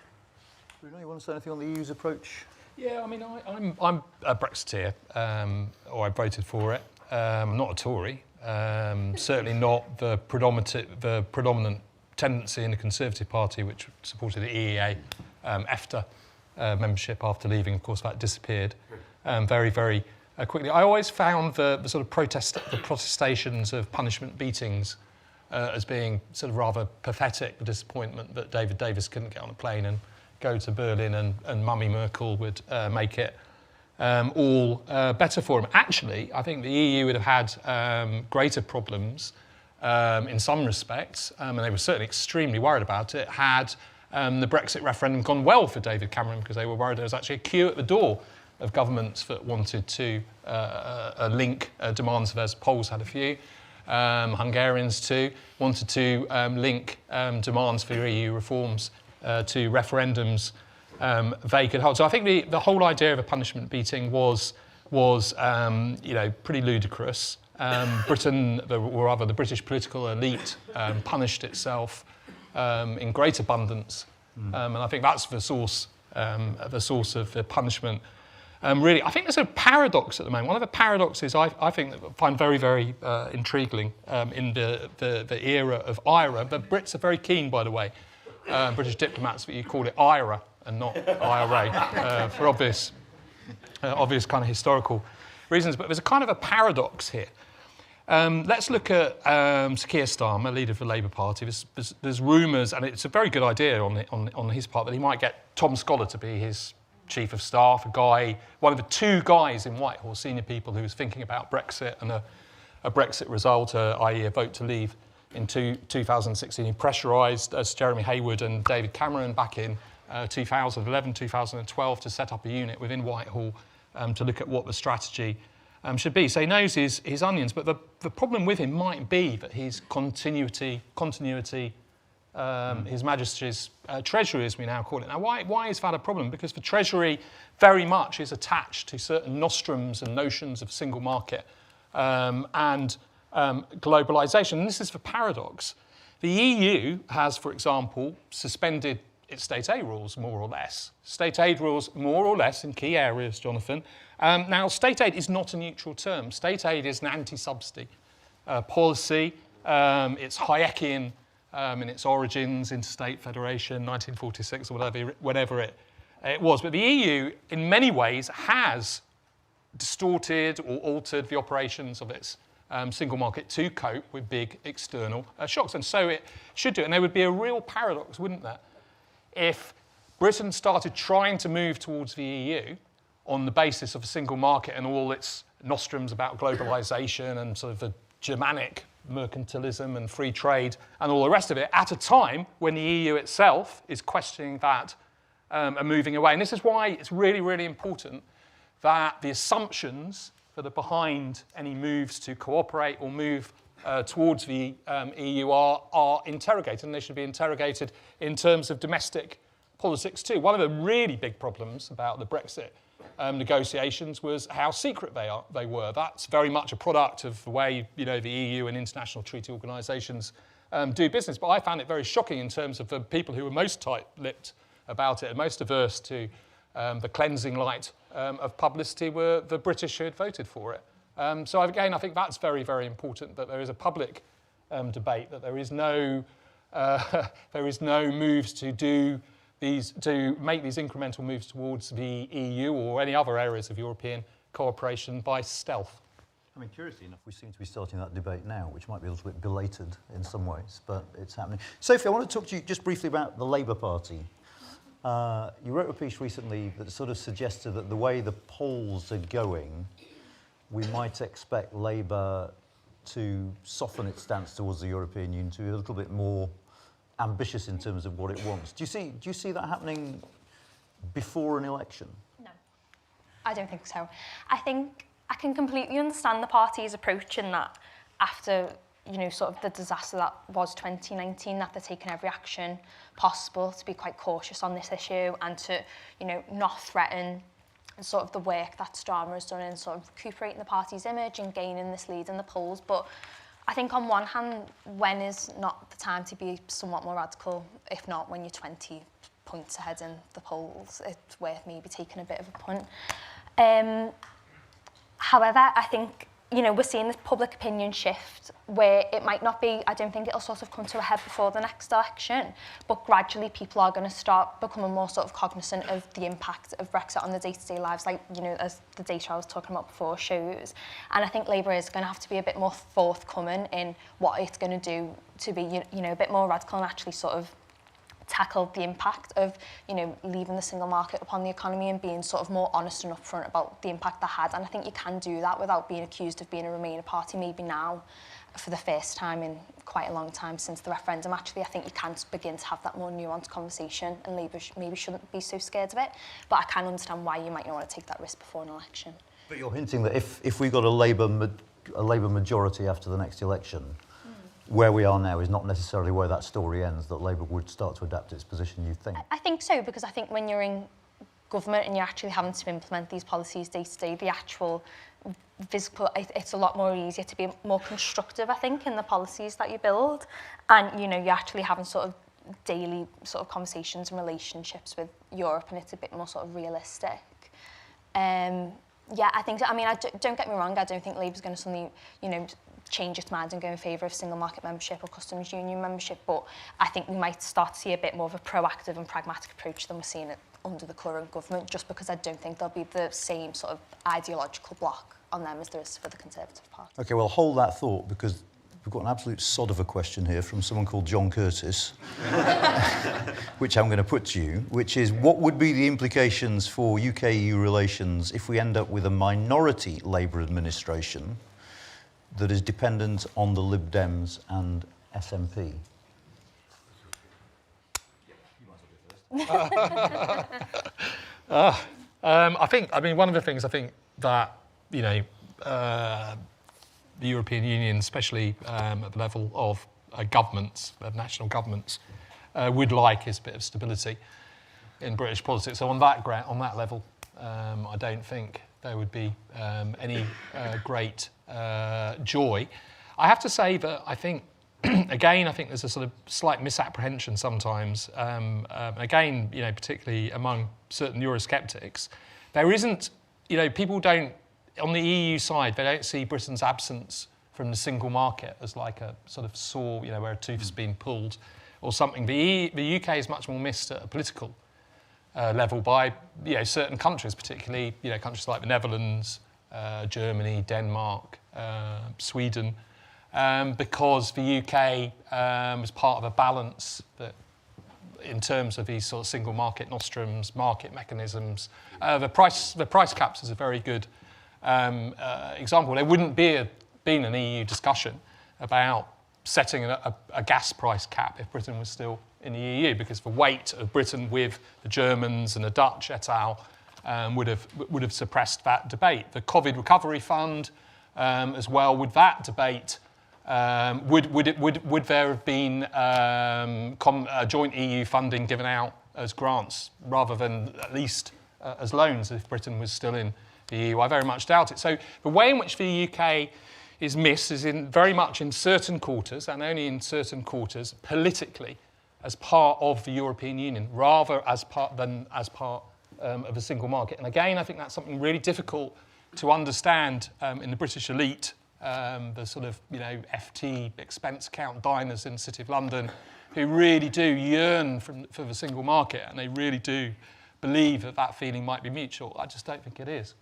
Bruno, you want to say anything on the EU's approach? Yeah, I mean, I'm a Brexiteer, or I voted for it. I'm not a Tory. Certainly not the predominant tendency in the Conservative Party, which supported the EEA, EFTA membership after leaving. Of course, that disappeared very, very quickly. I always found the sort of protestations of punishment beatings as being sort of rather pathetic. The disappointment that David Davis couldn't get on a plane and go to Berlin, and Mummy Merkel would make it all better for him. Actually, I think the EU would have had greater problems in some respects, and they were certainly extremely worried about it, had the Brexit referendum gone well for David Cameron, because they were worried there was actually a queue at the door of governments that wanted to link demands, as Poles had a few, Hungarians too, wanted to link demands for EU reforms to referendums they could hold. So I think the whole idea of a punishment beating was pretty ludicrous. Britain, or rather the British political elite, punished itself in great abundance, and I think that's the source of the punishment. Really, I think there's a paradox at the moment. One of the paradoxes I think that I find very, very intriguing in the era of IRA, but Brits are very keen, by the way, British diplomats, that you call it IRA and not IRA for obvious kind of historical reasons. But there's a kind of a paradox here. Let's look at Sir Keir Starmer, leader of the Labour Party. There's rumours, and it's a very good idea on his part, that he might get Tom Scholar to be his chief of staff, one of the two guys in Whitehall, senior people who was thinking about Brexit and a Brexit result, i.e. a vote to leave in 2016. He pressurised Jeremy Hayward and David Cameron back in 2011, 2012 to set up a unit within Whitehall to look at what the strategy should be. So he knows his onions, but the problem with him might be that his continuity, His Majesty's Treasury, as we now call it. Now, why is that a problem? Because the Treasury very much is attached to certain nostrums and notions of single market and globalisation. And this is the paradox. The EU has, for example, suspended its state aid rules, more or less. State aid rules, more or less, in key areas, Jonathan. Now, state aid is not a neutral term. State aid is an anti-subsidy policy. It's Hayekian in its origins, interstate federation, 1946 or whatever it was. But the EU, in many ways, has distorted or altered the operations of its single market to cope with big external shocks. And so it should do it. And there would be a real paradox, wouldn't there, if Britain started trying to move towards the EU on the basis of a single market and all its nostrums about globalisation and sort of the Germanic mercantilism and free trade and all the rest of it, at a time when the EU itself is questioning that and moving away. And this is why it's really, really important that the assumptions that are behind any moves to cooperate or move towards the EU are interrogated, and they should be interrogated in terms of domestic politics too. One of the really big problems about the Brexit negotiations was how secret they were. That's very much a product of the way the EU and international treaty organisations do business. But I found it very shocking in terms of the people who were most tight-lipped about it and most averse to the cleansing light of publicity were the British who had voted for it. So again, I think that's very, very important, that there is a public debate, that there is no moves to make these incremental moves towards the EU or any other areas of European cooperation by stealth. I mean, curiously enough, we seem to be starting that debate now, which might be a little bit belated in some ways, but it's happening. Sophie, I want to talk to you just briefly about the Labour Party. You wrote a piece recently that sort of suggested that the way the polls are going, we might expect Labour to soften its stance towards the European Union, to be a little bit more ambitious in terms of what it wants. Do you see that happening before an election? No, I don't think so. I think I can completely understand the party's approach in that after, sort of the disaster that was 2019, that they're taking every action possible to be quite cautious on this issue and to, not threaten sort of the work that Starmer has done in sort of recuperating the party's image and gaining this lead in the polls. But I think on one hand, when is not the time to be somewhat more radical, if not when you're 20 points ahead in the polls, it's worth maybe taking a bit of a punt. However, I think, we're seeing this public opinion shift where it might not be, I don't think it'll sort of come to a head before the next election, but gradually people are going to start becoming more sort of cognizant of the impact of Brexit on their day-to-day lives, like, as the data I was talking about before shows. And I think Labour is going to have to be a bit more forthcoming in what it's going to do to be, a bit more radical and actually sort of tackle the impact of, leaving the single market upon the economy and being sort of more honest and upfront about the impact that had. And I think you can do that without being accused of being a Remainer party, maybe now, for the first time in quite a long time since the referendum. Actually, I think you can begin to have that more nuanced conversation, and Labour maybe shouldn't be so scared of it. But I can understand why you might not want to take that risk before an election. But you're hinting that if we got a Labour majority after the next election, where we are now is not necessarily where that story ends, that Labour would start to adapt its position, you think? I think so, because I think when you're in government and you're actually having to implement these policies day to day, the actual physical, it's a lot more easier to be more constructive, I think, in the policies that you build. And, you're actually having sort of daily sort of conversations and relationships with Europe, and it's a bit more sort of realistic. Yeah, I think, don't get me wrong, I don't think Labour's going to suddenly, change its mind and go in favour of single market membership or customs union membership, but I think we might start to see a bit more of a proactive and pragmatic approach than we're seeing under the current government, just because I don't think there'll be the same sort of ideological block on them as there is for the Conservative Party. OK, well, hold that thought, because we've got an absolute sod of a question here from someone called John Curtis, which I'm going to put to you, which is, what would be the implications for UK-EU relations if we end up with a minority Labour administration that is dependent on the Lib Dems and SNP? One of the things I think that, the European Union, especially at the level of governments, of national governments, would like is a bit of stability in British politics. So on that level, I don't think there would be any great joy. I have to say that I think, again, I think there's a sort of slight misapprehension sometimes, again, particularly among certain Eurosceptics. There isn't, people don't, on the EU side, they don't see Britain's absence from the single market as like a sort of saw, where a tooth has been pulled or something. The UK is much more missed at a political level by certain countries, particularly countries like the Netherlands, Germany, Denmark, Sweden, because the UK was part of a balance that, in terms of these sort of single market nostrums, market mechanisms, the price caps is a very good example. There wouldn't been an EU discussion about setting a gas price cap if Britain was still in the EU, because the weight of Britain with the Germans and the Dutch et al. Would have suppressed that debate. The COVID Recovery Fund as well, with that debate Would there have been joint EU funding given out as grants rather than at least as loans if Britain was still in the EU? I very much doubt it. So the way in which the UK is missed is very much in certain quarters, and only in certain quarters, politically, as part of the European Union, rather as part of a single market. And again, I think that's something really difficult to understand in the British elite, the sort of, FT expense account diners in the City of London, who really do yearn for the single market, and they really do believe that feeling might be mutual. I just don't think it is.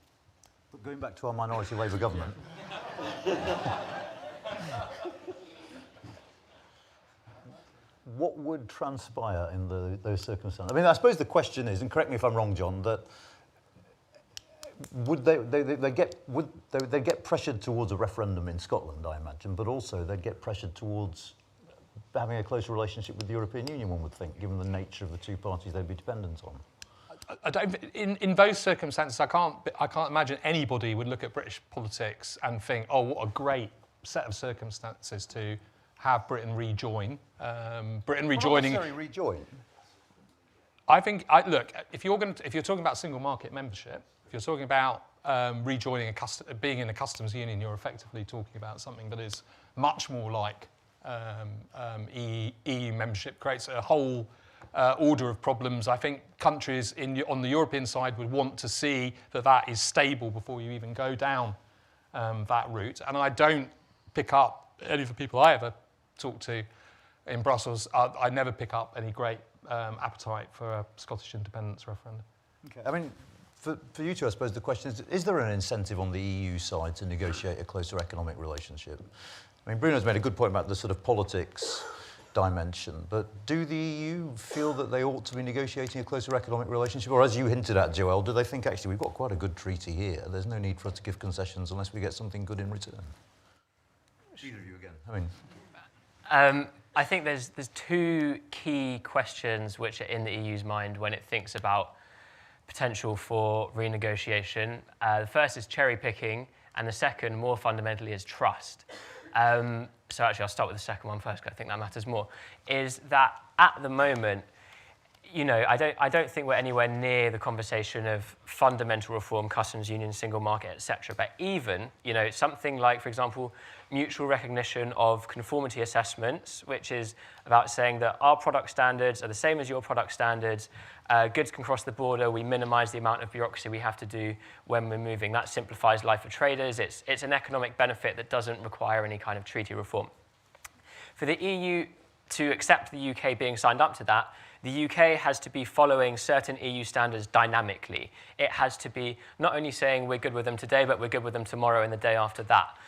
But going back to our minority Labour government, what would transpire in those circumstances? I mean, I suppose the question is, and correct me if I'm wrong, John, that would they get pressured towards a referendum in Scotland, I imagine, but also they'd get pressured towards having a closer relationship with the European Union, one would think, given the nature of the two parties they'd be dependent on. In those circumstances, I can't imagine anybody would look at British politics and think, oh, what a great set of circumstances to have Britain rejoin. Britain rejoining. Not necessarily rejoin. I think, look, if you're talking about single market membership, if you're talking about rejoining being in a customs union, you're effectively talking about something that is much more like EU membership. Creates a whole order of problems. I think countries on the European side would want to see that is stable before you even go down that route. And I don't pick up, any of the people I ever talk to in Brussels, I never pick up any great appetite for a Scottish independence referendum. Okay. I mean, for you two, I suppose the question is there an incentive on the EU side to negotiate a closer economic relationship? I mean, Bruno's made a good point about the sort of politics dimension, but do the EU feel that they ought to be negotiating a closer economic relationship? Or as you hinted at, Joelle, do they think actually we've got quite a good treaty here, there's no need for us to give concessions unless we get something good in return? Either of you again. I think there's two key questions which are in the EU's mind when it thinks about potential for renegotiation. The first is cherry picking, and the second, more fundamentally, is trust. So actually, I'll start with the second one first, because I think that matters more. Is that at the moment, I don't think we're anywhere near the conversation of fundamental reform, customs union, single market, etc. But even, something like, for example, mutual recognition of conformity assessments, which is about saying that our product standards are the same as your product standards. Goods can cross the border. We minimise the amount of bureaucracy we have to do when we're moving. That simplifies life for traders. It's an economic benefit that doesn't require any kind of treaty reform. For the EU to accept the UK being signed up to that, the UK has to be following certain EU standards dynamically. It has to be not only saying we're good with them today, but we're good with them tomorrow and the day after that.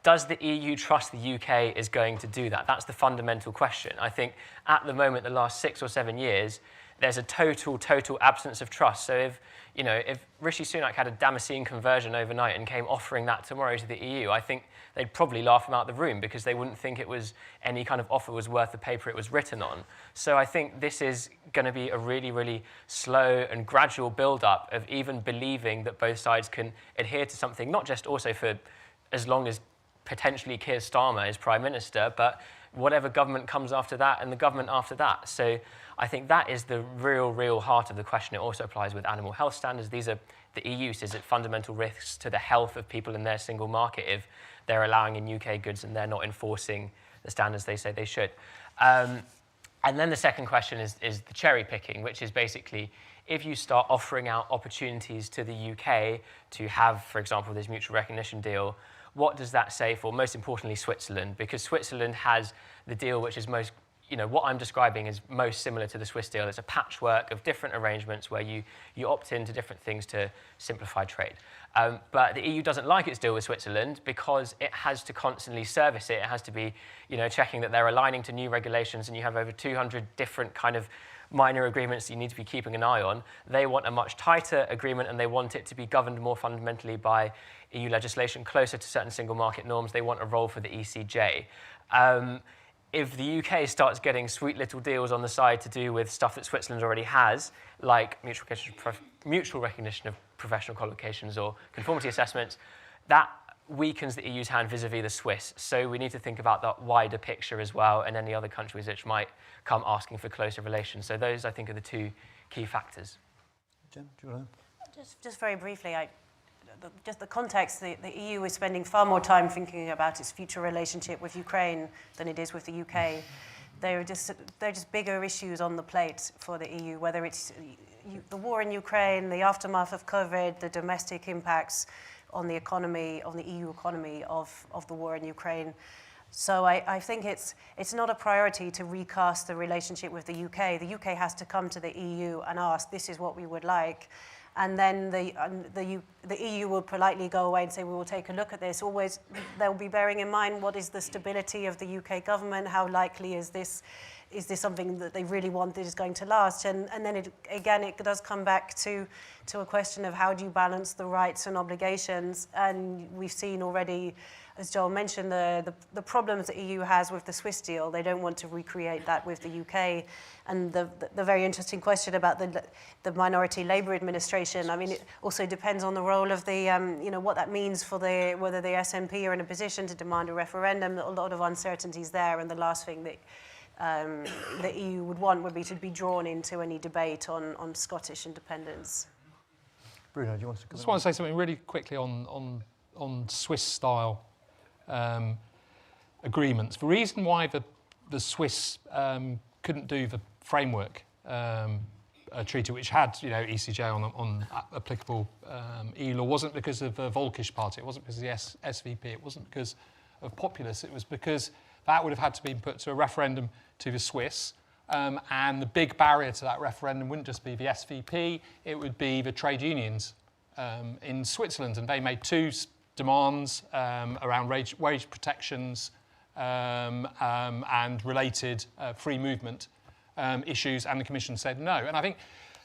Does the EU trust the UK is going to do that? That's the fundamental question. I think at the moment, the last 6 or 7 years, there's a total absence of trust. So if Rishi Sunak had a Damascene conversion overnight and came offering that tomorrow to the EU, I think they'd probably laugh him out the room because they wouldn't think it was any kind of offer was worth the paper it was written on. So I think this is going to be a really, really slow and gradual build-up of even believing that both sides can adhere to something, not just also for as long as potentially Keir Starmer is Prime Minister, but whatever government comes after that and the government after that. So I think that is the real heart of the question. It also applies with animal health standards. These are the EU says it fundamental risks to the health of people in their single market if they're allowing in UK goods and they're not enforcing the standards they say they should. And then the second question is the cherry picking, which is basically if you start offering out opportunities to the UK to have, for example, this mutual recognition deal, what does that say for, most importantly, Switzerland? Because Switzerland has the deal which is most, what I'm describing is most similar to the Swiss deal. It's a patchwork of different arrangements where you opt into different things to simplify trade. But the EU doesn't like its deal with Switzerland because it has to constantly service it. It has to be, checking that they're aligning to new regulations, and you have over 200 different kind of minor agreements that you need to be keeping an eye on. They want a much tighter agreement, and they want it to be governed more fundamentally by EU legislation closer to certain single market norms. They want a role for the ECJ. If the UK starts getting sweet little deals on the side to do with stuff that Switzerland already has, like mutual recognition of professional qualifications or conformity assessments, that weakens the EU's hand vis-a-vis the Swiss. So we need to think about that wider picture as well, and any other countries which might come asking for closer relations. So those, I think, are the two key factors. Jen, do you want to? Just very briefly, just the context, the EU is spending far more time thinking about its future relationship with Ukraine than it is with the UK. They're just bigger issues on the plate for the EU, whether it's the war in Ukraine, the aftermath of COVID, the domestic impacts on the economy, on the EU economy of the war in Ukraine. So I think it's not a priority to recast the relationship with the UK. The UK has to come to the EU and ask, this is what we would like. And then the EU will politely go away and say, we will take a look at this. Always, they'll be bearing in mind what is the stability of the UK government, how likely is this something that they really want that is going to last? And then it does come back to a question of how do you balance the rights and obligations? And we've seen already, as Joel mentioned, the problems the EU has with the Swiss deal. They don't want to recreate that with the UK. And the very interesting question about the minority Labour administration, I mean, it also depends on the role of the, what that means for whether the SNP are in a position to demand a referendum. A lot of uncertainties there. And the last thing that the EU would want would be to be drawn into any debate on Scottish independence. Bruno, do you want to come I just want to say something really quickly on Swiss-style agreements. The reason why the Swiss couldn't do the framework treaty, which had ECJ on applicable EU law, wasn't because of the Volkisch party, it wasn't because of the SVP, it wasn't because of populists, it was because that would have had to be put to a referendum to the Swiss. And the big barrier to that referendum wouldn't just be the SVP, it would be the trade unions in Switzerland. And they made two demands around wage protections and related free movement issues, and the Commission said no. And I think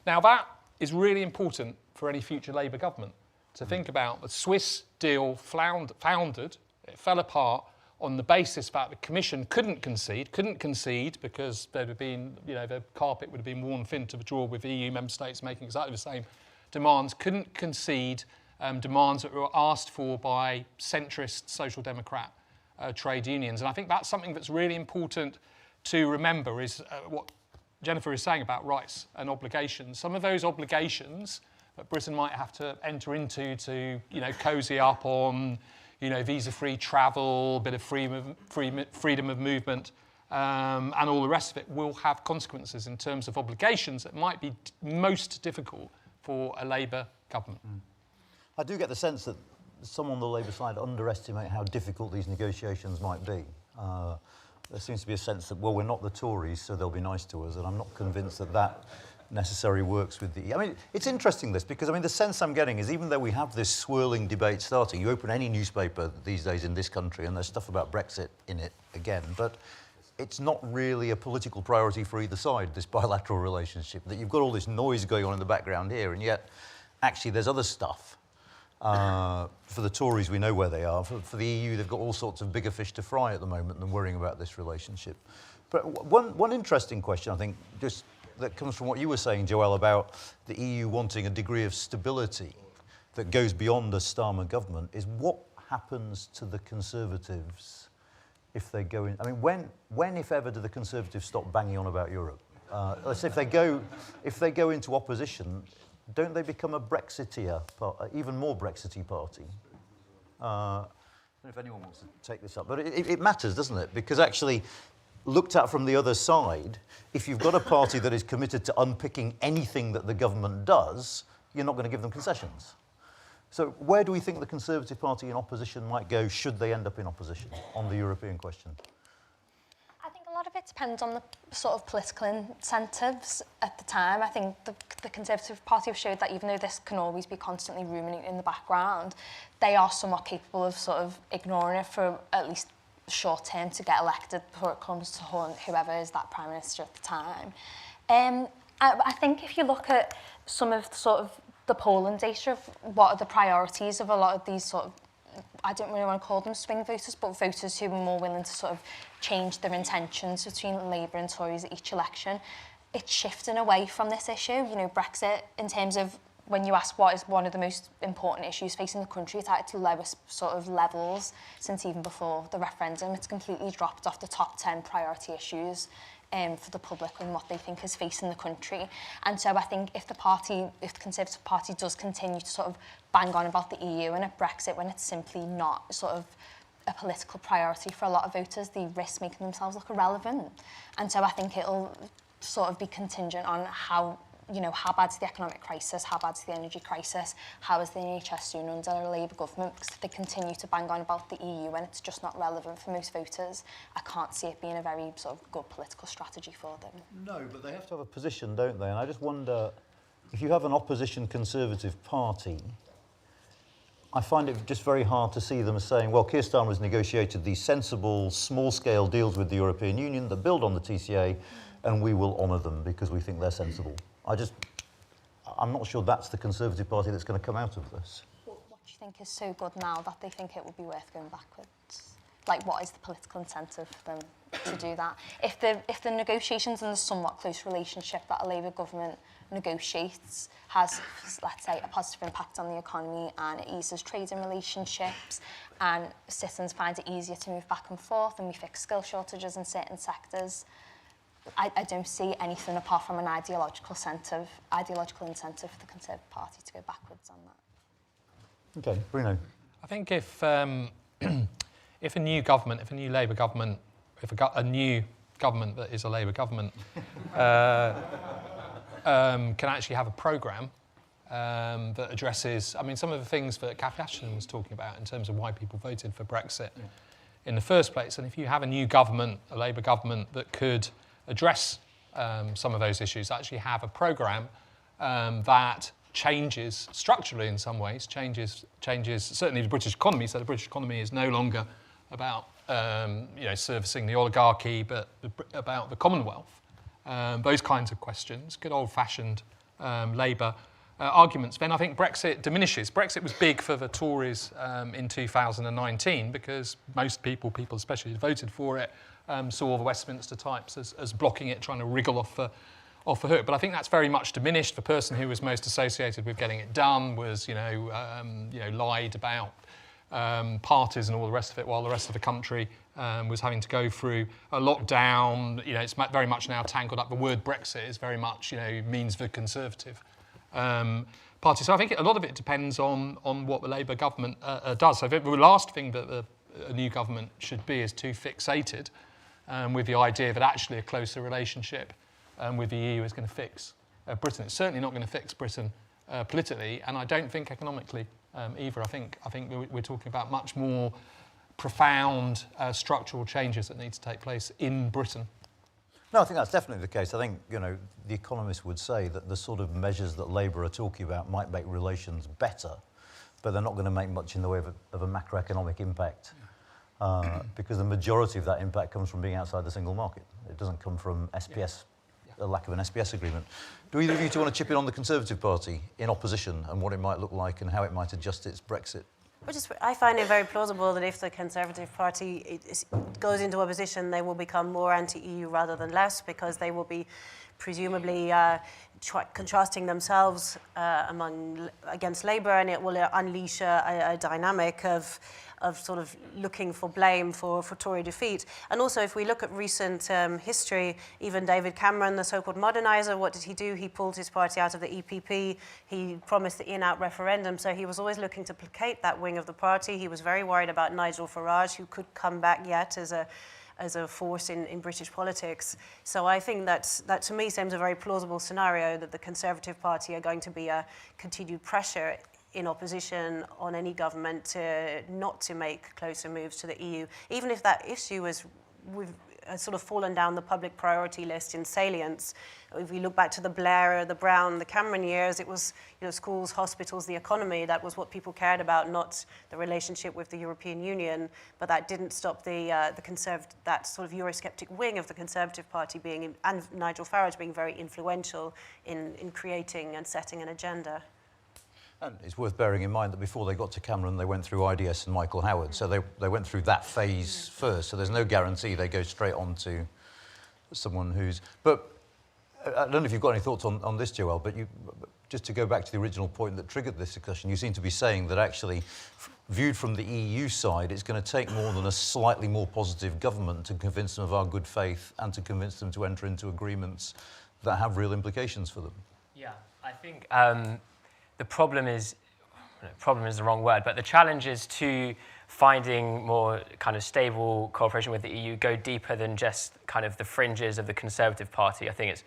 now that is really important for any future Labour government to think about. The Swiss deal foundered, it fell apart on the basis that the Commission couldn't concede because there'd have been, the carpet would have been worn thin to withdraw with EU member states making exactly the same demands, couldn't concede demands that were asked for by centrist social democrat trade unions. And I think that's something that's really important to remember is what Jennifer is saying about rights and obligations. Some of those obligations that Britain might have to enter into to, cosy up on, visa-free travel, a bit of freedom of movement, and all the rest of it will have consequences in terms of obligations that might be most difficult for a Labour government. I do get the sense that some on the Labour side underestimate how difficult these negotiations might be. There seems to be a sense that, well, we're not the Tories, so they'll be nice to us, and I'm not convinced that necessarily works with the... I mean, it's interesting this, because, the sense I'm getting is even though we have this swirling debate starting, you open any newspaper these days in this country and there's stuff about Brexit in it again, but it's not really a political priority for either side, this bilateral relationship, that you've got all this noise going on in the background here, and yet, actually, there's other stuff. For the Tories, we know where they are. For the EU, they've got all sorts of bigger fish to fry at the moment than worrying about this relationship. But one interesting question, I think, just that comes from what you were saying, Joelle, about the EU wanting a degree of stability that goes beyond the Starmer government, is what happens to the Conservatives if they go in? When, if ever, do the Conservatives stop banging on about Europe? Let's say if they go into opposition, don't they become a Brexiteer, even more Brexity party? I don't know if anyone wants to take this up, but it matters, doesn't it? Because actually, looked at from the other side, if you've got a party that is committed to unpicking anything that the government does, you're not going to give them concessions. So where do we think the Conservative Party in opposition might go should they end up in opposition on the European question? I think a lot of it depends on the sort of political incentives at the time. I think the Conservative Party have showed that even though this can always be constantly ruminating in the background, they are somewhat capable of sort of ignoring it for at least short term to get elected before it comes to whoever is that Prime Minister at the time. I think if you look at some of sort of the polling data of what are the priorities of a lot of these sort of, I don't really want to call them swing voters, but voters who are more willing to sort of change their intentions between Labour and Tories at each election, it's shifting away from this issue. Brexit, in terms of when you ask what is one of the most important issues facing the country, it's at its lowest sort of levels since even before the referendum. It's completely dropped off the top 10 priority issues for the public and what they think is facing the country. And so I think if the Conservative Party does continue to sort of bang on about the EU and at Brexit when it's simply not sort of a political priority for a lot of voters, they risk making themselves look irrelevant. And so I think it'll sort of be contingent on how bad's the economic crisis, how bad's the energy crisis, how is the NHS doing under a Labour government, because if they continue to bang on about the EU when it's just not relevant for most voters, I can't see it being a very sort of good political strategy for them. No, but they have to have a position, don't they? And I just wonder, if you have an opposition Conservative Party, I find it just very hard to see them saying, well, Keir Starmer's negotiated these sensible, small-scale deals with the European Union that build on the TCA, and we will honour them because we think they're sensible. I'm not sure that's the Conservative Party that's going to come out of this. What do you think is so good now that they think it would be worth going backwards? Like, what is the political incentive for them to do that? If the negotiations and the somewhat close relationship that a Labour government negotiates has, let's say, a positive impact on the economy and it eases trading relationships and citizens find it easier to move back and forth and we fix skill shortages in certain sectors, I don't see anything apart from an ideological incentive for the Conservative Party to go backwards on that. Okay, Bruno. I think if a new government, if a new Labour government, a new government that is a Labour government can actually have a programme that addresses, I mean, some of the things that Cathy Ashton was talking about in terms of why people voted for Brexit in the first place. And if you have a new government, a Labour government that could address some of those issues, actually have a programme that changes structurally in some ways, changes certainly the British economy. So the British economy is no longer about servicing the oligarchy, but about the Commonwealth. Those kinds of questions, good old-fashioned Labour arguments. Then I think Brexit diminishes. Brexit was big for the Tories in 2019 because most people especially who voted for it, saw the Westminster types as blocking it, trying to wriggle off the hook. But I think that's very much diminished. The person who was most associated with getting it done was, lied about parties and all the rest of it, while the rest of the country was having to go through a lockdown. It's very much now tangled up. The word Brexit is very much, means the Conservative Party. So I think a lot of it depends on what the Labour government does. So the last thing that a new government should be is too fixated with the idea that actually a closer relationship with the EU is going to fix Britain. It's certainly not going to fix Britain politically, and I don't think economically either. I think we're talking about much more profound structural changes that need to take place in Britain. No, I think that's definitely the case. I think, the economists would say that the sort of measures that Labour are talking about might make relations better, but they're not going to make much in the way of a macroeconomic impact. Because the majority of that impact comes from being outside the single market. It doesn't come from SPS, a lack of an SPS agreement. Do either of you two want to chip in on the Conservative Party in opposition and what it might look like and how it might adjust its Brexit? I find it very plausible that if the Conservative Party goes into opposition, they will become more anti-EU rather than less, because they will be presumably contrasting themselves against Labour, and it will unleash a dynamic of sort of looking for blame for Tory defeat. And also, if we look at recent history, even David Cameron, the so-called moderniser, what did he do? He pulled his party out of the EPP. He promised the in-out referendum, so he was always looking to placate that wing of the party. He was very worried about Nigel Farage, who could come back yet as a force in British politics. So I think that to me seems a very plausible scenario, that the Conservative Party are going to be a continued pressure in opposition on any government not to make closer moves to the EU, even if that issue has sort of fallen down the public priority list in salience. If we look back to the Blair, the Brown, the Cameron years, it was schools, hospitals, the economy. That was what people cared about, not the relationship with the European Union. But that didn't stop that sort of Eurosceptic wing of the Conservative Party and Nigel Farage being very influential in creating and setting an agenda. And it's worth bearing in mind that before they got to Cameron, they went through IDS and Michael Howard. So they went through that phase first. So there's no guarantee they go straight on to someone who's... But I don't know if you've got any thoughts on this, Joel, but just to go back to the original point that triggered this discussion, you seem to be saying that actually, viewed from the EU side, it's going to take more than a slightly more positive government to convince them of our good faith and to convince them to enter into agreements that have real implications for them. Yeah, I think the problem is the wrong word, but the challenge is to finding more kind of stable cooperation with the EU, go deeper than just kind of the fringes of the Conservative Party. I think it's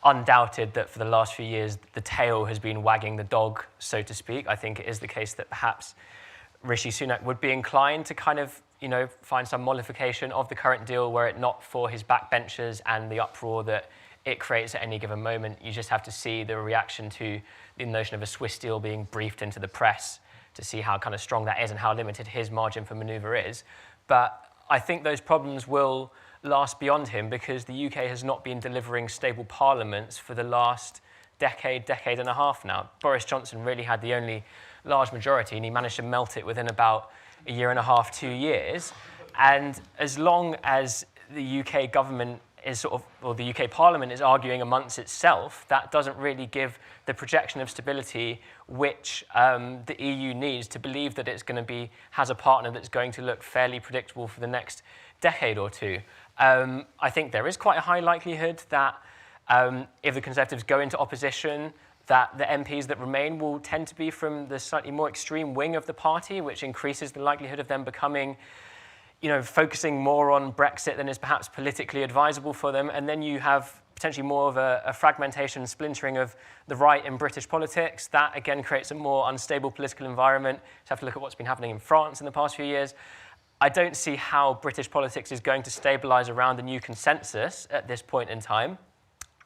undoubted that for the last few years, the tail has been wagging the dog, so to speak. I think it is the case that perhaps Rishi Sunak would be inclined to kind of, find some modification of the current deal were it not for his backbenchers and the uproar that it creates at any given moment. You just have to see the reaction to the notion of a Swiss deal being briefed into the press to see how kind of strong that is and how limited his margin for manoeuvre is. But I think those problems will last beyond him because the UK has not been delivering stable parliaments for the last decade and a half now. Boris Johnson really had the only large majority and he managed to melt it within about a year and a half, 2 years. And as long as the UK government is or the UK Parliament is arguing amongst itself, that doesn't really give the projection of stability which the EU needs to believe that it's going to has a partner that's going to look fairly predictable for the next decade or two. I think there is quite a high likelihood that if the Conservatives go into opposition, that the MPs that remain will tend to be from the slightly more extreme wing of the party, which increases the likelihood of them becoming focusing more on Brexit than is perhaps politically advisable for them. And then you have potentially more of a fragmentation, splintering of the right in British politics. That, again, creates a more unstable political environment. You have to look at what's been happening in France in the past few years. I don't see how British politics is going to stabilise around a new consensus at this point in time.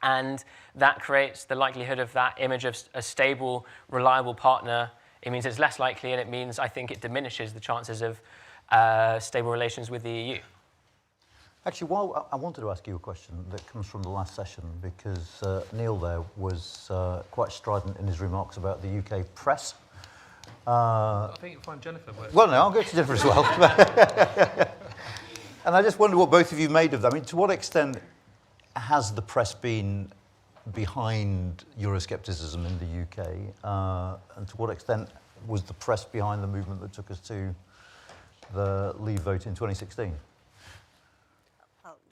And that creates the likelihood of that image of a stable, reliable partner. It means it's less likely, and it means, I think, it diminishes the chances of stable relations with the EU. Actually, I wanted to ask you a question that comes from the last session because Neil there was quite strident in his remarks about the UK press. I think you'll find Jennifer. Well, no, I'll go to Jennifer as well. And I just wonder what both of you made of that. I mean, to what extent has the press been behind Euroscepticism in the UK? And to what extent was the press behind the movement that took us to the Leave vote in 2016?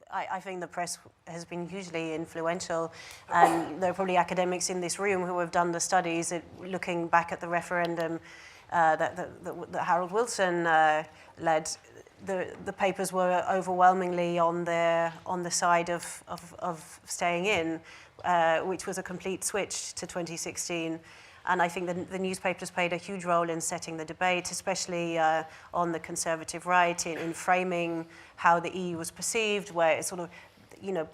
I think the press has been hugely influential, and there are probably academics in this room who have done the studies looking back at the referendum that Harold Wilson led. The papers were overwhelmingly on the side of staying in, which was a complete switch to 2016. And I think the newspapers played a huge role in setting the debate, especially on the Conservative right, in framing how the EU was perceived, where it's sort of,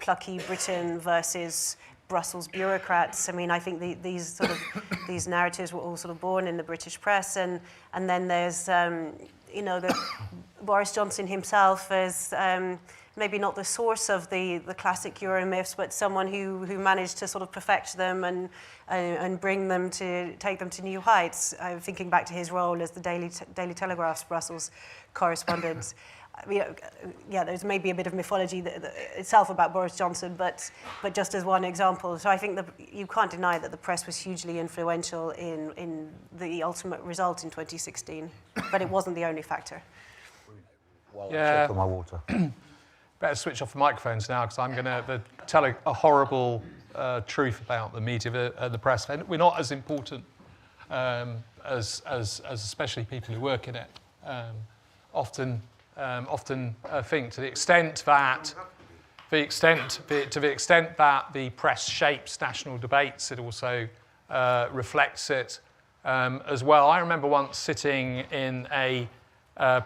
plucky Britain versus Brussels bureaucrats. I mean, I think these narratives were all sort of born in the British press, and then there's Boris Johnson himself as maybe not the source of the classic Euro myths, but someone who managed to sort of perfect them and bring them take them to new heights. I'm thinking back to his role as the Daily Telegraph's Brussels correspondent. There's maybe a bit of mythology itself about Boris Johnson, but just as one example. So I think you can't deny that the press was hugely influential in the ultimate result in 2016, but it wasn't the only factor. Check on my water. Better switch off the microphones now because I'm going to tell a horrible truth about the media, the press. We're not as important as especially people who work in it. Often think to the extent that the press shapes national debates, it also reflects it as well. I remember once sitting in a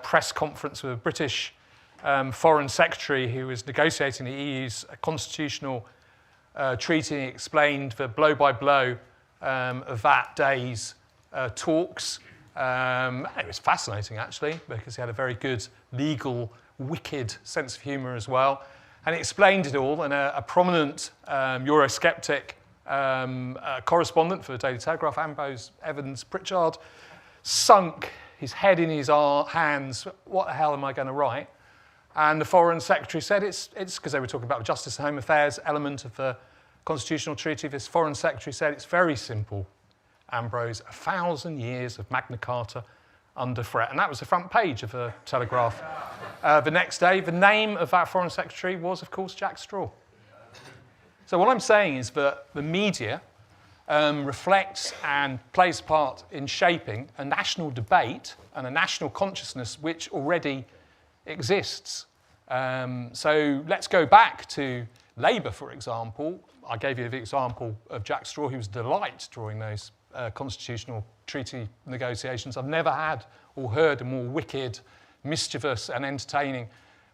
press conference with a British Foreign Secretary who was negotiating the EU's constitutional treaty, and he explained the blow-by-blow of that day's talks. It was fascinating, actually, because he had a very good, legal, wicked sense of humour as well. And he explained it all, and a prominent Eurosceptic correspondent for the Daily Telegraph, Ambrose Evans Pritchard, sunk his head in his hands. What the hell am I going to write? And the Foreign Secretary said it's because they were talking about the Justice and Home Affairs element of the constitutional treaty. This Foreign Secretary said it's very simple, Ambrose, 1,000 years of Magna Carta under threat. And that was the front page of the Telegraph the next day. The name of that Foreign Secretary was, of course, Jack Straw. So what I'm saying is that the media reflects and plays a part in shaping a national debate and a national consciousness which already exists. So let's go back to Labour, for example. I gave you the example of Jack Straw, who was a delight during those constitutional treaty negotiations. I've never had or heard a more wicked, mischievous and entertaining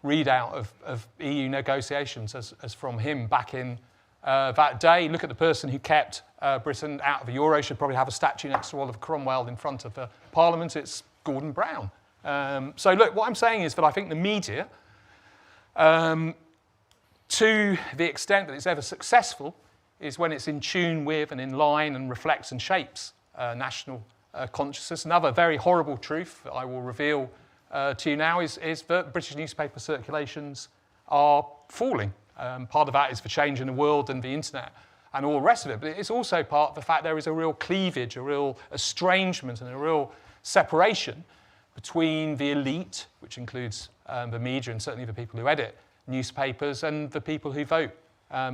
readout of EU negotiations as from him back in that day. Look at the person who kept Britain out of the euro. Should probably have a statue next to Oliver Cromwell in front of Parliament. It's Gordon Brown. So look, what I'm saying is that I think the media, to the extent that it's ever successful, is when it's in tune with and in line and reflects and shapes national consciousness. Another very horrible truth that I will reveal to you now is that British newspaper circulations are falling. Part of that is the change in the world and the internet and all the rest of it, but it's also part of the fact there is a real cleavage, a real estrangement and a real separation between the elite, which includes the media and certainly the people who edit newspapers, and the people who vote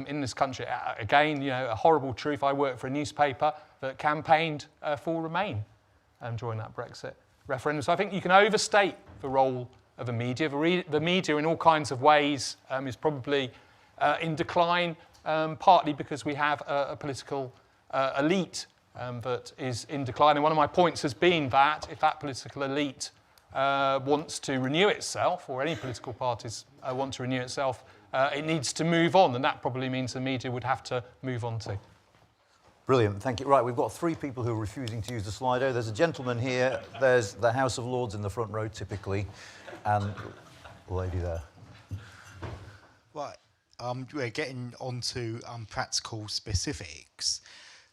in this country. Again, a horrible truth. I worked for a newspaper that campaigned for Remain during that Brexit referendum. So I think you can overstate the role of the media. The media in all kinds of ways is probably in decline, partly because we have a political elite that is in decline. And one of my points has been that if that political elite wants to renew itself, or any political parties want to renew itself, it needs to move on, and that probably means the media would have to move on too. Brilliant, thank you. Right, we've got 3 people who are refusing to use the Slido. There's a gentleman here, there's the House of Lords in the front row typically, and the lady there. Right, we're getting on to practical specifics.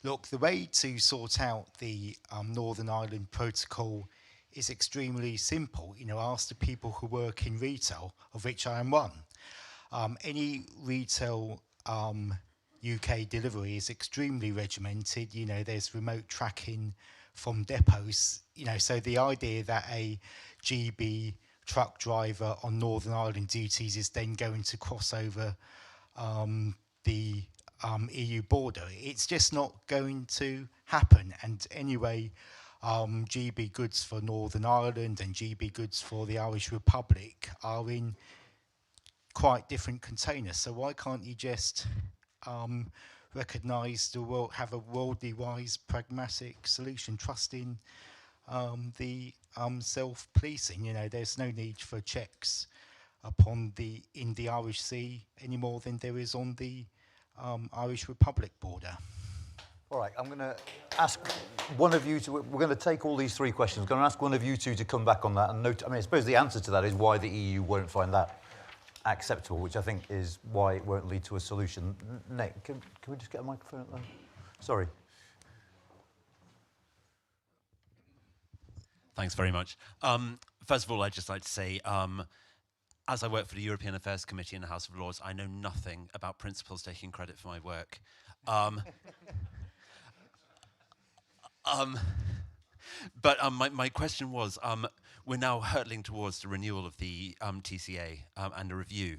Look, the way to sort out the Northern Ireland Protocol is extremely simple. Ask the people who work in retail, of which I am one. Any retail UK delivery is extremely regimented. There's remote tracking from depots. So the idea that a GB truck driver on Northern Ireland duties is then going to cross over the EU border, it's just not going to happen. And anyway, GB goods for Northern Ireland and GB goods for the Irish Republic are in quite different containers. So why can't you just recognise the world, have a worldly wise, pragmatic solution, trusting the self-policing? There's no need for checks in the Irish Sea any more than there is on the Irish Republic border. All right, I'm going to ask one of you to, we're going to take all these 3 questions. I'm going to ask one of you two to come back on that and note, I suppose the answer to that is why the EU won't find that acceptable, which I think is why it won't lead to a solution. Nick, can we just get a microphone up there? Sorry. Thanks very much. First of all, I'd just like to say, as I work for the European Affairs Committee in the House of Lords, I know nothing about principals taking credit for my work. But my question was, we're now hurtling towards the renewal of the TCA and a review.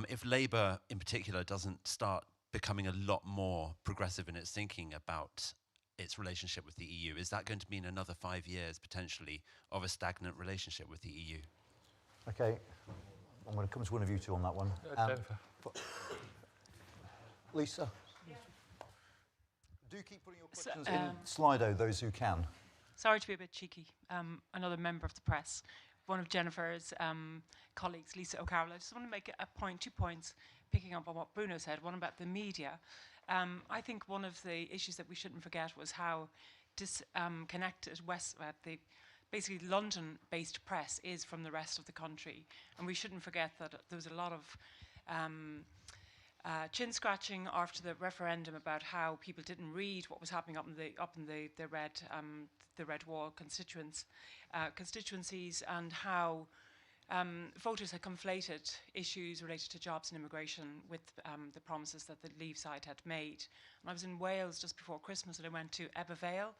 If Labour, in particular, doesn't start becoming a lot more progressive in its thinking about its relationship with the EU, is that going to mean another 5 years, potentially, of a stagnant relationship with the EU? Okay, I'm going to come to one of you two on that one. Lisa? Do keep putting your questions in Slido, those who can. Sorry to be a bit cheeky. Another member of the press, one of Jennifer's colleagues, Lisa O'Carroll. I just want to make a point, 2 points, picking up on what Bruno said, one about the media. I think one of the issues that we shouldn't forget was how disconnected basically London-based press is from the rest of the country. And we shouldn't forget that there was a lot of chin scratching after the referendum about how people didn't read what was happening up in the red wall constituencies, and how voters had conflated issues related to jobs and immigration with the promises that the Leave side had made. And I was in Wales just before Christmas, and I went to Vale,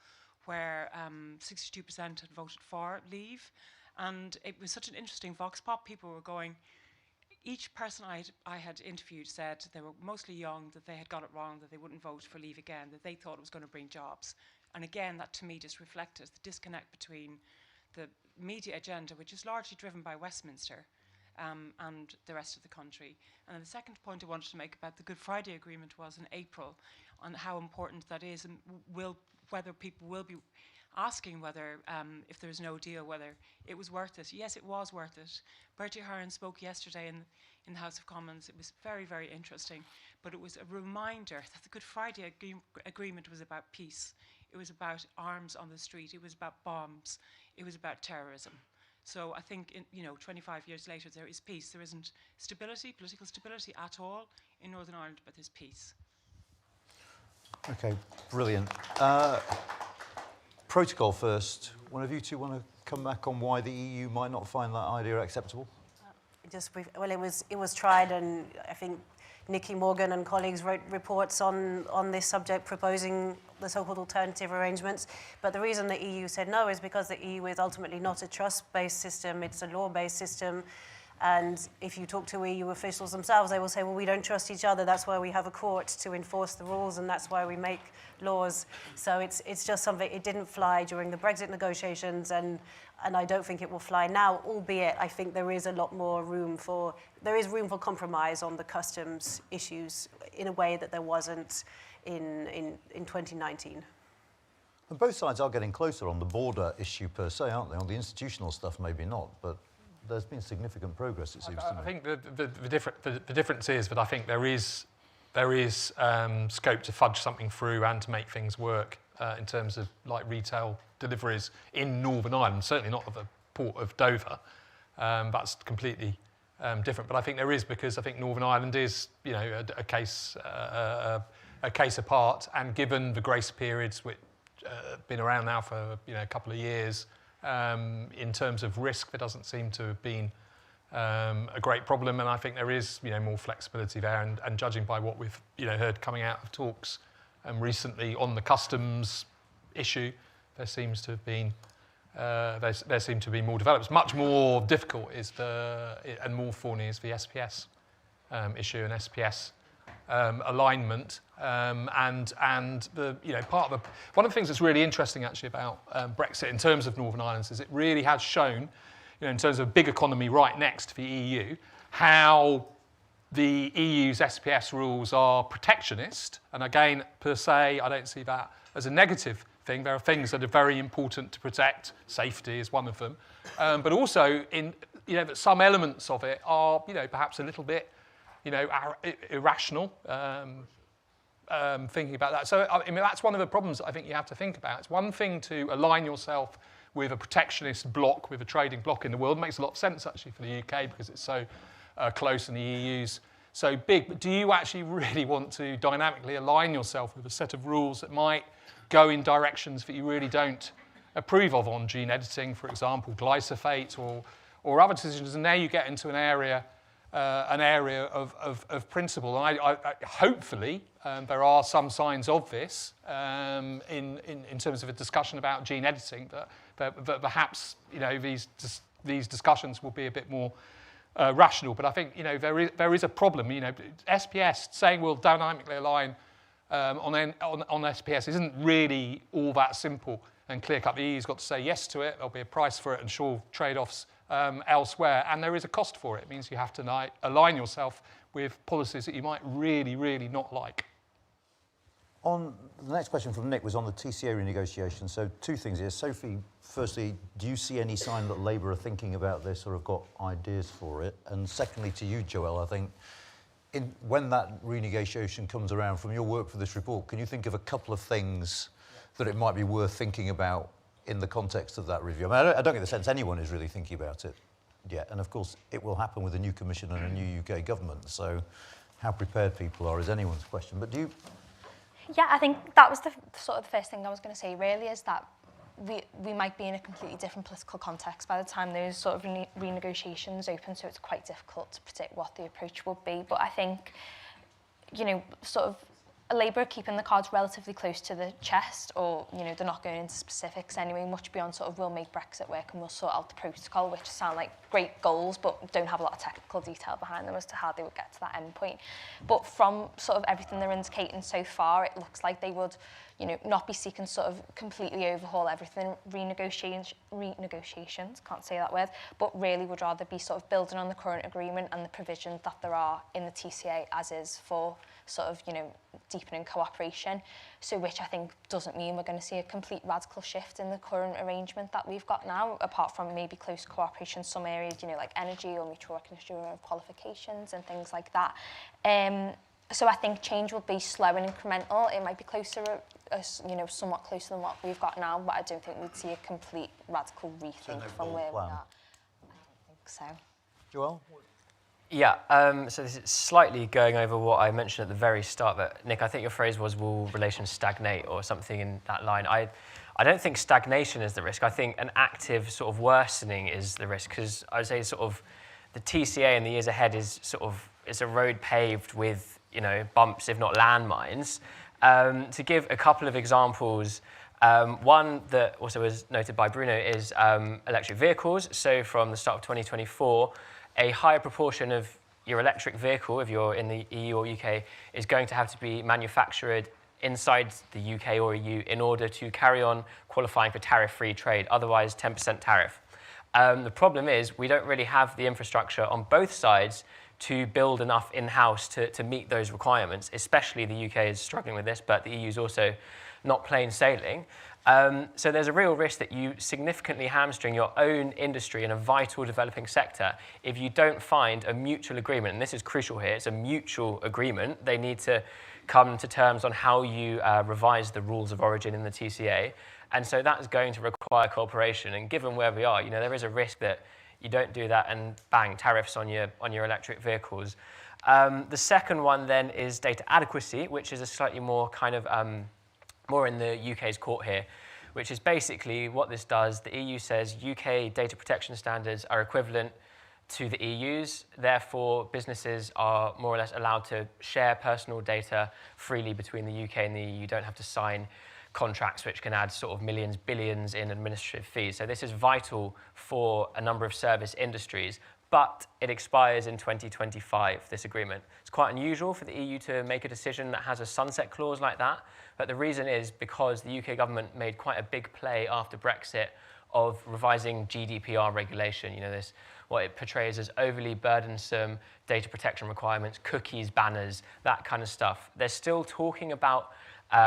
where 62% had voted for Leave. And it was such an interesting vox pop. People were going, each person I had interviewed said they were mostly young, that they had got it wrong, that they wouldn't vote for Leave again, that they thought it was going to bring jobs. And again, that to me just reflected the disconnect between the media agenda, which is largely driven by Westminster and the rest of the country. And then the second point I wanted to make about the Good Friday Agreement was in April, on how important that is, and whether people will be asking whether, if there's no deal, whether it was worth it. Yes, it was worth it. Bertie Ahern spoke yesterday in the House of Commons. It was very, very interesting, but it was a reminder that the Good Friday Agreement was about peace. It was about arms on the street. It was about bombs. It was about terrorism. So I think, 25 years later, there is peace. There isn't stability, political stability at all in Northern Ireland, but there's peace. Okay, brilliant. Protocol first. One of you two want to come back on why the EU might not find that idea acceptable? Well, it was tried, and I think Nicky Morgan and colleagues wrote reports on this subject proposing the so-called alternative arrangements. But the reason the EU said no is because the EU is ultimately not a trust-based system, it's a law-based system. And if you talk to EU officials themselves, they will say, well, we don't trust each other, that's why we have a court to enforce the rules, and that's why we make laws. So it's just something, it didn't fly during the Brexit negotiations, and I don't think it will fly now, albeit I think there is a lot more room for compromise on the customs issues in a way that there wasn't in 2019. And both sides are getting closer on the border issue per se, aren't they? On the institutional stuff, maybe not, but there's been significant progress, it seems to me. I think the difference is that I think there is scope to fudge something through and to make things work in terms of like retail deliveries in Northern Ireland, certainly not at the port of Dover. That's completely different. But I think there is, because I think Northern Ireland is, a case apart, and given the grace periods which have been around now for a couple of years, in terms of risk, there doesn't seem to have been a great problem, and I think there is more flexibility there. And judging by what we've heard coming out of talks recently on the customs issue, there seems to have been there seem to be more developments. Much more difficult is and more thorny is the SPS issue and SPS alignment, and the part of one of the things that's really interesting actually about Brexit in terms of Northern Ireland is it really has shown, in terms of a big economy right next to the EU, how the EU's SPS rules are protectionist. And again, per se, I don't see that as a negative thing. There are things that are very important to protect. Safety is one of them, but also that some elements of it are perhaps a little bit irrational, thinking about that. So, that's one of the problems that I think you have to think about. It's one thing to align yourself with a protectionist bloc, with a trading bloc in the world. It makes a lot of sense, actually, for the UK because it's so close and the EU's so big. But do you actually really want to dynamically align yourself with a set of rules that might go in directions that you really don't approve of on gene editing, for example, glyphosate or other decisions? And there you get into an area of principle. And I hopefully there are some signs of this in terms of a discussion about gene editing that perhaps these discussions will be a bit more rational. But I think there is a problem. SPS saying we'll dynamically align on SPS isn't really all that simple and clear cut. The EU's got to say yes to it. There'll be a price for it and sure trade-offs elsewhere, and there is a cost for it. It means you have to align yourself with policies that you might really, really not like. On the next question from Nick was on the TCA renegotiation. So two things here. Sophie, firstly, do you see any sign that Labour are thinking about this or have got ideas for it? And secondly, to you, Joelle, I think when that renegotiation comes around, from your work for this report, can you think of a couple of things that it might be worth thinking about in the context of that review? I don't get the sense anyone is really thinking about it yet. And of course, it will happen with a new commission and a new UK government. So how prepared people are is anyone's question. But do you... Yeah, I think that was the first thing I was going to say, really, is that we might be in a completely different political context by the time those sort of renegotiations open, so it's quite difficult to predict what the approach would be. But I think, you know, sort of Labour are keeping the cards relatively close to the chest, or, you know, they're not going into specifics anyway, much beyond sort of we'll make Brexit work and we'll sort out the protocol, which sound like great goals, but don't have a lot of technical detail behind them as to how they would get to that end point. But from sort of everything they're indicating so far, it looks like they would, you know, not be seeking sort of completely overhaul everything, renegotiations, can't say that word, but really would rather be sort of building on the current agreement and the provisions that there are in the TCA as is for sort of, you know, deepening cooperation. So which I think doesn't mean we're going to see a complete radical shift in the current arrangement that we've got now, apart from maybe close cooperation in some areas, you know, like energy or mutual recognition of qualifications and things like that. So I think change will be slow and incremental. It might be closer, you know, somewhat closer than what we've got now, but I don't think we'd see a complete radical rethink from where we are. I don't think so. Joel? Yeah, so this is slightly going over what I mentioned at the very start, but Nick, I think your phrase was, will relations stagnate or something in that line. I don't think stagnation is the risk. I think an active sort of worsening is the risk, because I would say sort of the TCA in the years ahead is sort of, it's a road paved with, you know, bumps, if not landmines. To give a couple of examples, one that also was noted by Bruno is electric vehicles. So from the start of 2024, a higher proportion of your electric vehicle, if you're in the EU or UK, is going to have to be manufactured inside the UK or EU in order to carry on qualifying for tariff-free trade, otherwise 10% tariff. The problem is we don't really have the infrastructure on both sides to build enough in-house to meet those requirements, especially the UK is struggling with this, but the EU is also not plain sailing. So there's a real risk that you significantly hamstring your own industry in a vital developing sector if you don't find a mutual agreement. And this is crucial here. It's a mutual agreement. They need to come to terms on how you revise the rules of origin in the TCA. And so that's going to require cooperation. And given where we are, you know, there is a risk that you don't do that and bang, tariffs on your electric vehicles. The second one then is data adequacy, which is a slightly more kind of more in the UK's court here, which is basically what this does. The EU says UK data protection standards are equivalent to the EU's, therefore businesses are more or less allowed to share personal data freely between the UK and the EU. You don't have to sign contracts which can add sort of millions, billions in administrative fees. So this is vital for a number of service industries, but it expires in 2025, this agreement. It's quite unusual for the EU to make a decision that has a sunset clause like that, but the reason is because the UK government made quite a big play after Brexit of revising GDPR regulation. You know, this, what it portrays as overly burdensome data protection requirements, cookies, banners, that kind of stuff. They're still talking about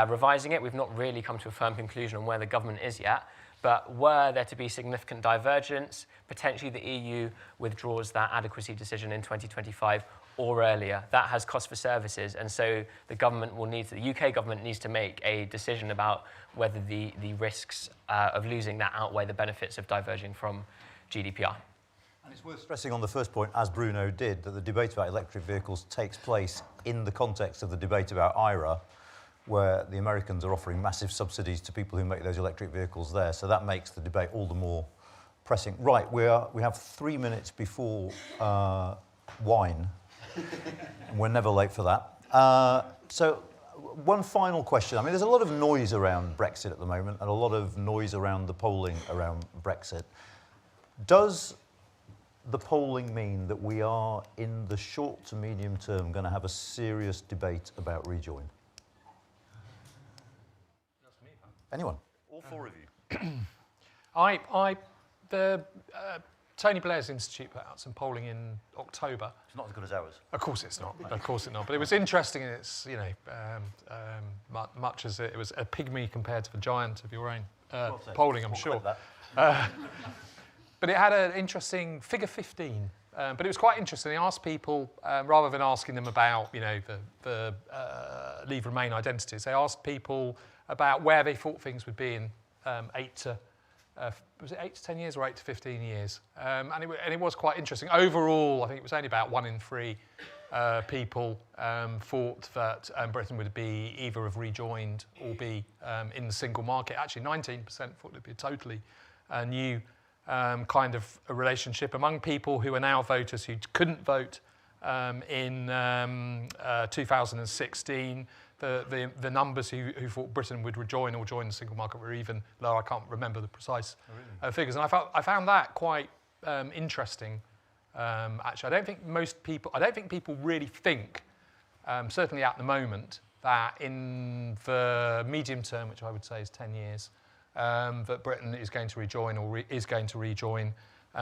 revising it. We've not really come to a firm conclusion on where the government is yet. But were there to be significant divergence, potentially the EU withdraws that adequacy decision in 2025 or earlier. That has cost for services, and so the government will need to, the UK government needs to make a decision about whether the risks of losing that outweigh the benefits of diverging from GDPR. And it's worth stressing on the first point, as Bruno did, that the debate about electric vehicles takes place in the context of the debate about IRA, where the Americans are offering massive subsidies to people who make those electric vehicles there. So that makes the debate all the more pressing. Right, we have 3 minutes before wine. And we're never late for that. So one final question. I mean, there's a lot of noise around Brexit at the moment and a lot of noise around the polling around Brexit. Does the polling mean that we are, in the short to medium term, going to have a serious debate about rejoin? Anyone? All four of you. Tony Blair's Institute put out some polling in October. It's not as good as ours. Of course it's not. Of course it's not. But it was interesting in its, you know, much as it was a pygmy compared to the giant of your own polling, I'm sure. But it had an interesting figure 15. But it was quite interesting. They asked people, rather than asking them about, you know, the Leave Remain identities, they asked people about where they thought things would be in 8 to was it 8 to 10 years or 8 to 15 years? And it was quite interesting. Overall, I think it was only about 1 in 3 people thought that Britain would be either have rejoined or be in the single market. Actually, 19% thought it would be a totally new kind of a relationship. Among people who are now voters who couldn't vote in 2016, the numbers who thought Britain would rejoin or join the single market were even lower. I can't remember the precise figures, and I found that quite interesting. Actually, I don't think people really think, certainly at the moment, that in the medium term, which I would say is 10 years, that Britain is going to rejoin or is going to rejoin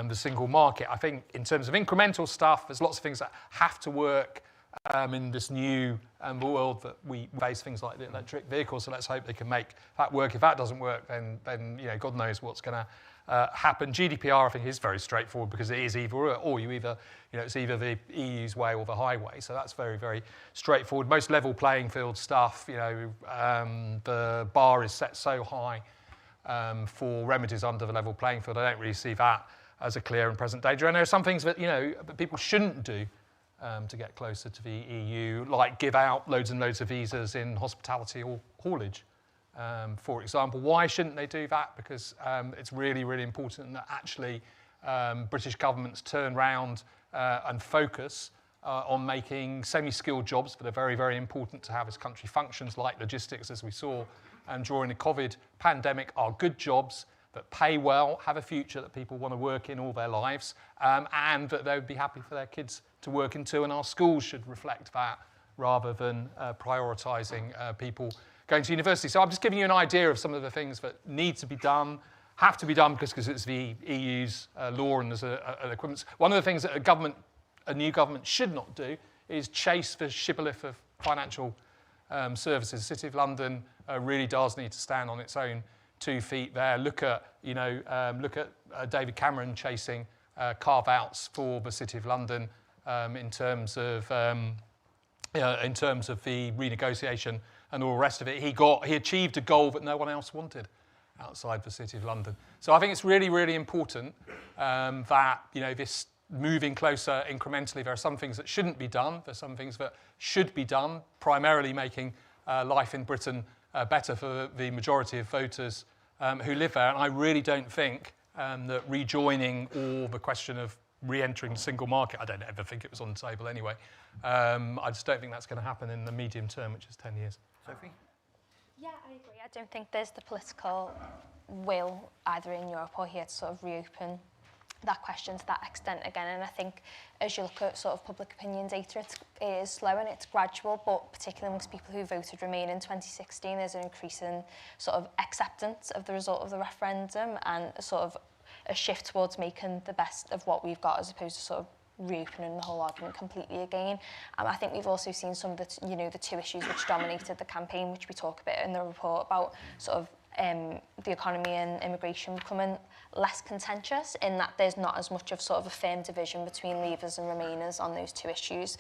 the single market. I think in terms of incremental stuff, there's lots of things that have to work in this new world that we face, things like the electric vehicles. So let's hope they can make that work. If that doesn't work, then you know, God knows what's going to happen. GDPR, I think, is very straightforward because it is either or. It's either the EU's way or the highway. So that's very, very straightforward. Most level playing field stuff. You know, the bar is set so high for remedies under the level playing field. I don't really see that as a clear and present danger. And there are some things that people shouldn't do to get closer to the EU, like give out loads and loads of visas in hospitality or haulage. For example, why shouldn't they do that? Because it's really, really important that actually British governments turn round and focus on making semi-skilled jobs that are very, very important to have as country functions, like logistics, as we saw during the COVID pandemic, are good jobs that pay well, have a future that people want to work in all their lives, and that they would be happy for their kids to work into, and our schools should reflect that rather than prioritising people going to university. So I'm just giving you an idea of some of the things that need to be done, have to be done because it's the EU's law and there's an equivalence. One of the things that a new government should not do is chase the shibboleth of financial services. The City of London really does need to stand on its own 2 feet there. Look at David Cameron chasing carve-outs for the City of London in terms of the renegotiation and all the rest of it. He achieved a goal that no one else wanted outside the City of London. So I think it's really, really important that this moving closer incrementally. There are some things that shouldn't be done. There's some things that should be done, primarily making life in Britain better for the majority of voters who live there. And I really don't think that rejoining or the question of re-entering the single market, I don't ever think it was on the table anyway. I just don't think that's going to happen in the medium term, which is 10 years. Sophie? Yeah, I agree. I don't think there's the political will either in Europe or here to sort of reopen that question to that extent again. And I think as you look at sort of public opinion data, it is slow and it's gradual, but particularly amongst people who voted Remain in 2016, there's an increasing sort of acceptance of the result of the referendum and a sort of a shift towards making the best of what we've got as opposed to sort of reopening the whole argument completely again. I think we've also seen some of the, the 2 issues which dominated the campaign, which we talk a bit in the report about, sort of the economy and immigration becoming less contentious in that there's not as much of sort of a firm division between Leavers and Remainers on those 2 issues.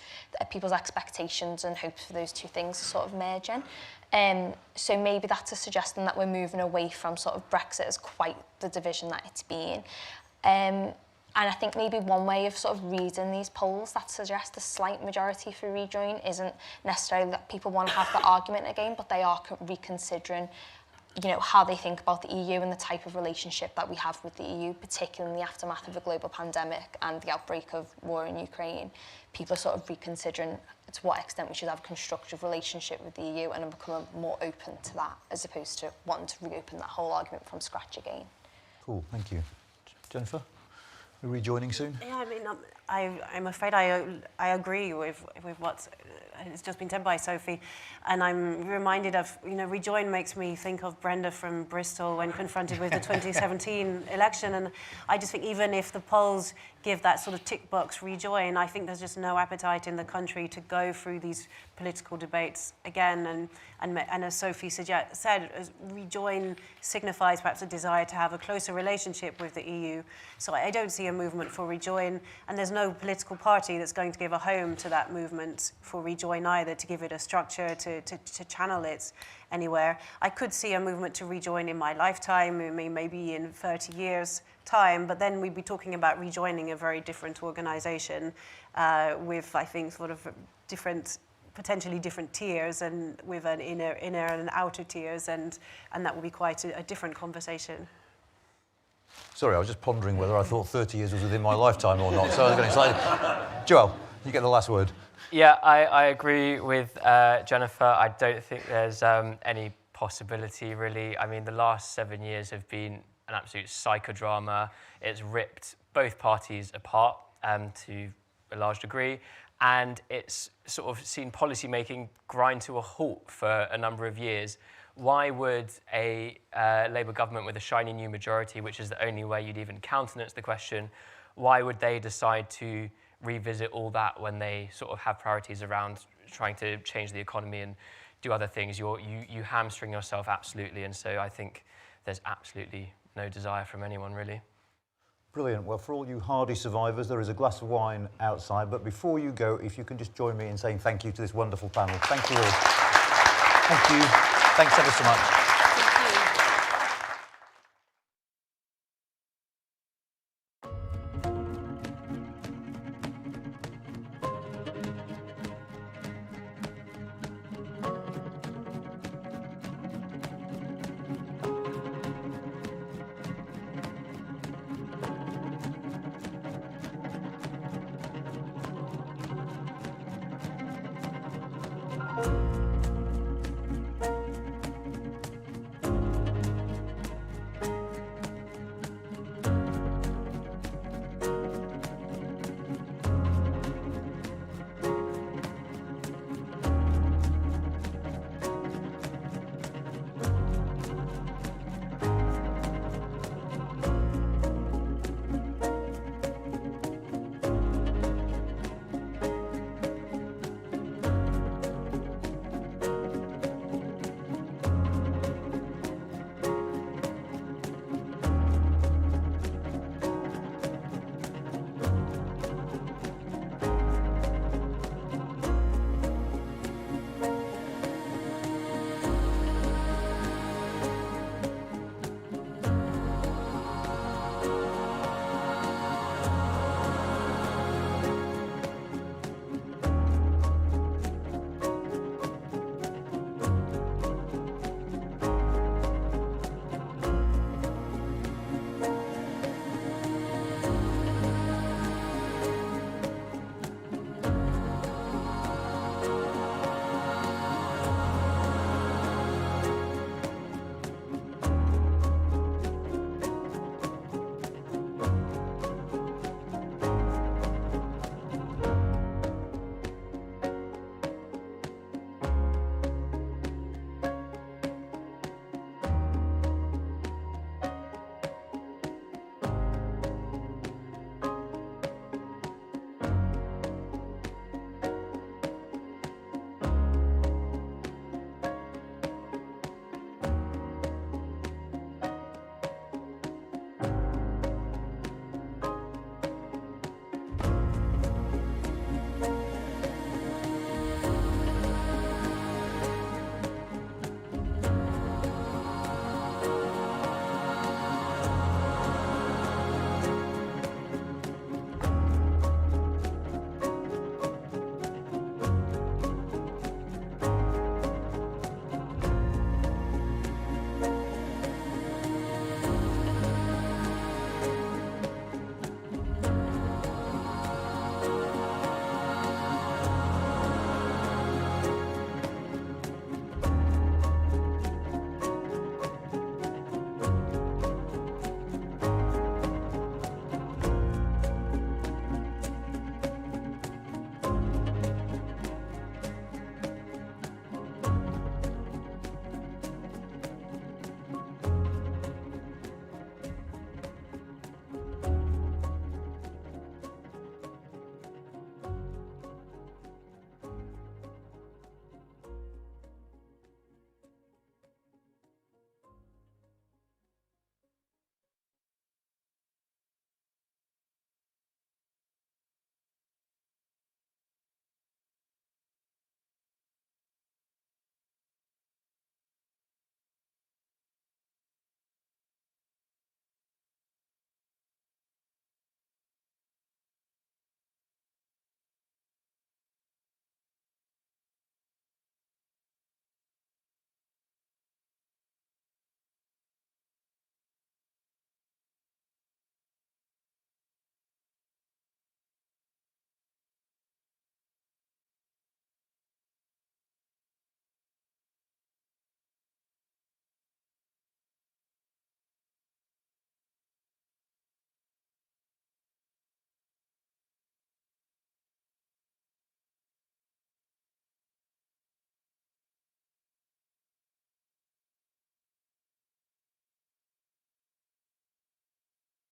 People's expectations and hopes for those 2 things are sort of merging. So maybe that's a suggestion that we're moving away from sort of Brexit as quite the division that it's been. And I think maybe one way of sort of reading these polls that suggest a slight majority for rejoin isn't necessarily that people want to have the argument again, but they are reconsidering how they think about the EU and the type of relationship that we have with the EU, particularly in the aftermath of a global pandemic and the outbreak of war in Ukraine. People are sort of reconsidering to what extent we should have a constructive relationship with the EU and become more open to that, as opposed to wanting to reopen that whole argument from scratch again. Cool, thank you. Jennifer, are we rejoining soon? Yeah, I mean, I'm afraid I agree with what has just been said by Sophie, and I'm reminded of, rejoin makes me think of Brenda from Bristol when confronted with the 2017 election, and I just think even if the polls give that sort of tick box rejoin. I think there's just no appetite in the country to go through these political debates again. And as Sophie said, rejoin signifies perhaps a desire to have a closer relationship with the EU. So I don't see a movement for rejoin, and there's no political party that's going to give a home to that movement for rejoin either, to give it a structure, to channel it anywhere. I could see a movement to rejoin in my lifetime, maybe in 30 years' time, but then we'd be talking about rejoining a very different organisation with, I think, sort of different, potentially different tiers, and with an inner and outer tiers, and that will be quite a different conversation. Sorry, I was just pondering whether I thought 30 years was within my lifetime or not. So I was going to say, Joel, you get the last word. Yeah, I agree with Jennifer. I don't think there's any possibility, really. I mean, the last 7 years have been an absolute psychodrama. It's ripped both parties apart to a large degree, and it's sort of seen policy making grind to a halt for a number of years. Why would a Labour government with a shiny new majority, which is the only way you'd even countenance the question, why would they decide to revisit all that when they sort of have priorities around trying to change the economy and do other things? You hamstring yourself absolutely, and so I think there's absolutely no desire from anyone, really. Brilliant. Well, for all you hardy survivors, there is a glass of wine outside. But before you go, if you can just join me in saying thank you to this wonderful panel. Thank you all. Thank you. Thanks ever so much.